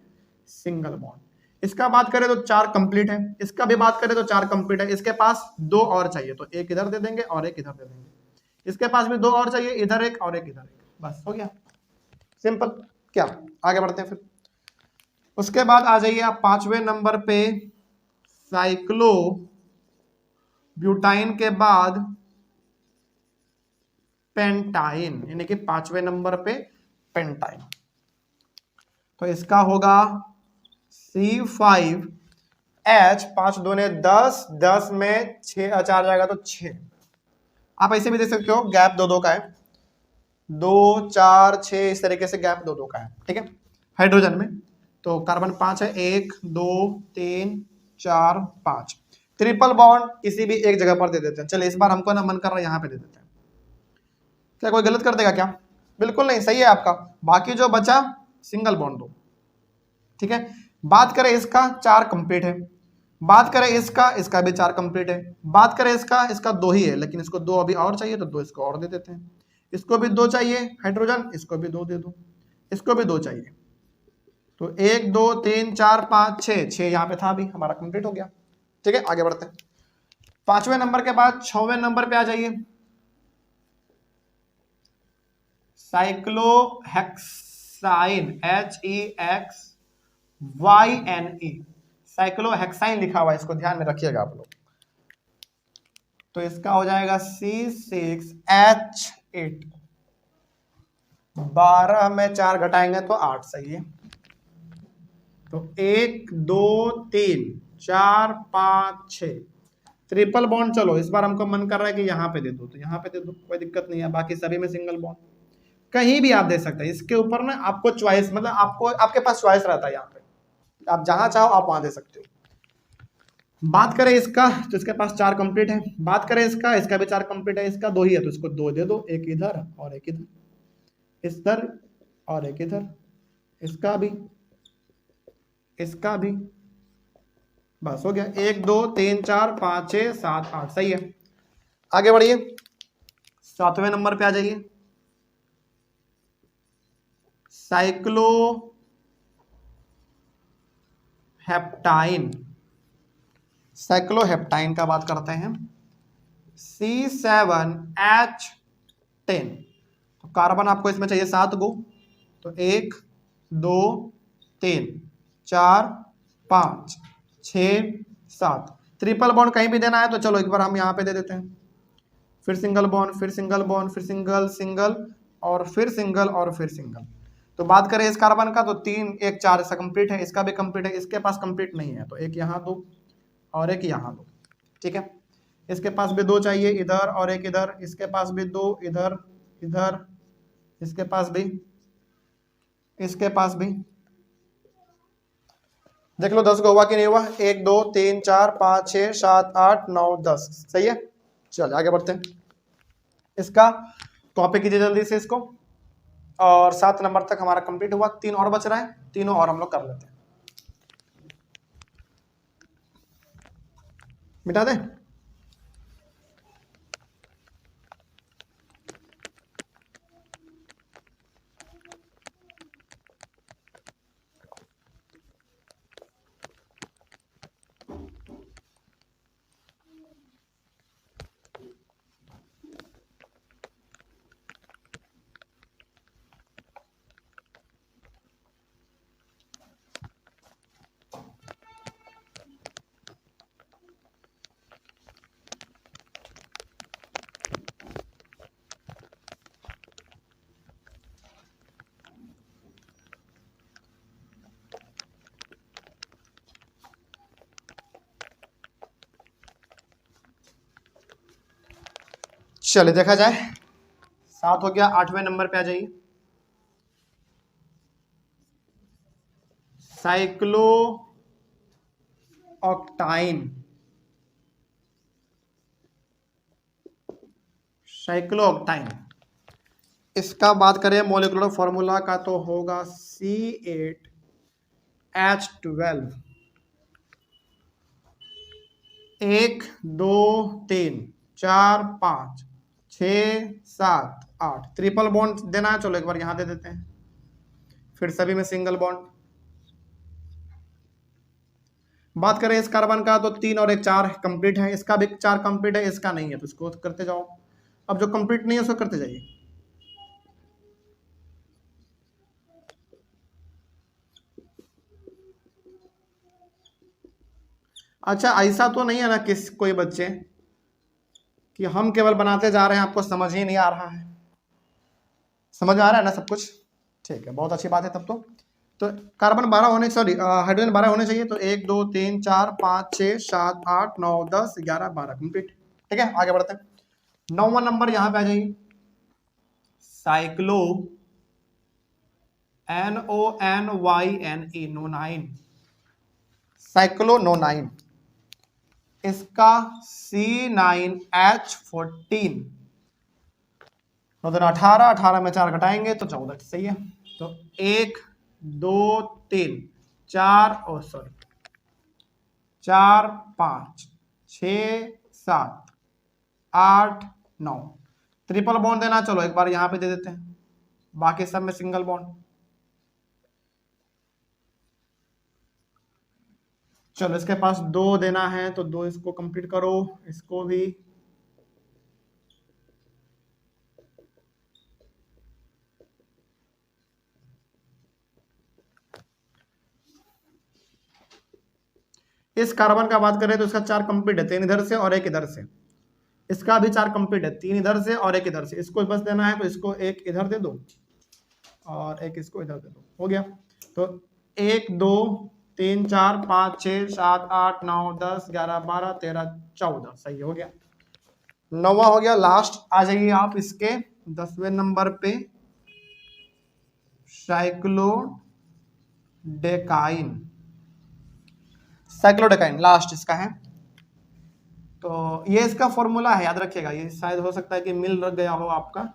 सिंगल बॉन्ड। इसका बात करें तो 4 कंप्लीट है, इसका भी बात करें तो 4 कंप्लीट है, इसके पास 2 और चाहिए, तो एक इधर दे देंगे और एक इधर दे देंगे, इसके पास भी 2 और चाहिए, इधर एक और एक इधर एक, बस हो गया, सिंपल। क्या, आगे बढ़ते हैं फिर। उसके बाद आ जाइए आप 5वें नंबर पे, साइक्लो ब्यूटाइन के बाद पेंटाइन, यानी कि 5वें नंबर पे पेंटाइन, तो इसका होगा C5H, 5 दूने 10, 10 में 6 4 जाएगा तो 6, आप ऐसे भी देख सकते हो, गैप 2 2 का है, 2 4 6, इस तरीके से गैप 2 2 का है, ठीक है। हाइड्रोजन में तो कार्बन 5 है, 1 2 3 4 5, ट्रिपल बॉन्ड किसी भी एक जगह पर दे देते हैं। चलिए इस बार हमको ना मन कर रहा है यहाँ पे दे देते हैं, क्या कोई गलत कर देगा क्या, बिल्कुल नहीं, सही है आपका, बाकी जो बचा सिंगल बॉन्ड दो, ठीक है। बात करें इसका 4 कंप्लीट है, बात करें इसका भी 4 कंप्लीट है, बात करें इसका 2 ही है, लेकिन इसको 2 अभी और चाहिए तो 2 इसको और दे देते हैं, इसको भी 2 चाहिए हाइड्रोजन, इसको भी 2 दे दो, इसको भी 2 चाहिए, तो 1 2 3 4 5 6 यहाँ पे था, अभी हमारा कंप्लीट हो गया, ठीक है। आगे बढ़ते हैं, 5वें नंबर के बाद 6वें नंबर पे आ जाइए, साइक्लोहेक्साइन, HEXYNE, साइक्लोहेक्साइन लिखा हुआ है, इसको ध्यान में रखिएगा आप लोग, तो इसका हो जाएगा C6H8, 12 में 4 घटाएंगे तो 8, सही है, तो 1 2 3 4 5 6, ट्रिपल बॉन्ड। चलो इस बार हमको मन कर रहा है कि यहाँ पे दे दो, तो यहाँ पे दे दो, कोई दिक्कत नहीं है, बाकी सभी में सिंगल बॉन्ड, कहीं भी आप दे सकते हैं, इसके ऊपर ना आपको चॉइस, मतलब आपको आपके पास चॉइस रहता है, यहाँ पे आप जहां चाहो आप वहां दे सकते हो। बात करें इसका तो इसके पास 4 कंप्लीट है, बात करें इसका भी 4 कंप्लीट है, इसका 2 ही है तो इसको 2 दे दो, एक इधर और एक इधर, इधर और एक इधर, इसका भी, बस हो गया, 1 2 3 4 5 6 7 8, सही है। आगे बढ़िए 7वें नंबर पे आ जाइए, साइक्लोहेप्टाइन का बात करते हैं, C7H10, तो कार्बन आपको इसमें चाहिए 7 गो, तो 1 2 3 4 5 6 7, ट्रिपल बॉन्ड कहीं भी देना है तो चलो एक बार हम यहाँ पे दे देते हैं, फिर सिंगल बॉन्ड, फिर सिंगल बॉन्ड, फिर सिंगल सिंगल और फिर सिंगल और फिर सिंगल। तो बात करें इस कार्बन का तो 3 1 4 इसका कंप्लीट है, इसका भी कंप्लीट है, इसके पास कंप्लीट नहीं है, तो एक यहाँ दो और एक यहाँ दो, ठीक है। इसके पास भी 2 चाहिए, इधर और एक इधर, इसके पास भी 2 इधर इधर, इसके पास भी देख लो 10 को हुआ कि नहीं हुआ, 1 2 3 4 5 6 7 8 9 10, सही है। चलिए आगे बढ़ते हैं, इसका कॉपी कीजिए जल्दी से इसको, और 7 नंबर तक हमारा कंप्लीट हुआ, 3 और बच रहा है, तीनों और हम लोग कर लेते हैं, मिटा दें। चलिए देखा जाए, 7 हो गया। 8वें नंबर पे आ जाइए। साइक्लो ऑक्टाइन, साइक्लो ऑक्टाइन, इसका बात करें मॉलिक्यूलर फॉर्मूला का तो होगा C8H12। 1 2 3 4 5 6 7 8 ट्रिपल बॉन्ड देना है। चलो एक बार यहां दे देते हैं, फिर सभी में सिंगल बॉन्ड। बात करें इस कार्बन का तो 3 और 1 4 कंप्लीट है, इसका भी 4 कंप्लीट है, इसका नहीं है तो इसको करते जाओ। अब जो कंप्लीट नहीं है उसको करते जाइए। अच्छा ऐसा तो नहीं है ना किस कोई बच्चे कि हम केवल बनाते जा रहे हैं, आपको समझ ही नहीं आ रहा है? समझ में आ रहा है ना सब कुछ? ठीक है, बहुत अच्छी बात है तब तो कार्बन 12 होने, सॉरी हाइड्रोजन 12 होने चाहिए। तो 1 2 3 4 5 6 7 8 9 10 11 12 कंप्लीट। ठीक है, आगे बढ़ते हैं। 9वां नंबर यहां पे आ जाइए। साइक्लो NONYNE, नोनाइन, साइक्लोनोनाइन, इसका C9H14। 18 18 में 4 घटाएंगे तो 14, सही है। तो 1 2 3 4 और सॉरी 4 5 6 7 8 9 ट्रिपल बॉन्ड देना। चलो एक बार यहां पे दे देते हैं, बाकी सब में सिंगल बॉन्ड। चलो इसके पास 2 देना है तो 2 इसको कंप्लीट करो, इसको भी। इस कार्बन का बात करें तो इसका 4 कंप्लीट है, 3 इधर से और 1 इधर से। इसका भी 4 कंप्लीट है, 3 इधर से और 1 इधर से। इसको बस देना है तो इसको 1 इधर दे दो और 1 इसको इधर दे दो, हो गया। तो 1 2 3 4 5 6 7 8 9 10 11 12 13 14, सही हो गया। 9वां हो गया, लास्ट। आ जाइए आप इसके 10वें नंबर पे, साइक्लोडेकाइन, साइक्लोडेकाइन लास्ट इसका है। तो ये इसका फॉर्मूला है, याद रखिएगा। ये शायद हो सकता है कि मिल रख गया हो आपका,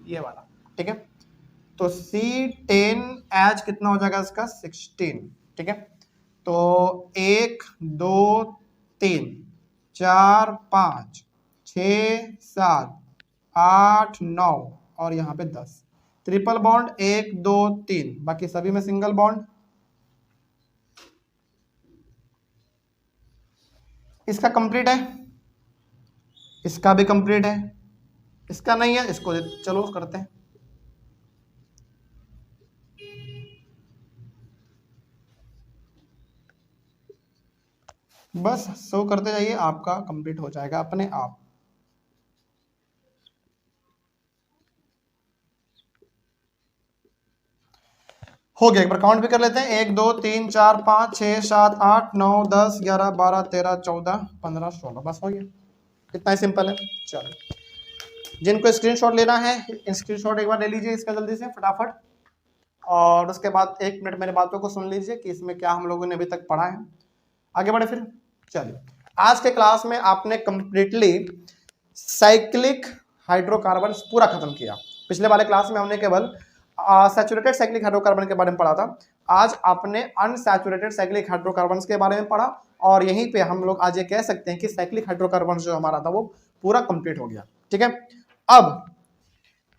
ये वाला। ठीक है, तो C10H कितना हो जाएगा इसका? 16। ठीक है, तो 1 2 3 4 5 6 7 8 9 और यहाँ पे 10 ट्रिपल बॉन्ड 1 2 3, बाकी सभी में सिंगल बॉन्ड। इसका कंप्लीट है, इसका भी कंप्लीट है, इसका नहीं है, इसको चलो करते हैं। बस शो करते जाइए, आपका कंप्लीट हो जाएगा अपने आप। हो गया, एक बार काउंट भी कर लेते हैं। 1 2 3 4 5 6 7 8 9 10 11 12 13 14 15 16, बस हो गया। इतना ही सिंपल है। चलो, जिनको स्क्रीनशॉट लेना है स्क्रीनशॉट एक बार ले लीजिए इसका जल्दी से फटाफट, और उसके बाद 1 मिनट मेरे बातों को सुन लीजिए कि इसमें क्या हम लोगों ने अभी तक पढ़ा है। आगे बढ़े फिर। चलिए, आज के क्लास में आपने कंप्लीटली साइक्लिक हाइड्रोकार्बन पूरा खत्म किया। पिछले वाले क्लास में हमने केवल सैचुरेटेड साइक्लिक हाइड्रोकार्बन के बारे में पढ़ा था। आज आपने अनसैचुरेटेड साइक्लिक हाइड्रोकार्बन के बारे में पढ़ा, और यहीं पे हम लोग आज ये कह सकते हैं कि साइक्लिक हाइड्रोकार्बन जो हमारा था वो पूरा कंप्लीट हो गया। ठीक है, अब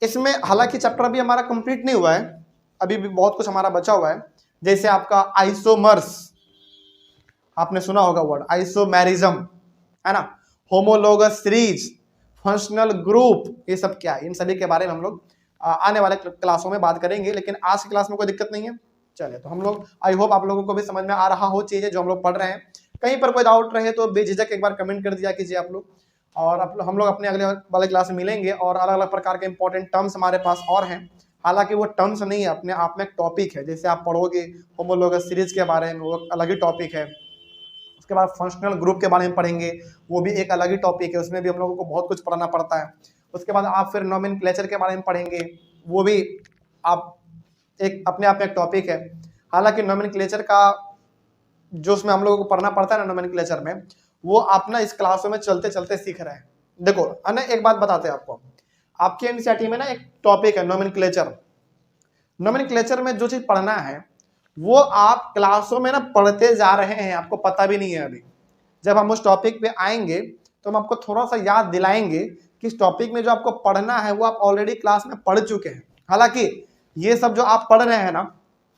इसमें हालांकि चैप्टर अभी हमारा कंप्लीट नहीं हुआ है, अभी भी बहुत कुछ हमारा बचा हुआ है। जैसे आपका आइसोमर्स, आपने सुना होगा वर्ड आइसोमेरिज्म, है ना, होमोलोगस सीरीज, फंक्शनल ग्रुप, ये सब क्या है, इन सभी के बारे में हम लोग आने वाले क्लासों में बात करेंगे। लेकिन आज की क्लास में कोई दिक्कत नहीं है। चलिए, तो हम लोग, आई होप आप लोगों को भी समझ में आ रहा हो चीजें जो हम लोग पढ़ रहे हैं। कहीं पर कोई डाउट रहे तो बेझिझक एक बार कमेंट कर दिया कीजिए आप लोग, और हम लोग अपने अगले वाले क्लास में मिलेंगे। और अलग अलग प्रकार के इंपॉर्टेंट टर्म्स हमारे पास और हैं, हालांकि वो टर्म्स नहीं है, अपने आप में एक टॉपिक है। जैसे आप पढ़ोगे होमोलोगस सीरीज के बारे में, वो अलग ही टॉपिक है। उसके बाद फंक्शनल ग्रुप के बारे में पढ़ेंगे, वो भी एक अलग ही टॉपिक है, उसमें भी हम लोगों को बहुत कुछ पढ़ना पड़ता है। उसके बाद आप फिर नोमेनक्लेचर के बारे में पढ़ेंगे, वो भी आप एक अपने आप में एक टॉपिक है। हालांकि नोमेनक्लेचर का जो उसमें हम लोगों को पढ़ना पड़ता है ना नोमेनक्लेचर में, वो आप ना इस क्लासों में चलते चलते सीख रहे हैं। देखो अन्य एक बात बताते हैं आपको, आपके एनसीईआरटी में ना एक टॉपिक है नोमेनक्लेचर। नोमेनक्लेचर में जो चीज पढ़ना है वो आप क्लासों में ना पढ़ते जा रहे हैं, आपको पता भी नहीं है अभी। जब हम उस टॉपिक पे आएंगे तो हम आपको थोड़ा सा याद दिलाएंगे कि इस टॉपिक में जो आपको पढ़ना है वो आप ऑलरेडी क्लास में पढ़ चुके हैं। हालांकि ये सब जो आप पढ़ रहे हैं ना,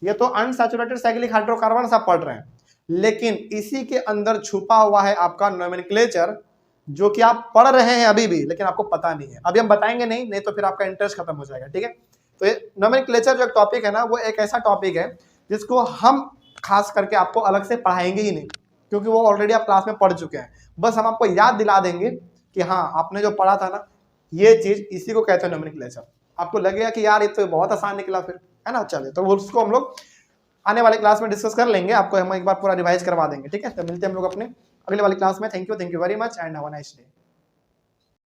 ये तो अनसैचुरेटेड साइक्लिक हाइड्रोकार्बन आप पढ़ रहे हैं, लेकिन इसी के अंदर छुपा हुआ है आपका नोमेनक्लेचर, जो कि आप पढ़ रहे हैं अभी भी, लेकिन आपको पता नहीं है। अभी हम बताएंगे नहीं तो फिर आपका इंटरेस्ट खत्म हो जाएगा, ठीक है। तो ये नोमेनक्लेचर जो टॉपिक है ना, वो एक ऐसा टॉपिक है जिसको हम खास करके आपको अलग से पढ़ाएंगे ही नहीं, क्योंकि वो ऑलरेडी आप क्लास में पढ़ चुके हैं। बस हम आपको याद दिला देंगे कि हाँ आपने जो पढ़ा था ना ये चीज, इसी को कहते हैं नोमेनक्लेचर। आपको लगेगा कि यार ये तो बहुत आसान निकला फिर, है ना। चलिए तो उसको हम लोग आने वाले क्लास में डिस्कस कर लेंगे, आपको हम एक बार पूरा रिवाइज करवा देंगे, ठीक है। तो मिलते हैं हम लोग अपने अगले वाली क्लास में। Thank you very much and have a nice day.